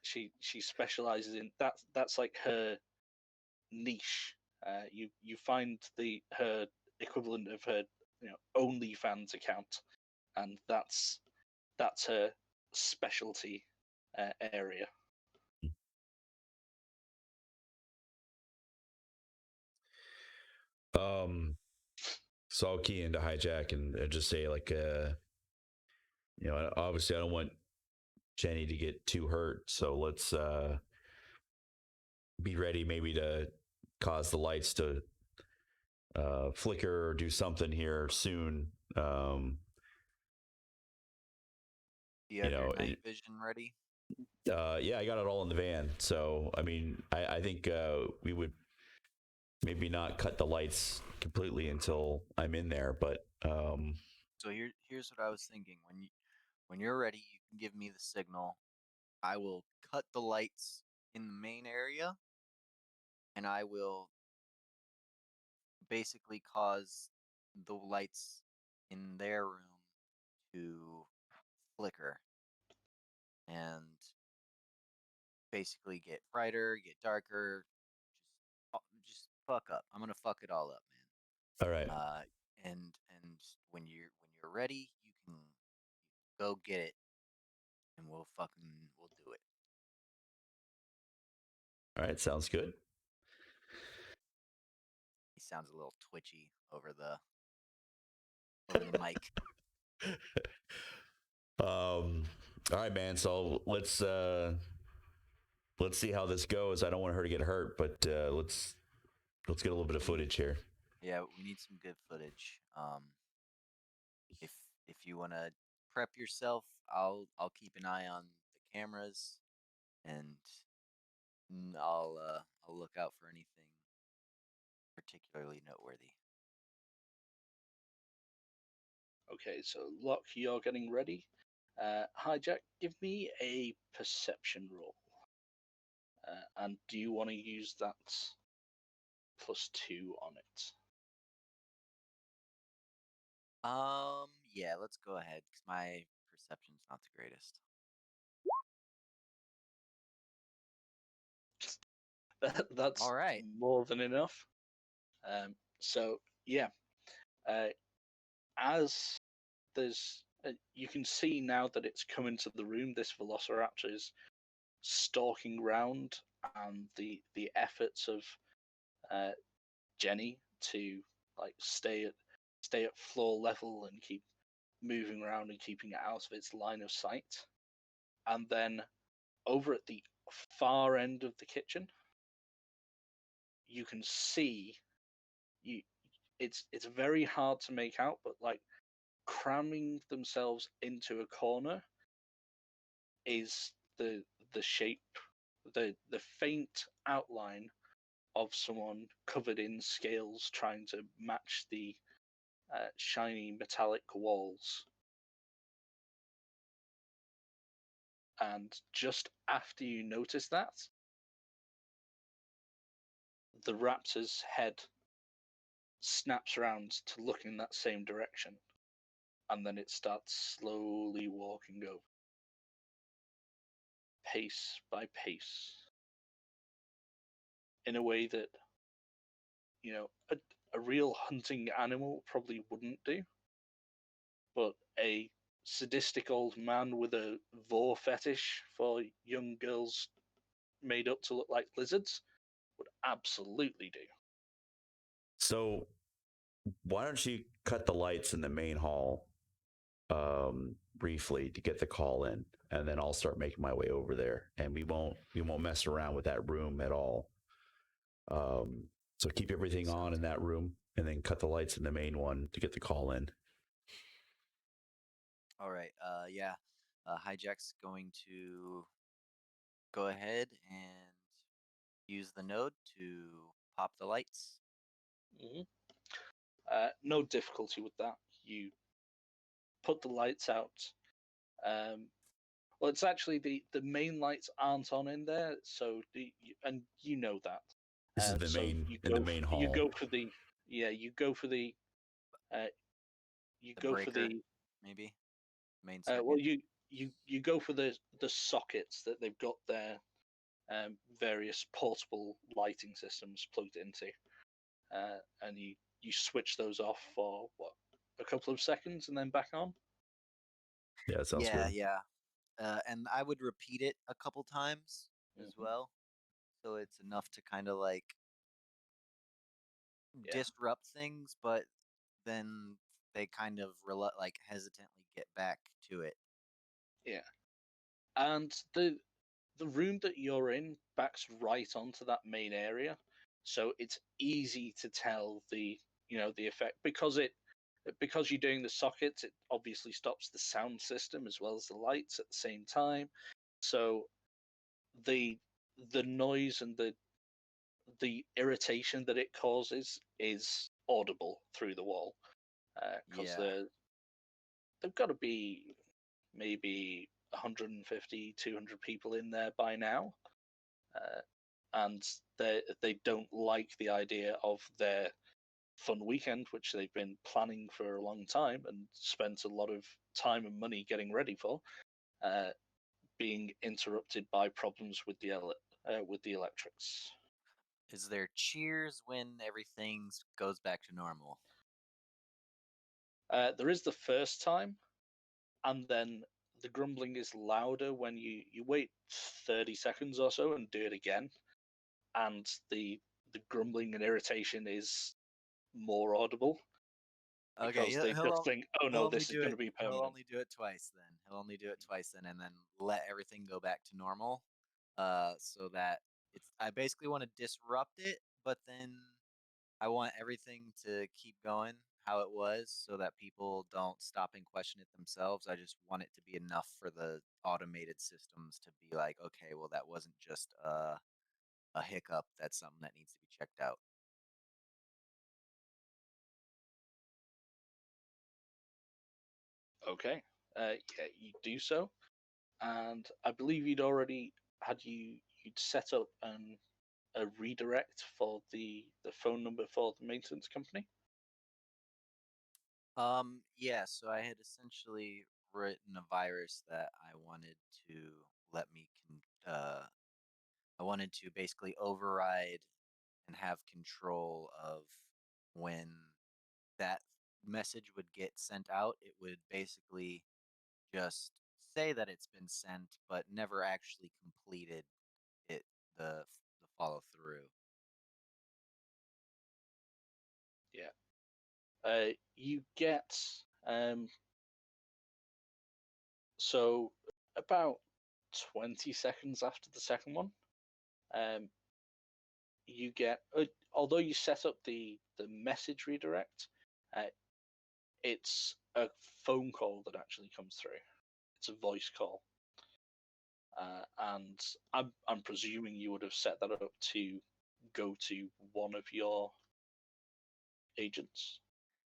she specializes in that. That's like her niche. You find her equivalent of her OnlyFans account, and that's her specialty area. So I'll key into hijack and just say like, obviously I don't want Jenny to get too hurt, so let's be ready maybe to cause the lights to flicker or do something here soon. You have your night vision ready? Yeah, I got it all in the van. So, I mean, I think we would maybe not cut the lights completely until I'm in there, but So here's what I was thinking. When you're ready, you can give me the signal. I will cut the lights in the main area, and I will basically cause the lights in their room to flicker and basically get brighter, get darker, just fuck up. I'm gonna fuck it all up, man. all right. And when you're ready, you can go get it, and we'll do it. All right, sounds good. He sounds a little twitchy over the mic. All right, man. So let's see how this goes. I don't want her to get hurt, but let's get a little bit of footage here. Yeah, we need some good footage. If you want to prep yourself, I'll keep an eye on the cameras, and I'll look out for anything particularly noteworthy. Okay, so Locke, you're getting ready. Hijack, give me a perception roll. And do you want to use that +2 on it? Yeah, let's go ahead because my perception's not the greatest. That's all right. More than enough. So yeah, as there's, you can see now that it's come into the room. This Velociraptor is stalking round, and the efforts of Jenny to like stay at floor level and keep moving around and keeping it out of its line of sight. And then over at the far end of the kitchen, you can see it's very hard to make out, but like cramming themselves into a corner is the shape, the faint outline of someone covered in scales trying to match the shiny metallic walls. And just after you notice that, the raptor's head snaps around to look in that same direction, and then it starts slowly walking over, pace by pace, in a way that, a real hunting animal probably wouldn't do, but a sadistic old man with a vor fetish for young girls, made up to look like lizards would absolutely do. So why don't you cut the lights in the main hall briefly to get the call in, and then I'll start making my way over there, and we won't mess around with that room at all. So keep everything on in that room, and then cut the lights in the main one to get the call in. All right. Yeah. Hijack's going to go ahead and use the node to pop the lights. Hmm. No difficulty with that. You put the lights out. Well, it's actually the main lights aren't on in there, so and you know that. This is the So main you in go the main hall. you go for the you go for the The breaker, maybe main circuit. well you go for the sockets that they've got their various portable lighting systems plugged into, and you switch those off for what, a couple of seconds and then back on. Yeah, that sounds good. Yeah. And I would repeat it a couple times as Mhm. well, so it's enough to kind of like Yeah. disrupt things, but then they kind of like hesitantly get back to it. Yeah. And the room that you're in backs right onto that main area, so it's easy to tell the the effect because you're doing the sockets. It obviously stops the sound system as well as the lights at the same time, so the noise and the irritation that it causes is audible through the wall, because Yeah. they've got to be maybe 150 200 people in there by now, uh, and they don't like the idea of their fun weekend, which they've been planning for a long time and spent a lot of time and money getting ready for, uh, being interrupted by problems with the electrics. Is there cheers when everything goes back to normal? There is the first time, and then the grumbling is louder when you wait 30 seconds or so and do it again, and the grumbling and irritation is more audible Okay, because they just think, oh he'll no, only this is do going it. to be He'll permanent. only do it twice then. He'll only do it twice then, and then let everything go back to normal. So that I basically want to disrupt it, but then I want everything to keep going how it was, so that people don't stop and question it themselves. I just want it to be enough for the automated systems to be like, okay, well, that wasn't just a hiccup. That's something that needs to be checked out. Okay, yeah, you do so, and I believe you'd set up a redirect for the phone number for the maintenance company. Yeah, so I had essentially written a virus that I wanted to let me I wanted to basically override and have control of when that message would get sent out. It would basically just say that it's been sent, but never actually completed it, the follow through. Yeah. You get um, so about 20 seconds after the second one, um, you get although you set up the message redirect, uh, it's a phone call that actually comes through. It's a voice call, and I'm presuming you would have set that up to go to one of your agents.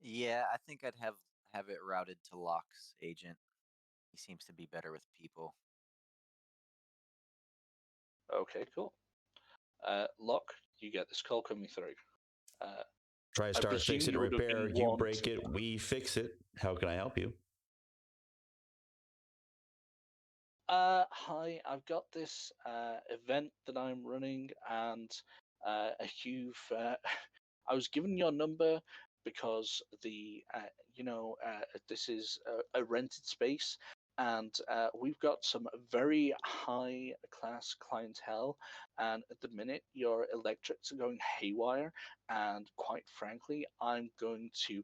Yeah, I think I'd have it routed to Locke's agent. He seems to be better with people. Okay, cool. Locke, you get this call coming through. Uh, I TriStar, presume fix it, you would have repair. been You warned. break it, we fix it. How can I help you? Hi, I've got this event that I'm running, and you've. I was given your number because this is a rented space, and we've got some very high class clientele. And at the minute, your electrics are going haywire. And quite frankly, I'm going to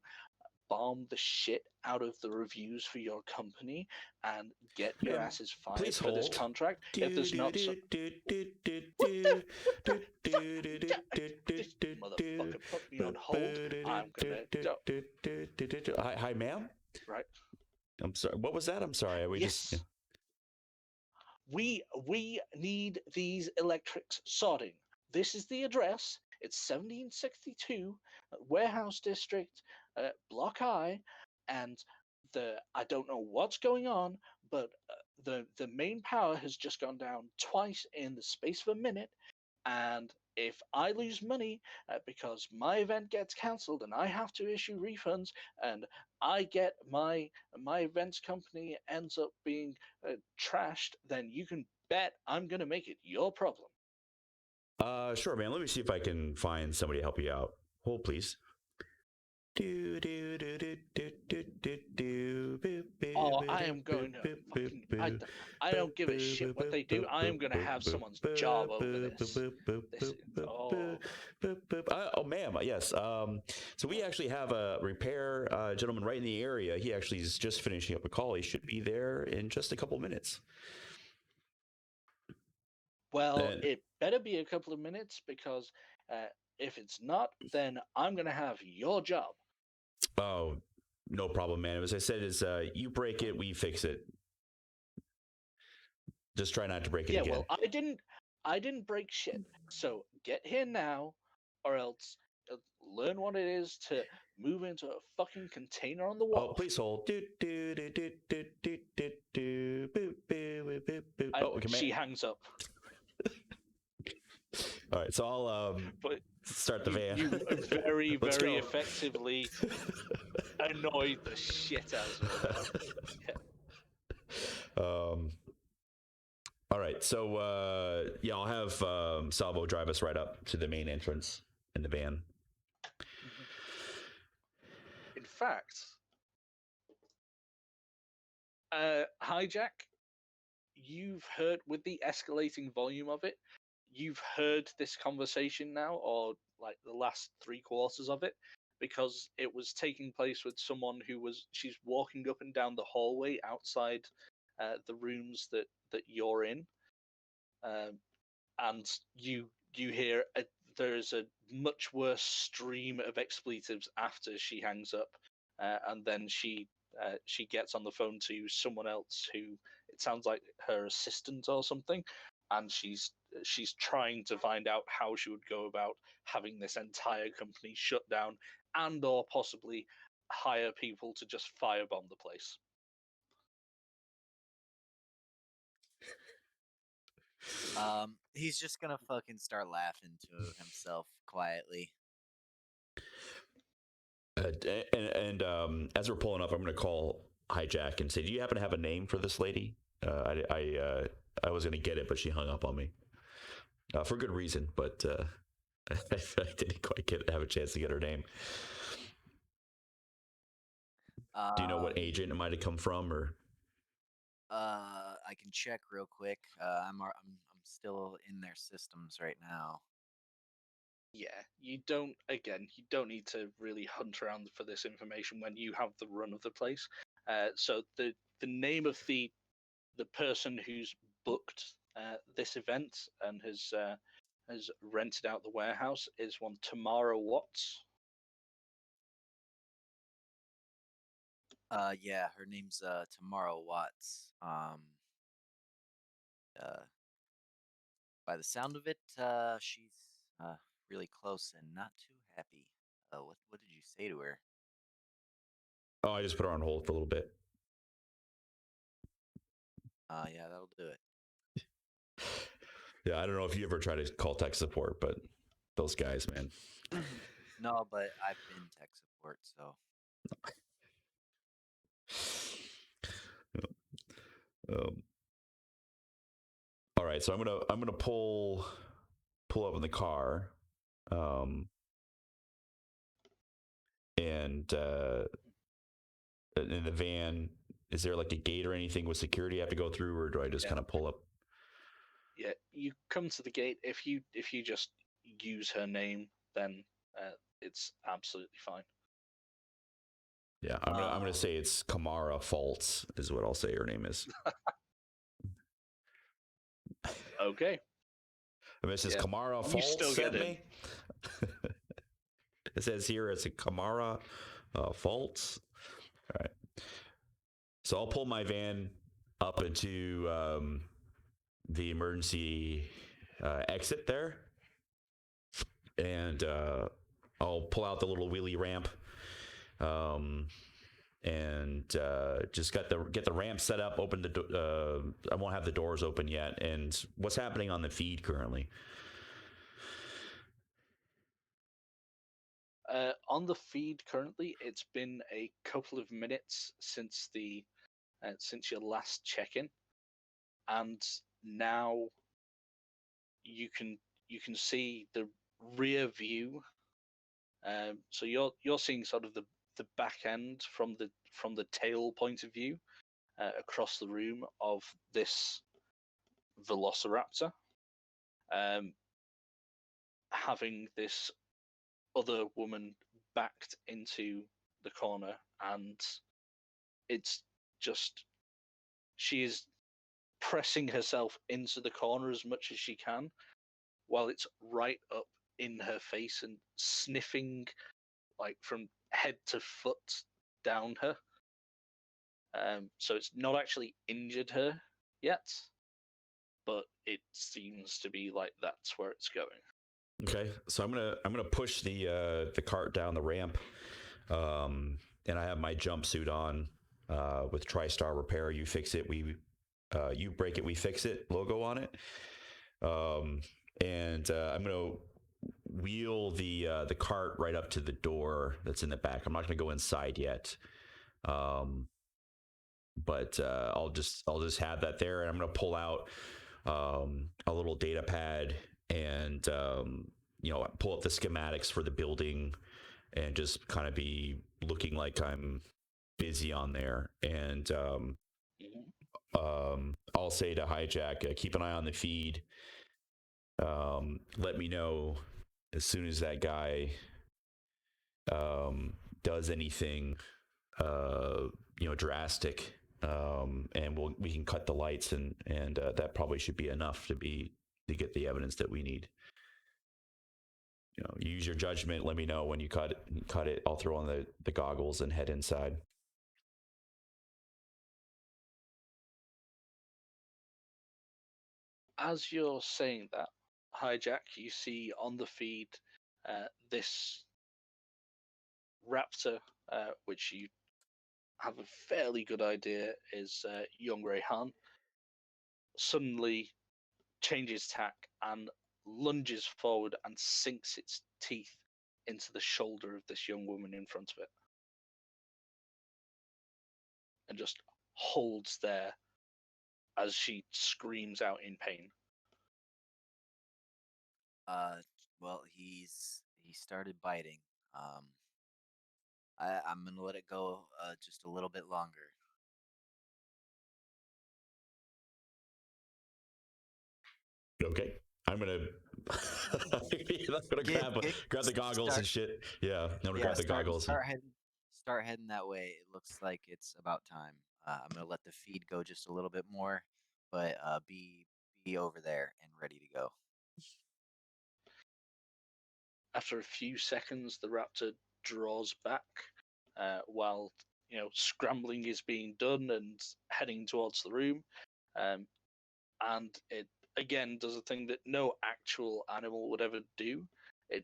bomb the shit out of the reviews for your company and get your Ma'am, asses fired please for this hold. contract. If there's not so, what the fuck? This motherfucker put me on hold. I'm gonna go. Hi, ma'am. Right. I'm sorry. What was that? I'm sorry. We Yes. just. We need these electrics sorting. This is the address. It's 1762 Warehouse District, Block I, and I don't know what's going on, but the main power has just gone down twice in the space of a minute, and if I lose money because my event gets cancelled and I have to issue refunds, and I get my events company ends up being trashed, then you can bet I'm gonna make it your problem. Sure, man. Let me see if I can find somebody to help you out. Hold, please. Oh, I am going to fucking, I don't give a shit what they do. I am going to have someone's job over this. Oh, ma'am, yes. So we actually have a repair gentleman right in the area. He actually is just finishing up a call. He should be there in just a couple minutes. Well, it better be a couple of minutes, because if it's not, then I'm going to have your job. Oh, no problem, man. As I said, is you break it, we fix it. Just try not to break it again. Yeah, well, I didn't break shit. So get here now, or else learn what it is to move into a fucking container on the wall. Oh, please hold. She hangs up. All right, so I'll start the van. You very, Let's very go. effectively annoyed the shit out of me. Yeah. All right, so yeah, I'll have Salvo drive us right up to the main entrance in the van. In fact, Hijack, you've heard, with the escalating volume of it, you've heard this conversation now, or like the last 3/4 of it, because it was taking place with someone she's walking up and down the hallway outside the rooms that you're in, and you hear there's a much worse stream of expletives after she hangs up, and then she gets on the phone to someone else who, it sounds like her assistant or something, and she's trying to find out how she would go about having this entire company shut down, and or possibly hire people to just firebomb the place. He's just gonna fucking start laughing to himself quietly. And as we're pulling up, I'm going to call Hijack and say, "Do you happen to have a name for this lady?" I was going to get it, but she hung up on me for good reason. But I didn't quite have a chance to get her name. Do you know what agent it might have come from, or? I can check real quick. I'm still in their systems right now. Yeah, you don't need to really hunt around for this information when you have the run of the place. So the name of the person who's booked this event and has rented out the warehouse is one Tamara Watts. Yeah, her name's Tamara Watts. By the sound of it, she's really close and not too happy. What did you say to her? Oh, I just put her on hold for a little bit. Yeah, that'll do it. Yeah, I don't know if you ever try to call tech support, but those guys, man. No, but I've been tech support, so. All right, so I'm gonna pull up in the car, and in the van, Is there like a gate or anything with security I have to go through, or do I just kind of pull up? Yeah, you come to the gate. If you just use her name, then it's absolutely fine. Yeah, I'm gonna say it's Kamara Faltz is what I'll say her name is. Okay. Mrs. Kamara You Faltz still sent get in. me. It says here it's a Kamara Faltz. All right. So I'll pull my van up into the emergency exit there, and I'll pull out the little wheelie ramp, and just get the ramp set up. Open the I won't have the doors open yet. And what's happening on the feed currently? On the feed currently, it's been a couple of minutes since your last check-in, and now you can see the rear view. So you're seeing sort of the back end from the tail point of view across the room of this Velociraptor, having this other woman backed into the corner, and it's just she is pressing herself into the corner as much as she can while it's right up in her face and sniffing like from head to foot down her. So it's not actually injured her yet, but it seems to be like that's where it's going. Okay, so I'm gonna push the cart down the ramp, and I have my jumpsuit on with TriStar Repair. You fix it, you break it, we fix it logo on it, and I'm gonna wheel the cart right up to the door that's in the back. I'm not gonna go inside yet, but I'll just have that there, and I'm gonna pull out a little data pad and pull up the schematics for the building and just kind of be looking like I'm busy on there. And I'll say to Hijack, keep an eye on the feed. Let me know as soon as that guy does anything drastic, and we can cut the lights, and that probably should be enough to get the evidence that we need. Use your judgment. Let me know when you cut it. I'll throw on the goggles and head inside. As you're saying that, Hijack, you see on the feed this raptor, which you have a fairly good idea is young Rayhan, suddenly changes tack and lunges forward and sinks its teeth into the shoulder of this young woman in front of it, and just holds there as she screams out in pain. Well, he started biting. I'm gonna let it go just a little bit longer. Okay. I'm gonna grab the goggles and shit. Yeah, I'm gonna grab the goggles. Start heading that way. It looks like it's about time. I'm gonna let the feed go just a little bit more, but be over there and ready to go. After a few seconds, the raptor draws back while scrambling is being done and heading towards the room, and it again does a thing that no actual animal would ever do. It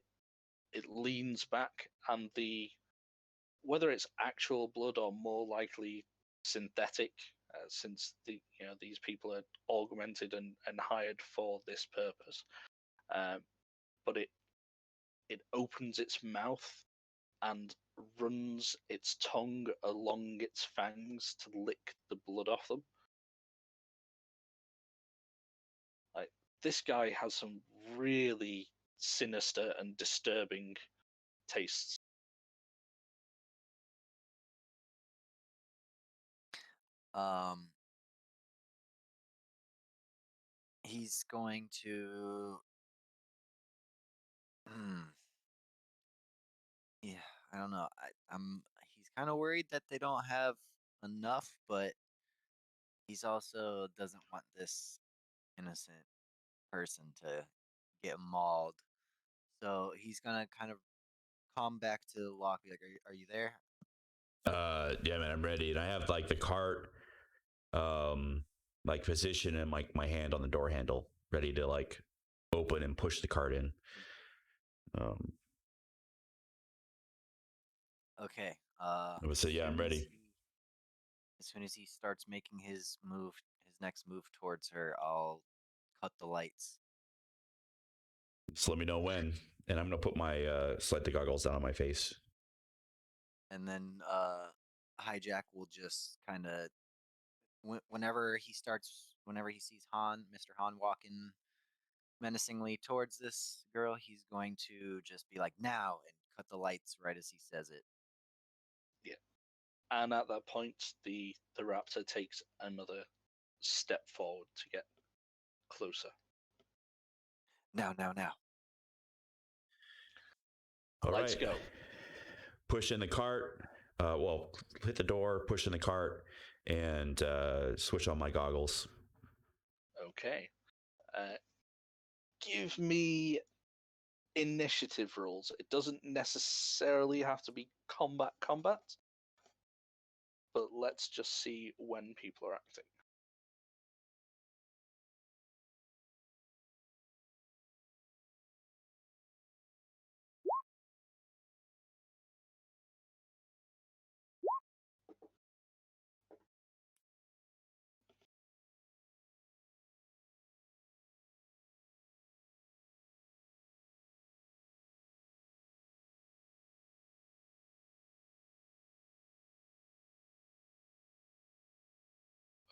leans back, and whether it's actual blood or more likely synthetic, since these people are augmented and hired for this purpose, but it opens its mouth and runs its tongue along its fangs to lick the blood off them. Like, this guy has some really sinister and disturbing tastes. Um, he's going to. Hmm, yeah, I don't know. I'm. He's kind of worried that they don't have enough, but he's also doesn't want this innocent person to get mauled. So he's gonna kind of come back to Locke. Be like, are you there? Yeah, man, I'm ready, and I have like the cart, like position and like my hand on the door handle, ready to like open and push the cart in. Um, Okay. so yeah, I'm ready. As soon as he starts making his next move towards her, I'll cut the lights. Just let me know when, and I'm gonna put my slide the goggles down on my face. And then Hijack will just kind of whenever he sees Mr. Han walking menacingly towards this girl, he's going to just be like now and cut the lights right as he says it. Yeah. And at that point, the raptor takes another step forward to get closer. Now. All Let's right. go. Push in the cart. Well, hit the door, push in the cart, and switch on my goggles. Okay. Give me initiative rolls. It doesn't necessarily have to be combat, but let's just see when people are acting.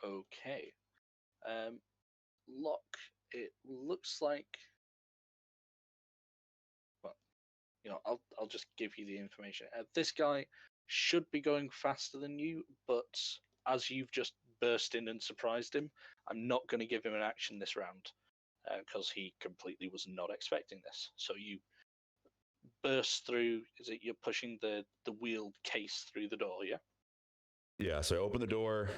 Okay. Locke, it looks like, well, I'll just give you the information. This guy should be going faster than you, but as you've just burst in and surprised him, I'm not going to give him an action this round because he completely was not expecting this. So you burst through. Is it you're pushing the wheeled case through the door? Yeah. Yeah, so I open the door.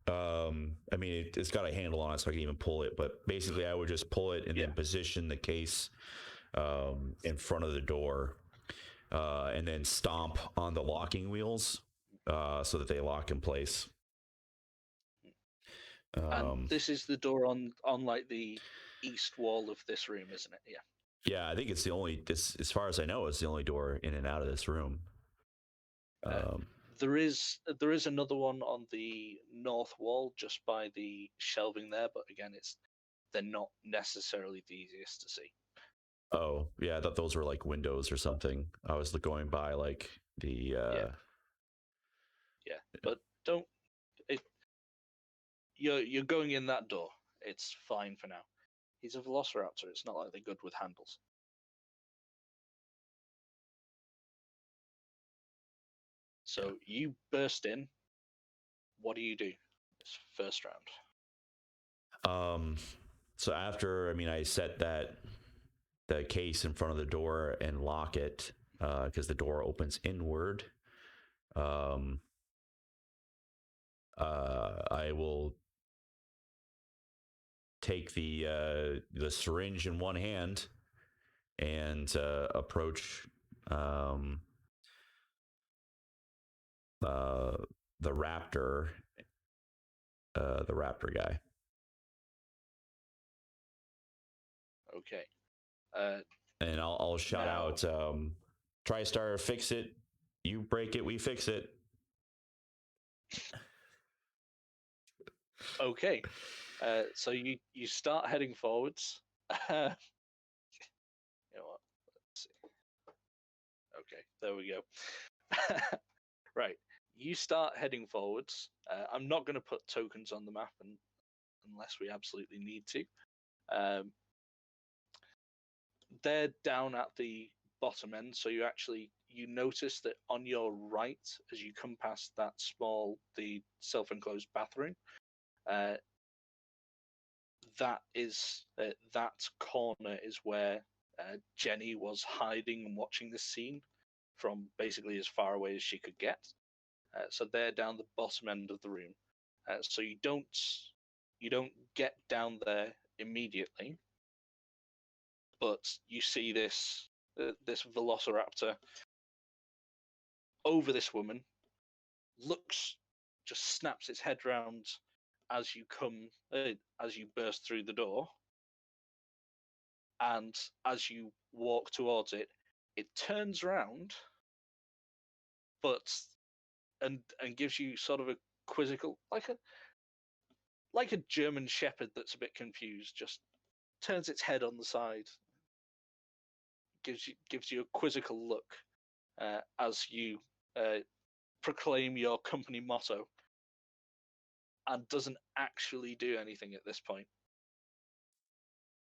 I mean, it's got a handle on it, so I can even pull it. But basically, I would just pull it and then position the case in front of the door, and then stomp on the locking wheels so that they lock in place. And this is the door on like the east wall of this room, isn't it? Yeah. Yeah, I think it's the only. This, as far as I know, it's the only door in and out of this room. There is another one on the north wall just by the shelving there, but again, they're not necessarily the easiest to see. Oh, yeah, I thought those were like windows or something. I was going by like the. Yeah, but don't. You're going in that door. It's fine for now. He's a Velociraptor. It's not like they're good with handles. So you burst in. What do you do this first round? So after, I mean, I set the case in front of the door and lock it because the door opens inward. I will take the syringe in one hand and approach the raptor guy. Okay. And I'll shout out, TriStar, fix it. You break it, we fix it. Okay. So you start heading forwards. You know what? Let's see. Okay, there we go. Right. You start heading forwards. I'm not going to put tokens on the map unless we absolutely need to. They're down at the bottom end, so you notice that on your right, as you come past the self-enclosed bathroom, that corner is where Jenny was hiding and watching this scene from basically as far away as she could get. So they're down the bottom end of the room. So you don't get down there immediately, but you see this velociraptor over this woman, just snaps its head round as you burst through the door, and as you walk towards it, it turns around, and gives you sort of a quizzical, like a German Shepherd that's a bit confused, just turns its head on the side, gives you a quizzical look as you proclaim your company motto, and doesn't actually do anything at this point.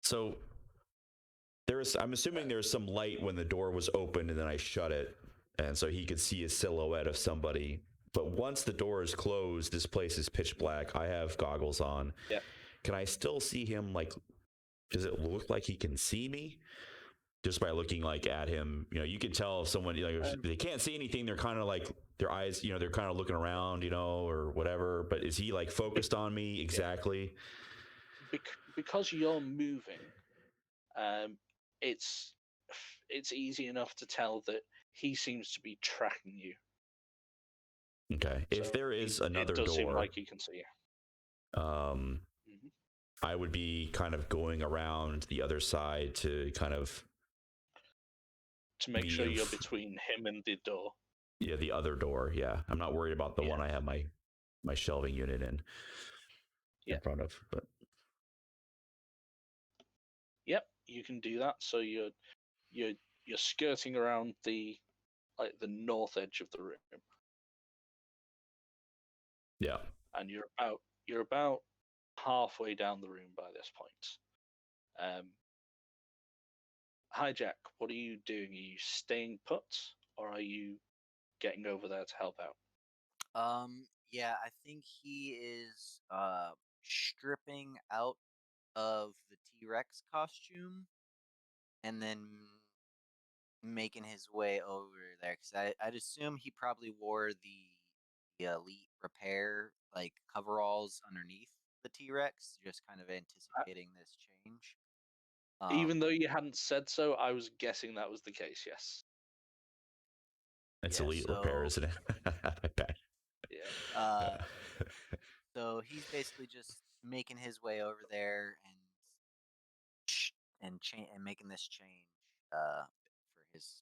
So I'm assuming there was some light when the door was open and then I shut it, and so he could see a silhouette of somebody. But once the door is closed, this place is pitch black. I have goggles on. Yeah. Can I still see him? Like, does it look like he can see me? Just by looking at him, you can tell if someone, if they can't see anything, they're kind of like their eyes, they're kind of looking around, or whatever. But is he focused on me exactly? Because you're moving, it's easy enough to tell that he seems to be tracking you. Okay. If there is another door, it does seem door, like he can see you. I would be kind of going around the other side to make sure you're between him and the door. Yeah, the other door. Yeah, I'm not worried about the one I have my shelving unit in front of. But yep, you can do that. So you're skirting around the north edge of the room. Yeah, and you're about halfway down the room by this point. Hi, Jack. What are you doing? Are you staying put, or are you getting over there to help out? Yeah, I think he is stripping out of the T-Rex costume and then making his way over there, because I'd assume he probably wore the elite repair coveralls underneath the T-Rex, just kind of anticipating this change. Even though you hadn't said so, I was guessing that was the case. Yes. It's elite repair, isn't it? I bet. Yeah. So he's basically just making his way over there and making this change for his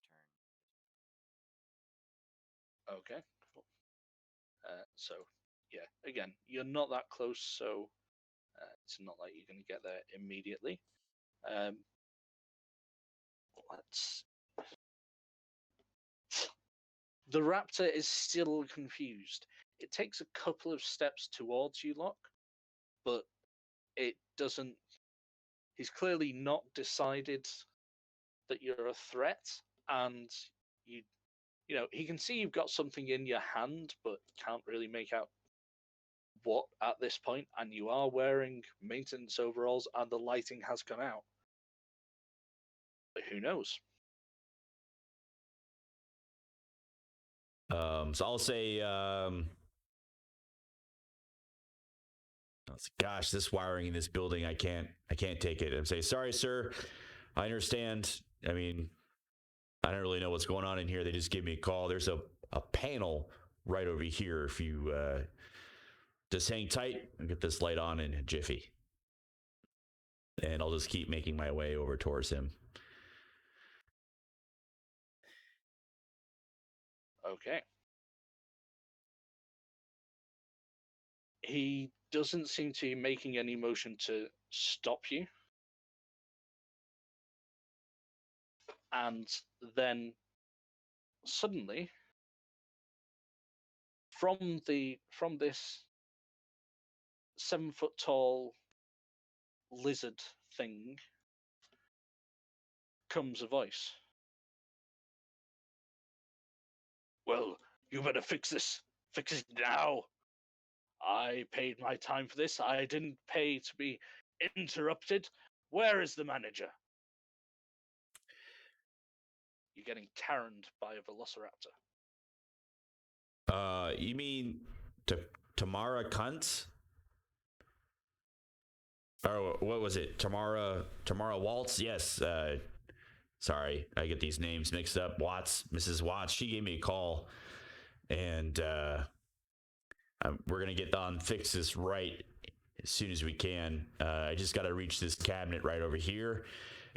turn. Okay. Cool. So yeah, again, you're not that close, so it's not like you're going to get there immediately. The raptor is still confused. It takes a couple of steps towards you, Locke, but it doesn't. He's clearly not decided that you're a threat, and he can see you've got something in your hand, but can't really make out what at this point. And you are wearing maintenance overalls, and the lighting has gone out. But who knows? So I'll say, gosh, this wiring in this building, I can't take it. And say, sorry, sir, I understand. I mean, I don't really know what's going on in here. They just gave me a call. There's a panel right over here. If you just hang tight and get this light on in a jiffy. And I'll just keep making my way over towards him. Okay. He doesn't seem to be making any motion to stop you. And then suddenly, from this 7-foot tall lizard thing comes a voice. Well, you better fix this. Fix it now. I paid my time for this. I didn't pay to be interrupted. Where is the manager? You're getting carroned by a velociraptor. You mean Tamara Kuntz? Or what was it? Tamara Waltz? Yes. Sorry, I get these names mixed up. Watts, Mrs. Watts. She gave me a call, and we're gonna get on fix this right as soon as we can. I just got to reach this cabinet right over here,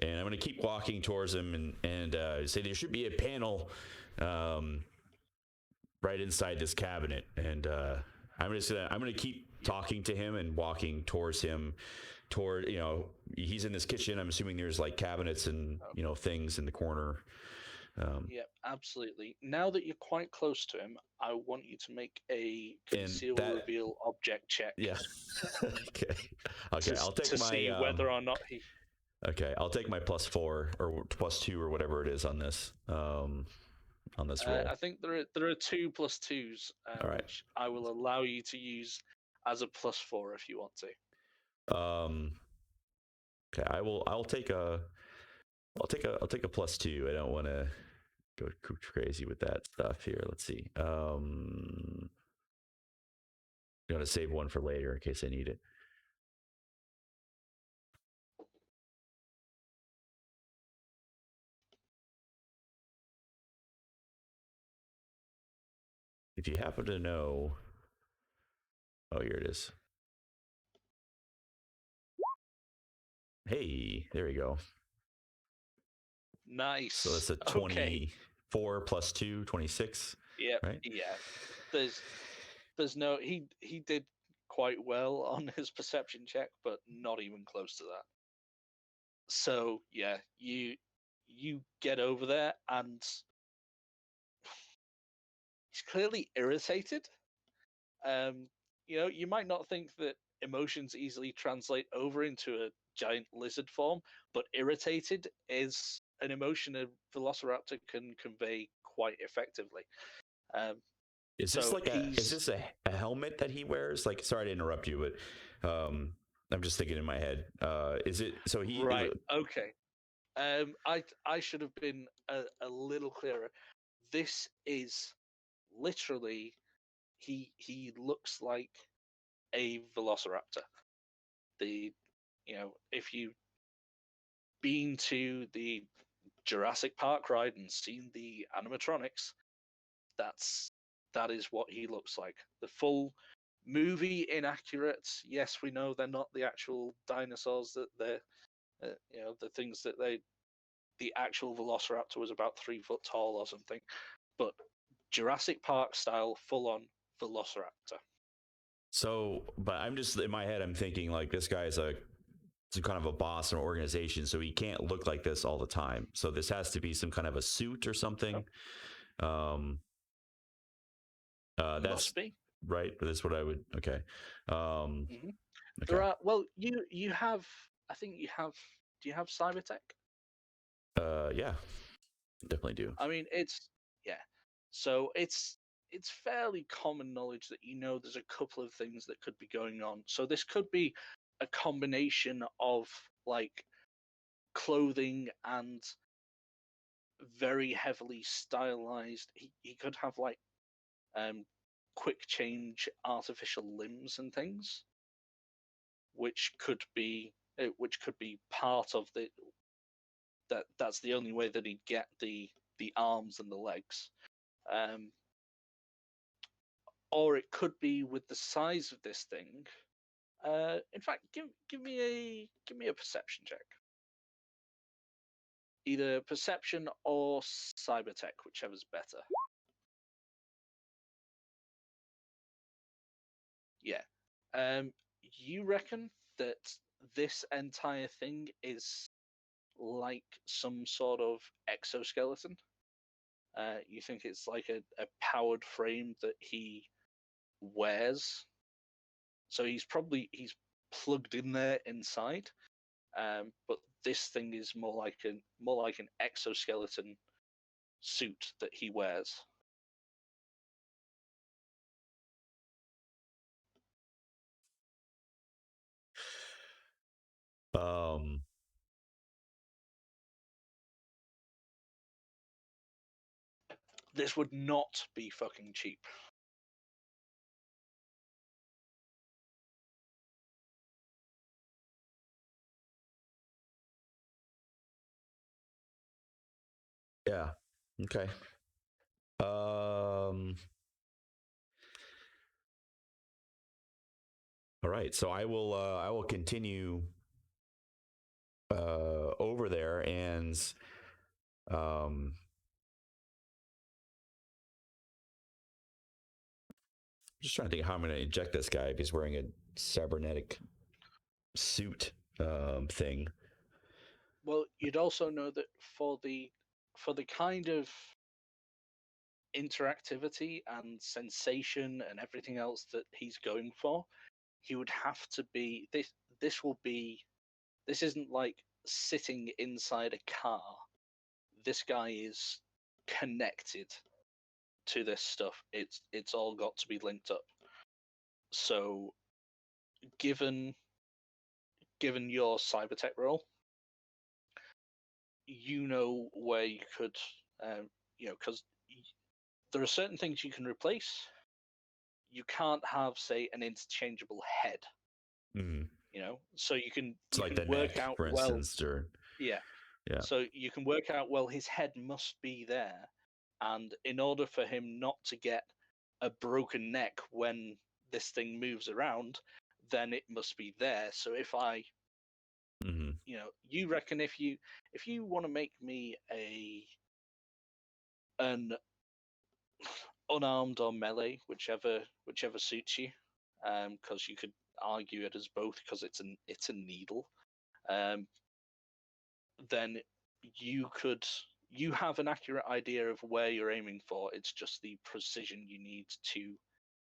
and I'm gonna keep walking towards him and say there should be a panel right inside this cabinet, and I'm gonna keep talking to him and walking towards him. Toward, he's in this kitchen. I'm assuming there's like cabinets and things in the corner. Yep, absolutely. Now that you're quite close to him, I want you to make a conceal reveal object check. Yeah. Okay. I'll take to my see whether or not he. Okay, I'll take my +4 or +2 or whatever it is on this. On this roll. I think there are 2 +2s, All right. which I will allow you to use as a +4 if you want to. Okay, I'll take a +2. I don't want to go crazy with that stuff here. Let's see. I'm gonna save one for later in case I need it. If you happen to know, oh, here it is. Hey, there we go. Nice. So it's a 24 plus 2, 26. Yeah, right? Yeah. There's no he did quite well on his perception check, but not even close to that. So yeah, you get over there, and he's clearly irritated. You might not think that emotions easily translate over into a giant lizard form, but irritated is an emotion a velociraptor can convey quite effectively. Is this a helmet that he wears? Like, sorry to interrupt you, but I'm just thinking in my head. Is it so he right? Okay. I should have been a little clearer. This is literally he looks like a velociraptor. If you've been to the Jurassic Park ride and seen the animatronics, that is what he looks like. The full movie inaccurate. Yes, we know they're not the actual dinosaurs. That they're, the things that the actual velociraptor was about 3 foot tall or something, but Jurassic Park style, full on velociraptor. So, but I'm just in my head, I'm thinking like this guy is some kind of a boss in an organization, so he can't look like this all the time. So this has to be some kind of a suit or something. That's Must be right. That's what I would. Okay. mm-hmm. Okay. There are. Well, you have. I think you have. Do you have cybertech? Yeah, definitely do. I mean, So it's fairly common knowledge that there's a couple of things that could be going on. So this could be a combination of like clothing and very heavily stylized. He could have like quick change artificial limbs and things, which could be part of that's the only way that he'd get the arms and the legs. Or it could be with the size of this thing. In fact, give me a perception check. Either perception or cybertech, whichever's better. Yeah. You reckon that this entire thing is like some sort of exoskeleton? You think it's like a powered frame that he wears? So he's plugged in there inside, but this thing is more like an exoskeleton suit that he wears. Um, This would not be fucking cheap. yeah. Okay. All right. So I will continue over there and um just trying to think how I'm going to inject this guy if he's wearing a cybernetic suit thing. Well, you'd also know that for the kind of interactivity and sensation and everything else that he's going for, he would have to be this isn't like sitting inside a car. This guy is connected to this stuff. It's all got to be linked up. So given your cybertech role, you know where you could because there are certain things you can replace. You can't have, say, an interchangeable head. Mm. So you can It's like the work neck, out for well. instance, or Yeah. yeah. So you can work out, well, his head must be there, and in order for him not to get a broken neck when this thing moves around, then it must be there. So if I, Mm-hmm. You reckon if you want to make me an unarmed or melee, whichever suits you, because you could argue it as both because it's a needle, then you have an accurate idea of where you're aiming for. It's just the precision you need to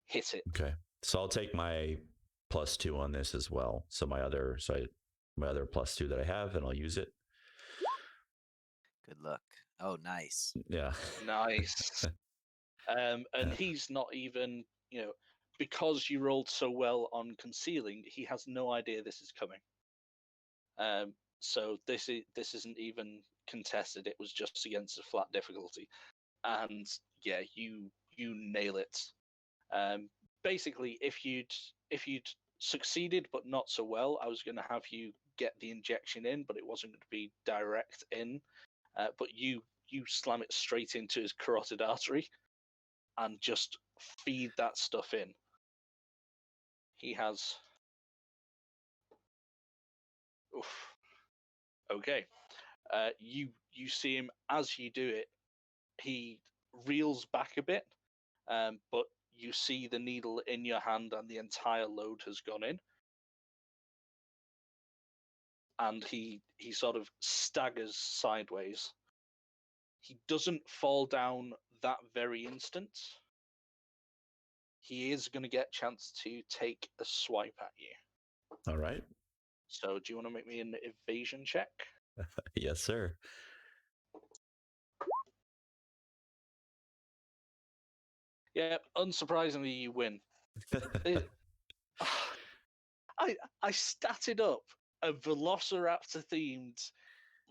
hit it. Okay. So I'll take my +2 on this as well. So my other +2 that I have, and I'll use it. Good luck. Oh, nice. Yeah. Nice. And he's not even, because you rolled so well on concealing, he has no idea this is coming. So this isn't even contested. It was just against a flat difficulty, and yeah, you nail it. Basically, if you'd succeeded but not so well, I was going to have you get the injection in, but it wasn't going to be direct in. But you slam it straight into his carotid artery and just feed that stuff in. He has. Oof. Okay. You see him as you do it. He reels back a bit, but you see the needle in your hand, and the entire load has gone in. And he sort of staggers sideways. He doesn't fall down that very instant. He is going to get a chance to take a swipe at you. All right. So, do you want to make me an evasion check? Yes, sir. Yeah, unsurprisingly, you win. I statted up a Velociraptor themed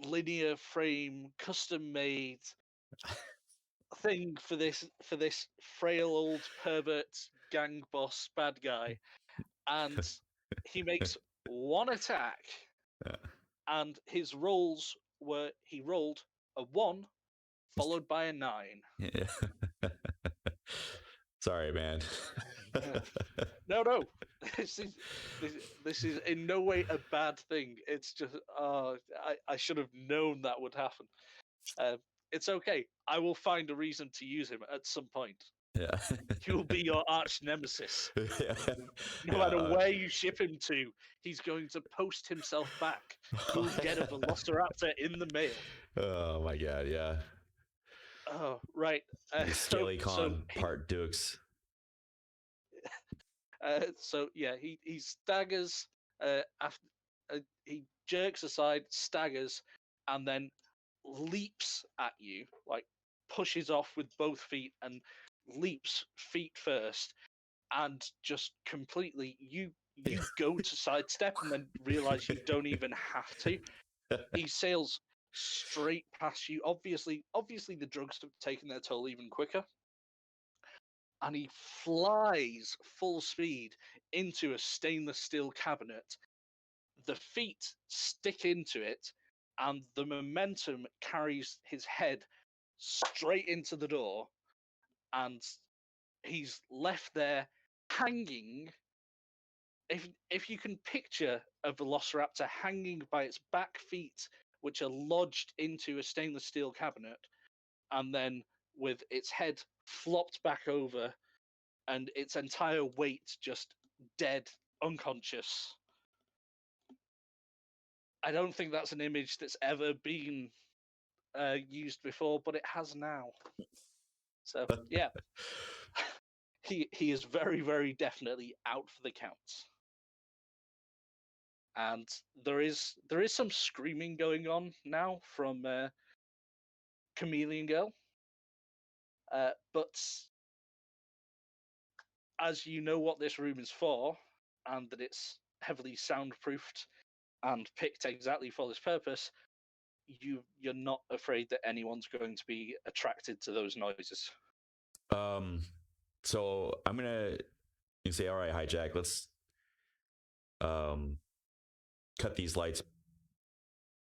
linear frame custom made thing for this frail old pervert gang boss bad guy, and he makes one attack, and his rolls were he rolled a 1 followed by a 9. Yeah. Sorry, man. No, this is in no way a bad thing. It's just I should have known that would happen. It's okay. I will find a reason to use him at some point. Yeah. He will be your arch nemesis. Yeah. No matter where you ship him to, he's going to post himself back. You'll get a Velociraptor in the mail. Oh my god, yeah. Oh, right. Scalycon part Dukes. So yeah, he staggers after he jerks aside, staggers, and then leaps at you, like pushes off with both feet and leaps feet first, and just completely you You go to sidestep and then realize you don't even have to. He sails straight past you. Obviously, the drugs have taken their toll even quicker. And he flies full speed into a stainless steel cabinet. The feet stick into it, and the momentum carries his head straight into the door, and he's left there hanging. If you can picture a velociraptor hanging by its back feet, which are lodged into a stainless steel cabinet, and then with its head flopped back over and its entire weight just dead, unconscious. I don't think that's an image that's ever been used before, but it has now. So yeah, he is very, very definitely out for the count. And there is some screaming going on now from Chameleon Girl, but as you know what this room is for, and that it's heavily soundproofed and picked exactly for this purpose, you're not afraid that anyone's going to be attracted to those noises. So I'm gonna say, all right, Hijack, let's cut these lights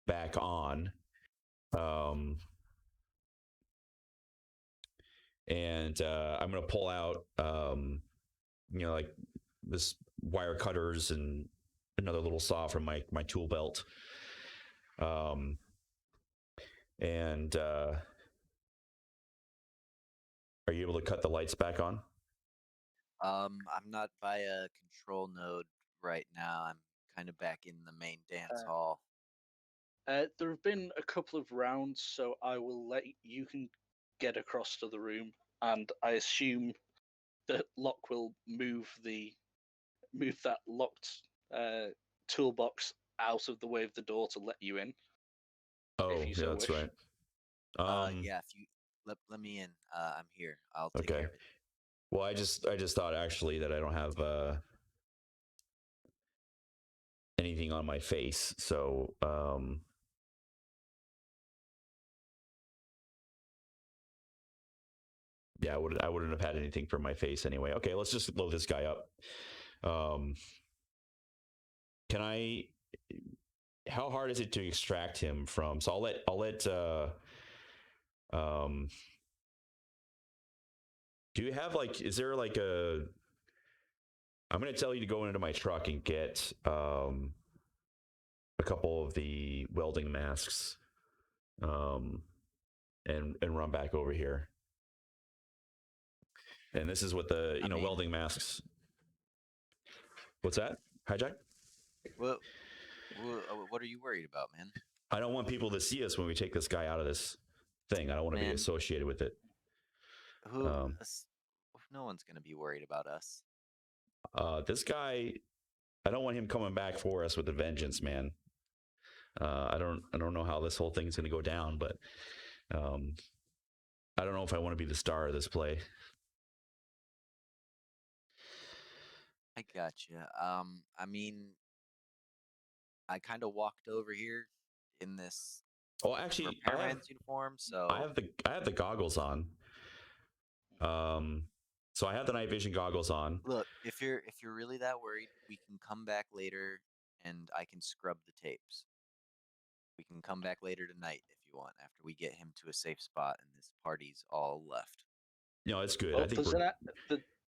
back on. And I'm gonna pull out like this wire cutters and another little saw from my tool belt. And are you able to cut the lights back on? I'm not by a control node right now. I'm kind of back in the main dance hall. There have been a couple of rounds, so I will let you can get across to the room, and I assume that Locke will move that locked toolbox out of the way of the door to let you in. Oh, if you yeah, so that's wish. right. Yeah, if you let me in, I'm here. I'll take Okay. care of it. Well, I just thought actually that I don't have anything on my face, so yeah, I wouldn't have had anything for my face anyway. Okay, let's just load this guy up. Can I? How hard is it to extract him from? So I'll let. Do you have is there like a? I'm going to tell you to go into my truck and get a couple of the welding masks, and run back over here. And this is what the welding masks. What's that? Hijack? What are you worried about, man? I don't want people to see us when we take this guy out of this thing. I don't want to be associated with it. No one's gonna be worried about us. This guy, I don't want him coming back for us with a vengeance, man. I don't know how this whole thing is going to go down, but I don't know if I want to be the star of this play. I gotcha. I mean, I kind of walked over here in this repairman's uniform, so I have the goggles on. So I have the night vision goggles on. Look, if you're really that worried, we can come back later and I can scrub the tapes. We can come back later tonight if you want, after we get him to a safe spot and this party's all left. No, it's good. Well, I think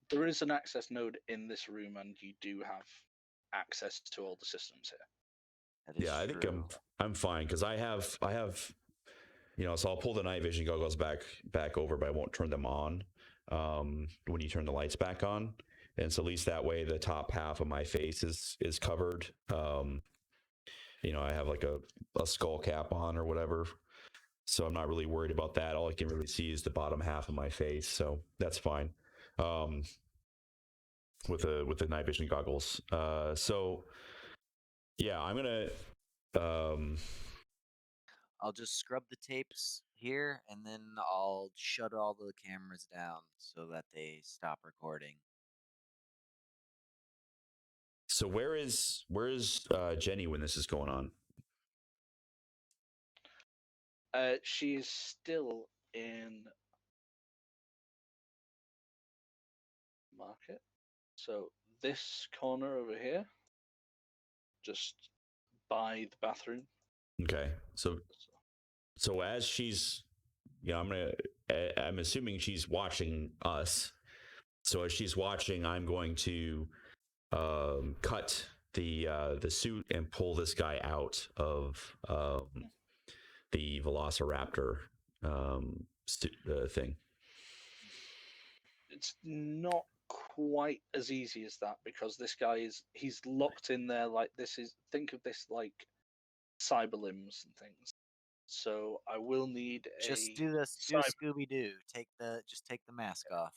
there is an access node in this room, and you do have access to all the systems here. That is I true. think I'm fine because I have so I'll pull the night vision goggles back over, but I won't turn them on when you turn the lights back on. And so at least that way the top half of my face is covered. I have like a skull cap on or whatever. So I'm not really worried about that. All I can really see is the bottom half of my face. So that's fine. With the night vision goggles. So yeah, I'm gonna I'll just scrub the tapes here and then I'll shut all the cameras down so that they stop recording. So where's Jenny when this is going on? She's still in market. So this corner over here, just by the bathroom. Okay. So as she's, I'm assuming she's watching us. So as she's watching, I'm going to cut the suit and pull this guy out of the Velociraptor thing. It's not quite as easy as that because this guy he's locked in there like this is think of this like cyber limbs and things. So I will need Just a do this. Do cyber. Scooby Doo. Just take the mask off.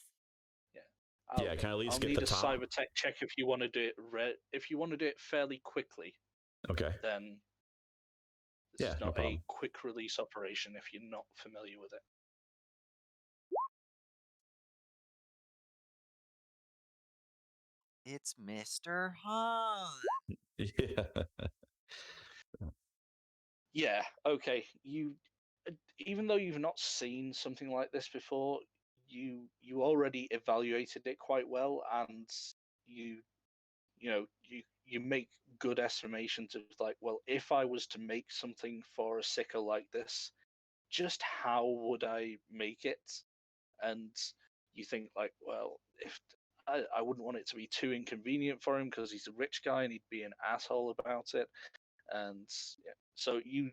Yeah, Yeah, can I at least I'll get need the a top? cyber tech check if you want to do it. If you want to do it fairly quickly, Okay. then this Yeah, is no not a problem. quick release operation if you're not familiar with it. It's Mr. Hunt. Yeah. Yeah. Okay. Even though you've not seen something like this before, you already evaluated it quite well, and you you make good estimations of like, well, if I was to make something for a sicker like this, just how would I make it? And you think like, well, if I wouldn't want it to be too inconvenient for him because he's a rich guy and he'd be an asshole about it. And yeah, so you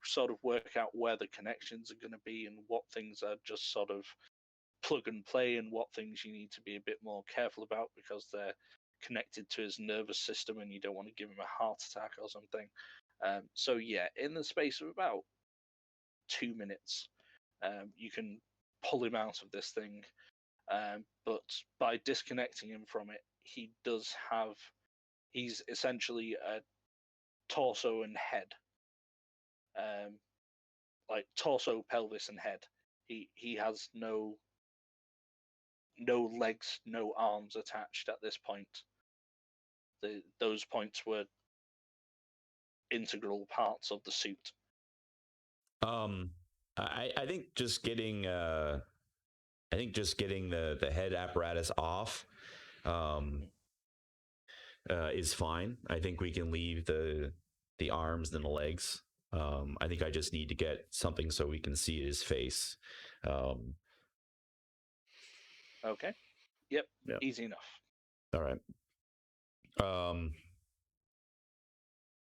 sort of work out where the connections are going to be and what things are just sort of plug and play and what things you need to be a bit more careful about because they're connected to his nervous system and you don't want to give him a heart attack or something. So yeah, in the space of about 2 minutes, you can pull him out of this thing. But by disconnecting him from it, he's essentially a torso and head, like torso, pelvis, and head. He has no legs, no arms attached at this point. Those points were integral parts of the suit. I think just getting the head apparatus off is fine. I think we can leave the arms and the legs. I think I just need to get something so we can see his face. Okay. Yep. Yep. Easy enough. All right.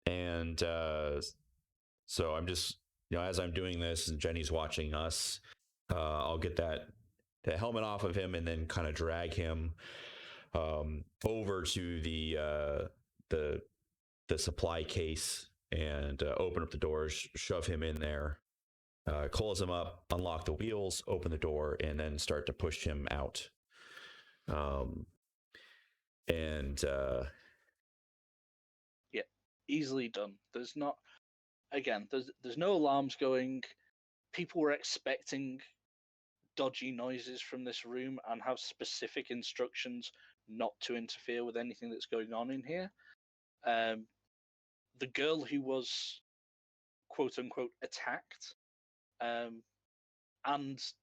And so I'm just, as I'm doing this and Jenny's watching us, I'll get the helmet off of him and then kind of drag him over to the supply case and open up the doors, shove him in there, close him up, unlock the wheels, open the door, and then start to push him out. Yeah, easily done. There's no alarms going. People were expecting dodgy noises from this room and have specific instructions not to interfere with anything that's going on in here. The girl who was quote unquote attacked, and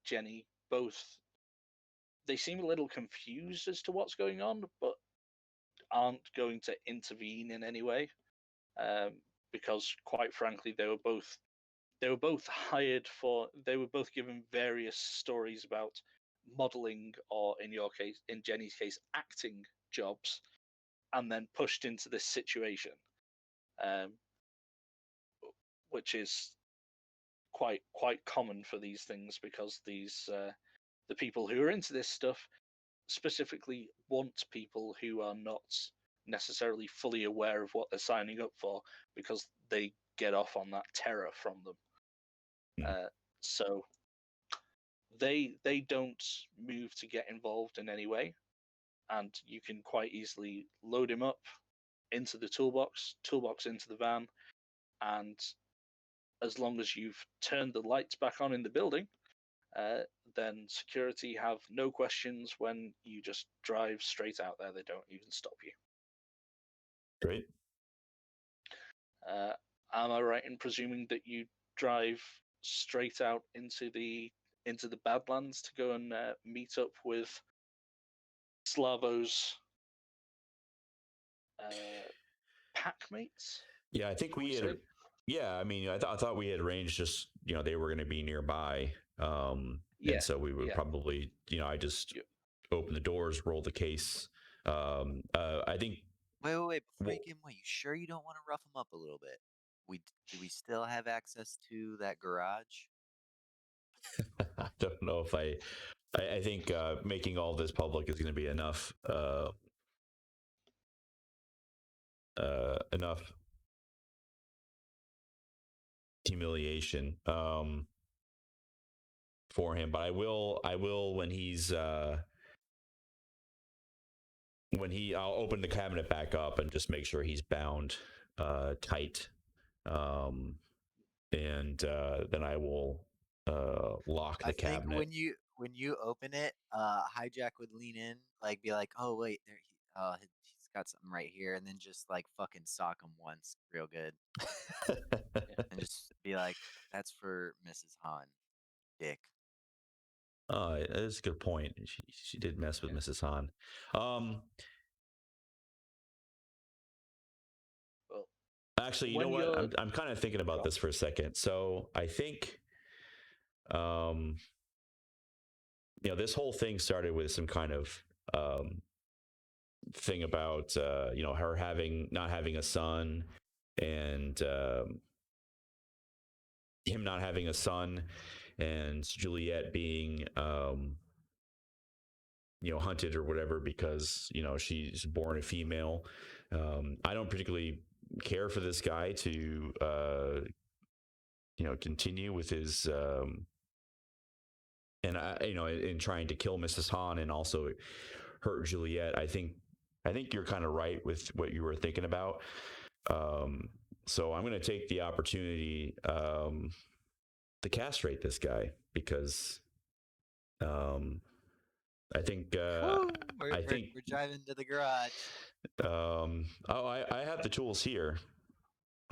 Jenny both, they seem a little confused as to what's going on, but aren't going to intervene in any way, because quite frankly they were both hired for, they were both given various stories about modeling, or in Jenny's case, acting jobs, and then pushed into this situation, which is quite common for these things because the people who are into this stuff specifically want people who are not necessarily fully aware of what they're signing up for because they get off on that terror from them. So they don't move to get involved in any way, and you can quite easily load him up into the toolbox into the van, and as long as you've turned the lights back on in the building, then security have no questions when you just drive straight out there. They don't even stop you. Great. Am I right in presuming that you drive straight out into the Badlands to go and meet up with Slavo's pack mates? Yeah, I think Can we we had. say? Yeah, I mean, I thought we had arranged just they were going to be nearby, Yeah, and so we would yeah. probably I just open the doors, roll the case. I think. Wait. Before Well, you give him away, you sure you don't want to rough him up a little bit? Do we still have access to that garage? I don't know if I think making all this public is going to be enough enough humiliation for him. But I will I'll open the cabinet back up and just make sure he's bound tight, and then I will lock the cabinet. I think when you open it, Hijack would lean in, like be like, "Oh wait, he's got something right here," and then just like fucking sock him once, real good, and just be like, "That's for Mrs. Han, dick." That's a good point. She did mess with Mrs. Han. Well, actually, you know what? I'm kind of thinking about this for a second. So I think, this whole thing started with some kind of thing about her not having a son, and him not having a son, and Juliet being hunted or whatever because she's born a female. I don't particularly care for this guy to continue with his in trying to kill Mrs. Han and also hurt Juliet. I think you're kind of right with what you were thinking about. So I'm going to take the opportunity to castrate this guy because I think we're driving to the garage. I have the tools here.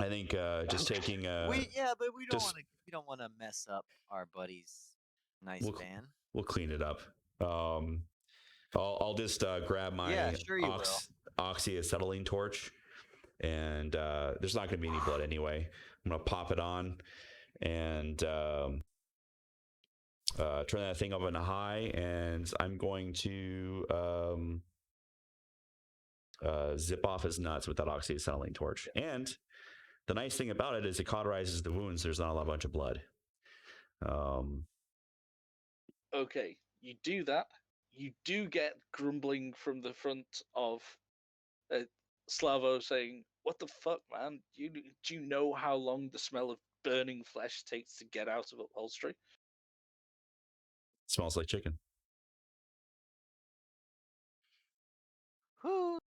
I think just taking but we don't want to mess up our buddy's nice van. We'll clean it up. I'll just grab my oxyacetylene torch, and there's not going to be any blood anyway. I'm going to pop it on and turn that thing up on a high, and I'm going to zip off his nuts with that oxyacetylene torch. And the nice thing about it is it cauterizes the wounds. There's not a bunch of blood. Okay, you do that. You do get grumbling from the front of Slavo saying, "What the fuck, man? Do you know how long the smell of burning flesh takes to get out of upholstery?" Smells like chicken. Who?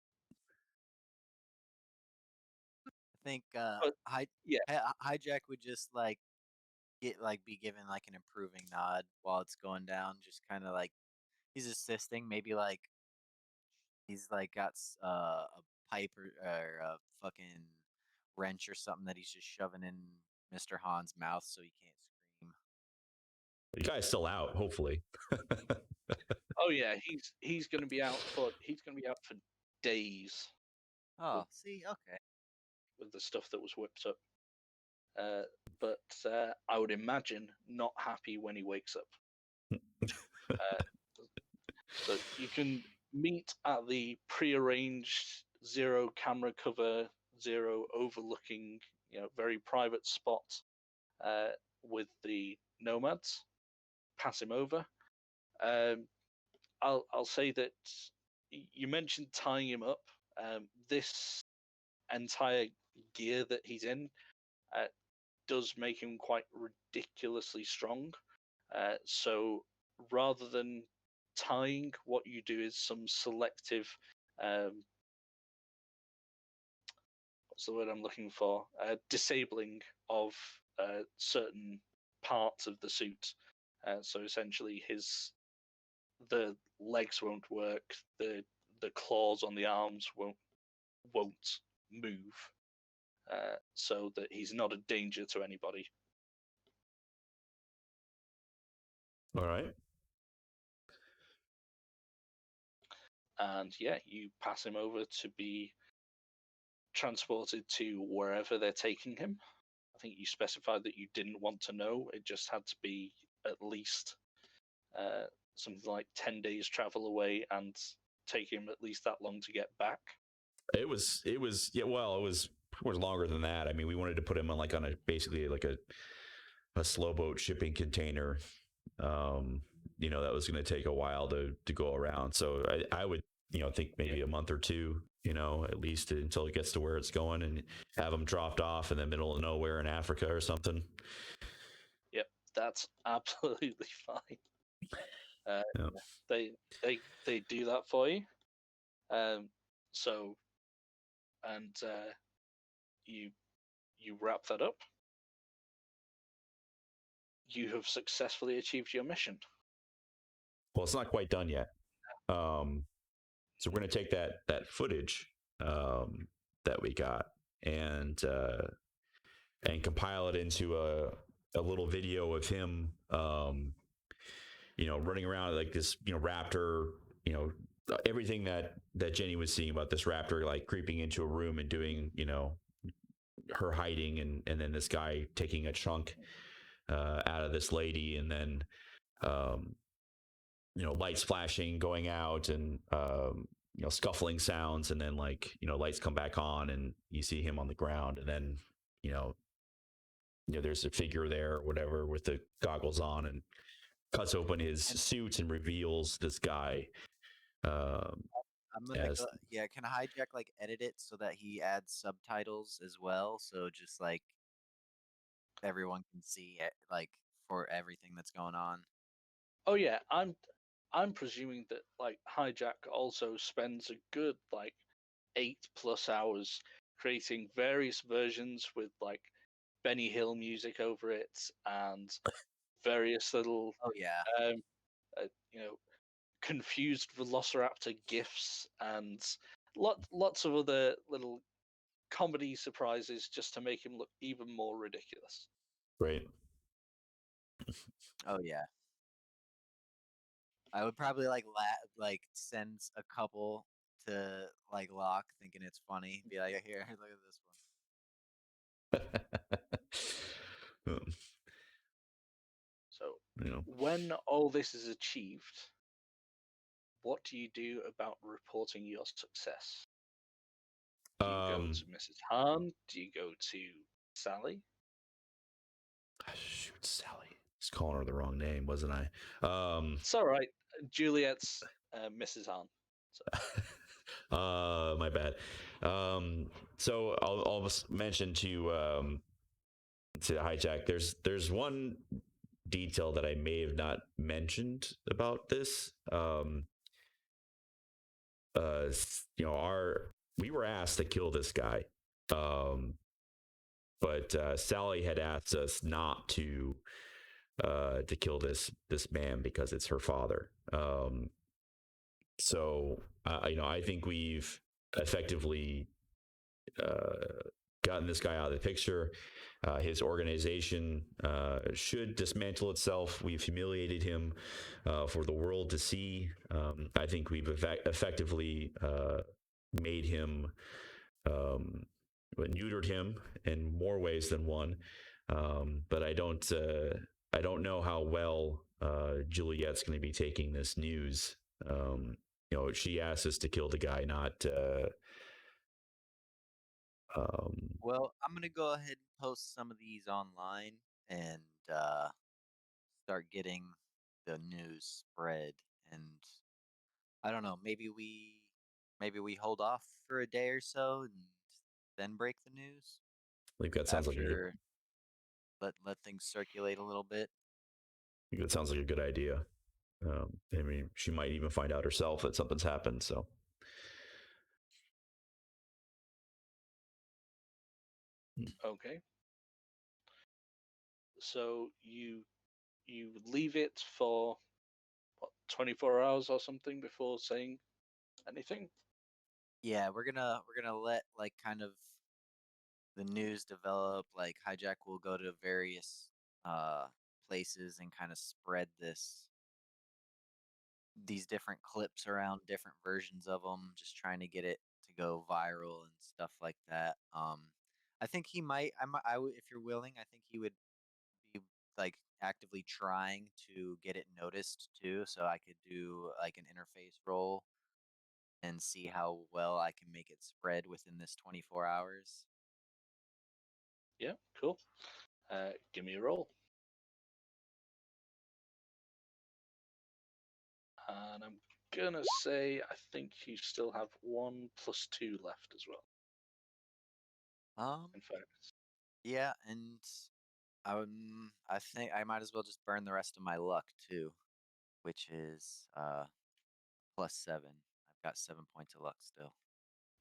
I think Hijack would just be given like an approving nod while it's going down, just kind of like he's assisting, maybe like he's like got a pipe or a fucking wrench or something that he's just shoving in Mr. Han's mouth so he can't scream. The guy's still out, hopefully. Oh yeah, he's going to be out for days. Oh, see, okay. With the stuff that was whipped up. But I would imagine not happy when he wakes up. So you can meet at the prearranged zero camera cover, zero overlooking, very private spot with the nomads. Pass him over. I'll say that you mentioned tying him up. This entire gear that he's in does make him quite ridiculously strong. So rather than tying, what you do is some selective what's the word I'm looking for? Disabling of certain parts of the suit. So essentially the legs won't work, the claws on the arms won't move, so that he's not a danger to anybody. All right. And yeah, you pass him over to be transported to wherever they're taking him. I think you specified that you didn't want to know. It just had to be at least something like 10 days travel away and take him at least that long to get back. It was yeah, well, it was longer than that. I mean, we wanted to put him on basically like a slow boat shipping container. That was going to take a while to go around. So I would, think maybe a month or two, at least until it gets to where it's going, and have him dropped off in the middle of nowhere in Africa or something. Yep, that's absolutely fine. Yeah. They do that for you. You wrap that up. You have successfully achieved your mission. Well, it's not quite done yet. So we're going to take that footage that we got and compile it into a little video of him, running around like this, raptor, everything that Jenny was seeing about this raptor, like creeping into a room and doing, her hiding, and then this guy taking a chunk out of this lady, and then lights flashing, going out, and scuffling sounds, and then lights come back on, and you see him on the ground, and then there's a figure there or whatever with the goggles on, and cuts open his suit and reveals this guy. I'm gonna can Hijack edit it so that he adds subtitles as well, so just everyone can see it, for everything that's going on. Oh yeah, I'm presuming that Hijack also spends a good 8+ hours creating various versions with Benny Hill music over it and various little Oh yeah. uh, confused velociraptor gifs and lots of other little comedy surprises just to make him look even more ridiculous. Right. Oh yeah. I would probably send a couple to Locke, thinking it's funny. Be like, here, look at this one. So when all this is achieved, what do you do about reporting your success? Do you go to Mrs. Hahn? Do you go to Sally? Shoot, Sally. I was calling her the wrong name, wasn't I? It's all right. Juliet's Mrs. Hahn. So. My bad. So I'll mention to Hijack. There's one detail that I may have not mentioned about this. We were asked to kill this guy, but Sally had asked us not to kill this man because it's her father. So I think we've effectively gotten this guy out of the picture. His organization should dismantle itself. We've humiliated him for the world to see. I think we've effectively made him, neutered him in more ways than one. But I don't know how well Juliet's going to be taking this news. She asked us to kill the guy, not. Well, I'm gonna go ahead and post some of these online and start getting the news spread. And I don't know, maybe we hold off for a day or so and then break the news. I think that sounds like a good. Let things circulate a little bit. I think that sounds like a good idea. I mean, she might even find out herself that something's happened. So. Okay. So you leave it for 24 hours or something before saying anything? Yeah, we're gonna let like kind of the news develop. Like Hijack will go to various uh places and kind of spread these different clips around, different versions of them, just trying to get it to go viral and stuff like that. I think he might. If you're willing, I think he would be like actively trying to get it noticed too. So I could do like an interface role and see how well I can make it spread within this 24 hours. Yeah, cool. Give me a roll. And I'm gonna say I think you still have 1+2 left as well. In fact, Yeah, and I think I might as well just burn the rest of my luck too, which is +7. I've got 7 points of luck still.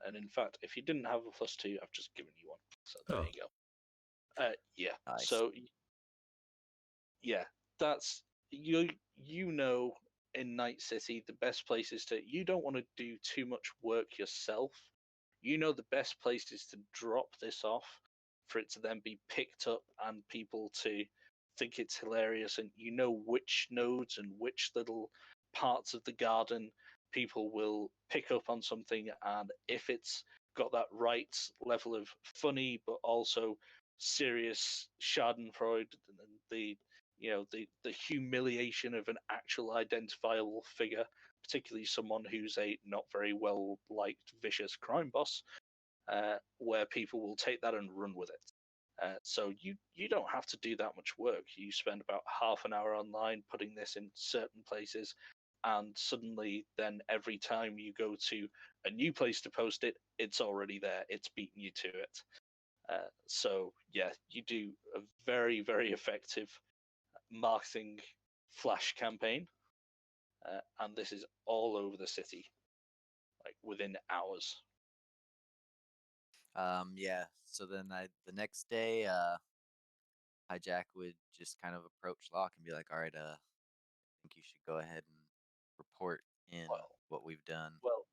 and in fact, if you didn't have a +2, I've just given you one. So there Oh. you go. Yeah. Nice. So yeah, that's you know in Night City the best place is to you don't want to do too much work yourself. You know the best place is to drop this off for it to then be picked up and people to think it's hilarious, and you know which nodes and which little parts of the garden people will pick up on something, and if it's got that right level of funny but also serious schadenfreude and the humiliation of an actual identifiable figure, particularly someone who's a not very well liked vicious crime boss, where people will take that and run with it. So you don't have to do that much work. You spend about half an hour online putting this in certain places, and suddenly then every time you go to a new place to post it, it's already there. It's beating you to it. So yeah, you do a very, very effective marketing flash campaign, and this is all over the city, like within hours. Yeah. So then the next day, Hijack would just kind of approach Locke and be like, "All right, I think you should go ahead and report in Well, what we've done." well,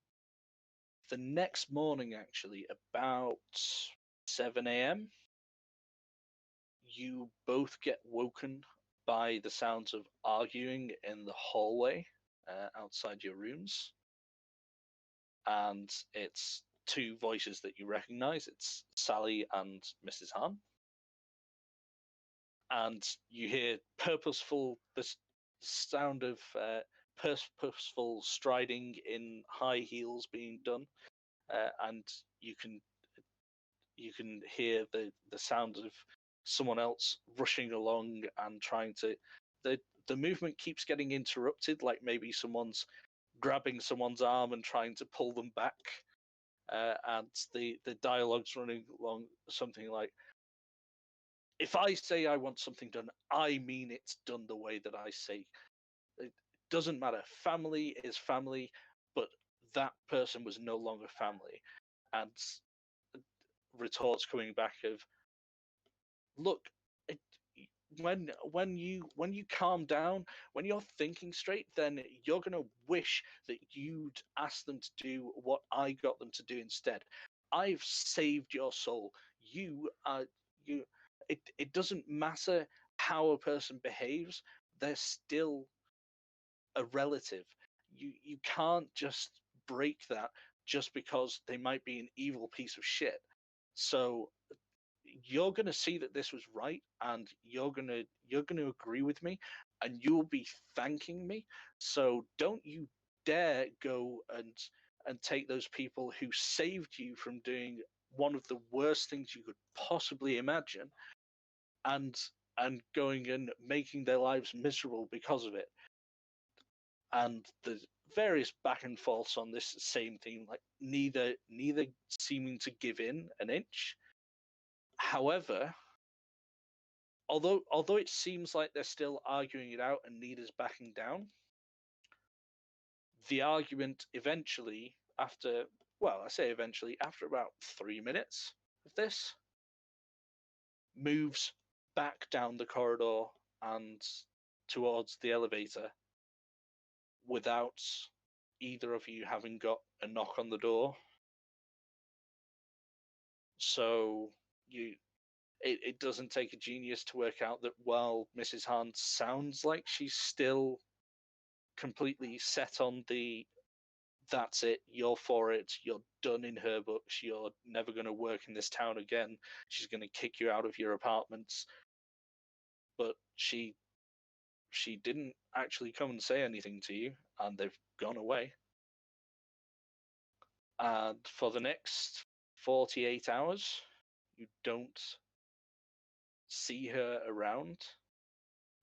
the next morning, actually, about 7 a.m., you both get woken by the sounds of arguing in the hallway outside your rooms, and it's two voices that you recognize. It's Sally and Mrs. Han. And you hear the sound of purposeful striding in high heels being done, and you can hear the sound of someone else rushing along and trying to. The movement keeps getting interrupted, like maybe someone's grabbing someone's arm and trying to pull them back, and the dialogue's running along something like, if I say I want something done, I mean it's done the way that I say. It doesn't matter. Family is family, but that person was no longer family. And retorts coming back of, look, it, when you calm down, when you're thinking straight, then you're gonna wish that you'd asked them to do what I got them to do instead. I've saved your soul. You. It doesn't matter how a person behaves; they're still a relative. You can't just break that just because they might be an evil piece of shit. So you're going to see that this was right, and you're going to agree with me, and you'll be thanking me. So don't you dare go and take those people who saved you from doing one of the worst things you could possibly imagine, and going and making their lives miserable because of it. And the various back and forths on this same theme, like neither seeming to give in an inch. However, although it seems like they're still arguing it out and neither's backing down, the argument eventually, after, well, I say eventually, after about 3 minutes of this, moves back down the corridor and towards the elevator without either of you having got a knock on the door So it doesn't take a genius to work out that while Mrs. Hahn sounds like she's still completely set on the that's it, you're for it, you're done in her books, you're never going to work in this town again, she's going to kick you out of your apartments. But she didn't actually come and say anything to you, and they've gone away. And for the next 48 hours, you don't see her around.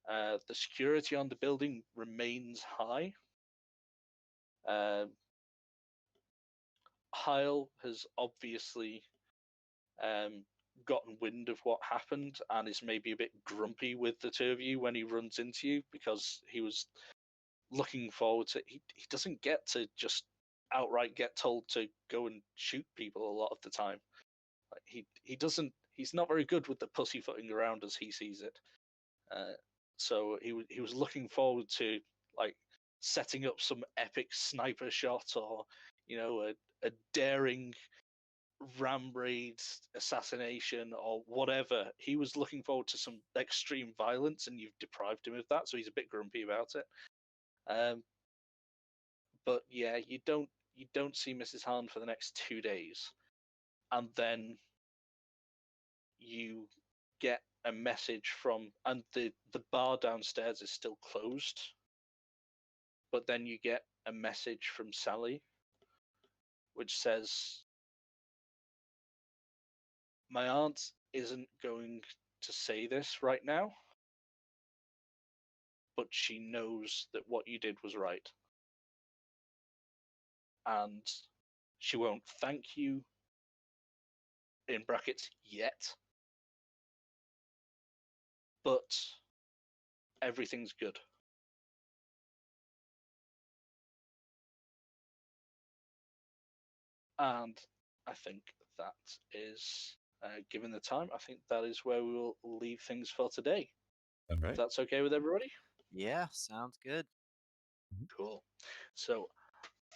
The security on the building remains high. Heil has obviously gotten wind of what happened and is maybe a bit grumpy with the two of you when he runs into you, because he was looking forward to. He doesn't get to just outright get told to go and shoot people a lot of the time. Like, he doesn't. He's not very good with the pussyfooting around as he sees it. So he was looking forward to like setting up some epic sniper shot, or a daring ram raid assassination or whatever. He was looking forward to some extreme violence, and you've deprived him of that, so he's a bit grumpy about it. But yeah, you don't see Mrs. Hahn for the next 2 days, and then you get a message from, and the bar downstairs is still closed, but then you get a message from Sally which says, my aunt isn't going to say this right now, but she knows that what you did was right. And she won't thank you, in brackets, yet, but everything's good. And I think that is, given the time, I think that is where we will leave things for today. All If right. that's okay with everybody? Yeah, sounds good. Cool. So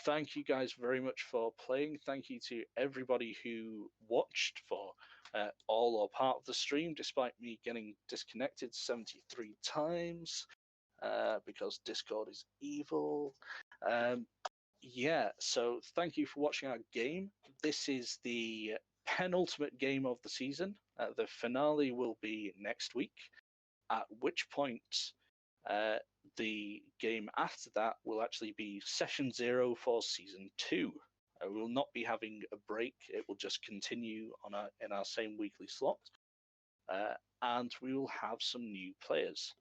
thank you guys very much for playing. Thank you to everybody who watched for all or part of the stream, despite me getting disconnected 73 times because Discord is evil. Yeah, so thank you for watching our game. This is the penultimate game of the season. The finale will be next week, at which point the game after that will actually be session 0 for season 2. We will not be having a break. It will just continue in our same weekly slot. And we will have some new players.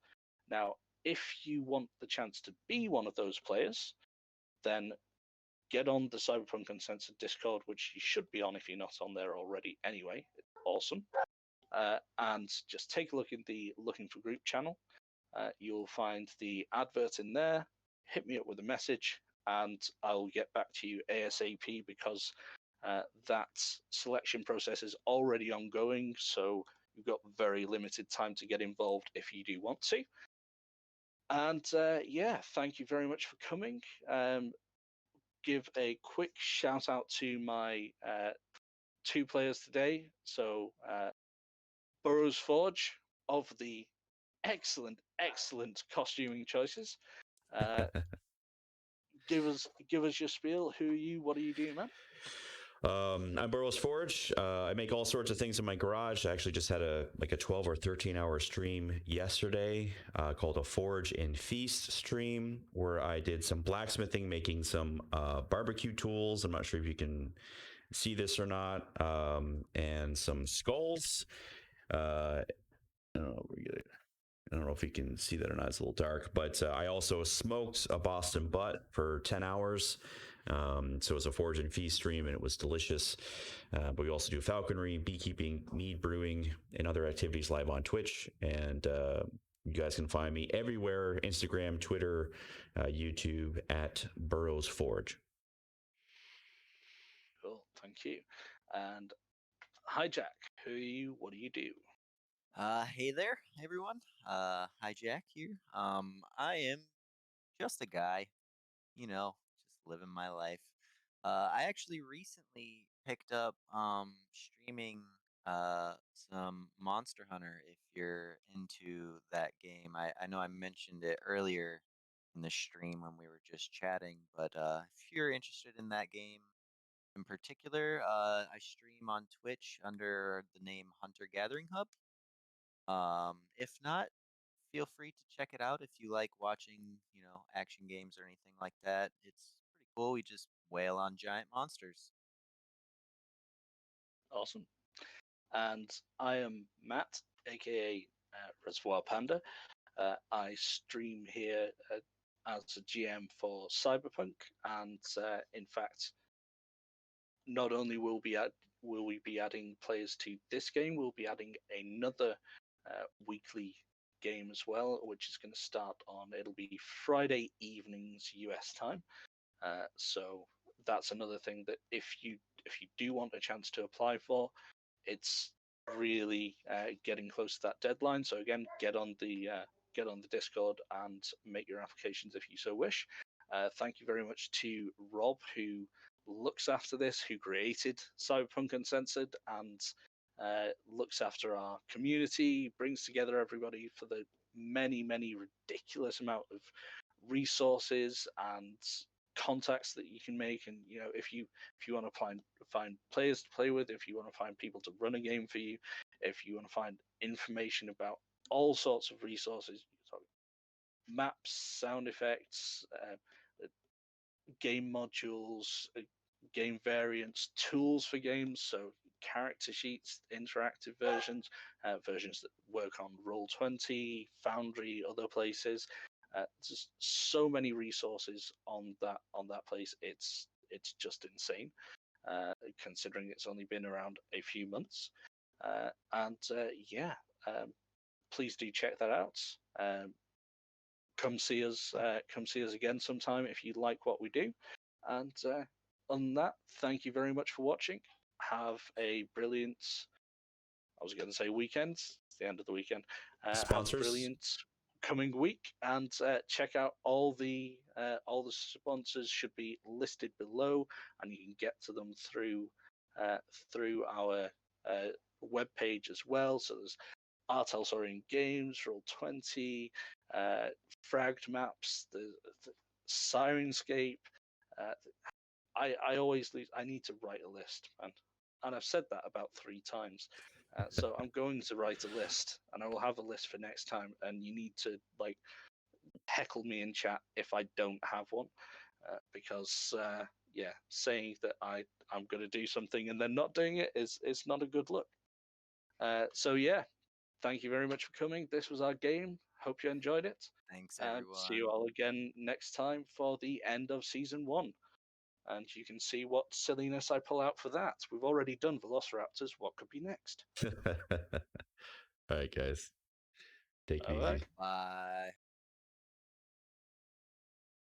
Now, if you want the chance to be one of those players, then get on the Cyberpunk Uncensored Discord, which you should be on if you're not on there already anyway. It's awesome. And just take a look in the Looking for Group channel. You'll find the advert in there. Hit me up with a message, and I'll get back to you ASAP, because that selection process is already ongoing. So you've got very limited time to get involved if you do want to. And yeah, thank you very much for coming. Give a quick shout out to my 2 players today. So Burroughs Forge of the excellent costuming choices. Give us your spiel. Who are you? What are you doing, man? I'm Burroughs Forge. I make all sorts of things in my garage. I actually just had a 12 or 13 hour stream yesterday called a Forge and Feast stream, where I did some blacksmithing, making some barbecue tools. I'm not sure if you can see this or not, and some skulls. I don't know if you can see that or not. It's a little dark, but I also smoked a Boston butt for 10 hours. So it was a Forge and Feast stream, and it was delicious. But we also do falconry, beekeeping, mead brewing, and other activities live on Twitch. And you guys can find me everywhere: Instagram, Twitter, YouTube, at Burroughs Forge. Cool, thank you. And hi, Jack. Who are you? What do you do? Hey there, everyone. Hi, Jack here. I am just a guy, just living my life. I actually recently picked up streaming some Monster Hunter if you're into that game. I know I mentioned it earlier in the stream when we were just chatting, but if you're interested in that game in particular, I stream on Twitch under the name Hunter Gathering Hub. If not, feel free to check it out if you like watching, action games or anything like that. It's pretty cool. We just wail on giant monsters. Awesome. And I am Matt, aka Reservoir Panda. I stream here as a GM for Cyberpunk, and in fact, not only will we be adding players to this game, we'll be adding another weekly game as well, which is going to start on. It'll be Friday evenings US time. So that's another thing that if you do want a chance to apply for, it's really getting close to that deadline. So again, get on the Discord and make your applications if you so wish. Thank you very much to Rob, who looks after this, who created Cyberpunk Uncensored, and looks after our community, brings together everybody for the many ridiculous amount of resources and contacts that you can make. And if you want to find players to play with, if you want to find people to run a game for you, if you want to find information about all sorts of resources, maps, sound effects, game modules, game variants, tools for games, so character sheets, interactive versions, versions that work on Roll20, Foundry, other places. Just so many resources on that place. It's just insane, considering it's only been around a few months. Please do check that out. Come see us again sometime if you like what we do. And on that, thank you very much for watching. Have a brilliant, I was going to say weekend. It's the end of the weekend. Have a Sponsors? brilliant coming week, and check out all the sponsors should be listed below, and you can get to them through our webpage as well. So there's R.Talsorian Games, Roll20, Fragged Maps, the Sirenscape. I always lose. I need to write a list, and I've said that about 3 times. So I'm going to write a list, and I will have a list for next time. And you need to heckle me in chat if I don't have one, because saying that I'm going to do something and then not doing it is not a good look. So yeah, thank you very much for coming. This was our game. Hope you enjoyed it. Thanks, And everyone. see you all again next time for the end of season 1. And you can see what silliness I pull out for that. We've already done Velociraptors. What could be next? All right, guys. Take it All easy. right. Bye.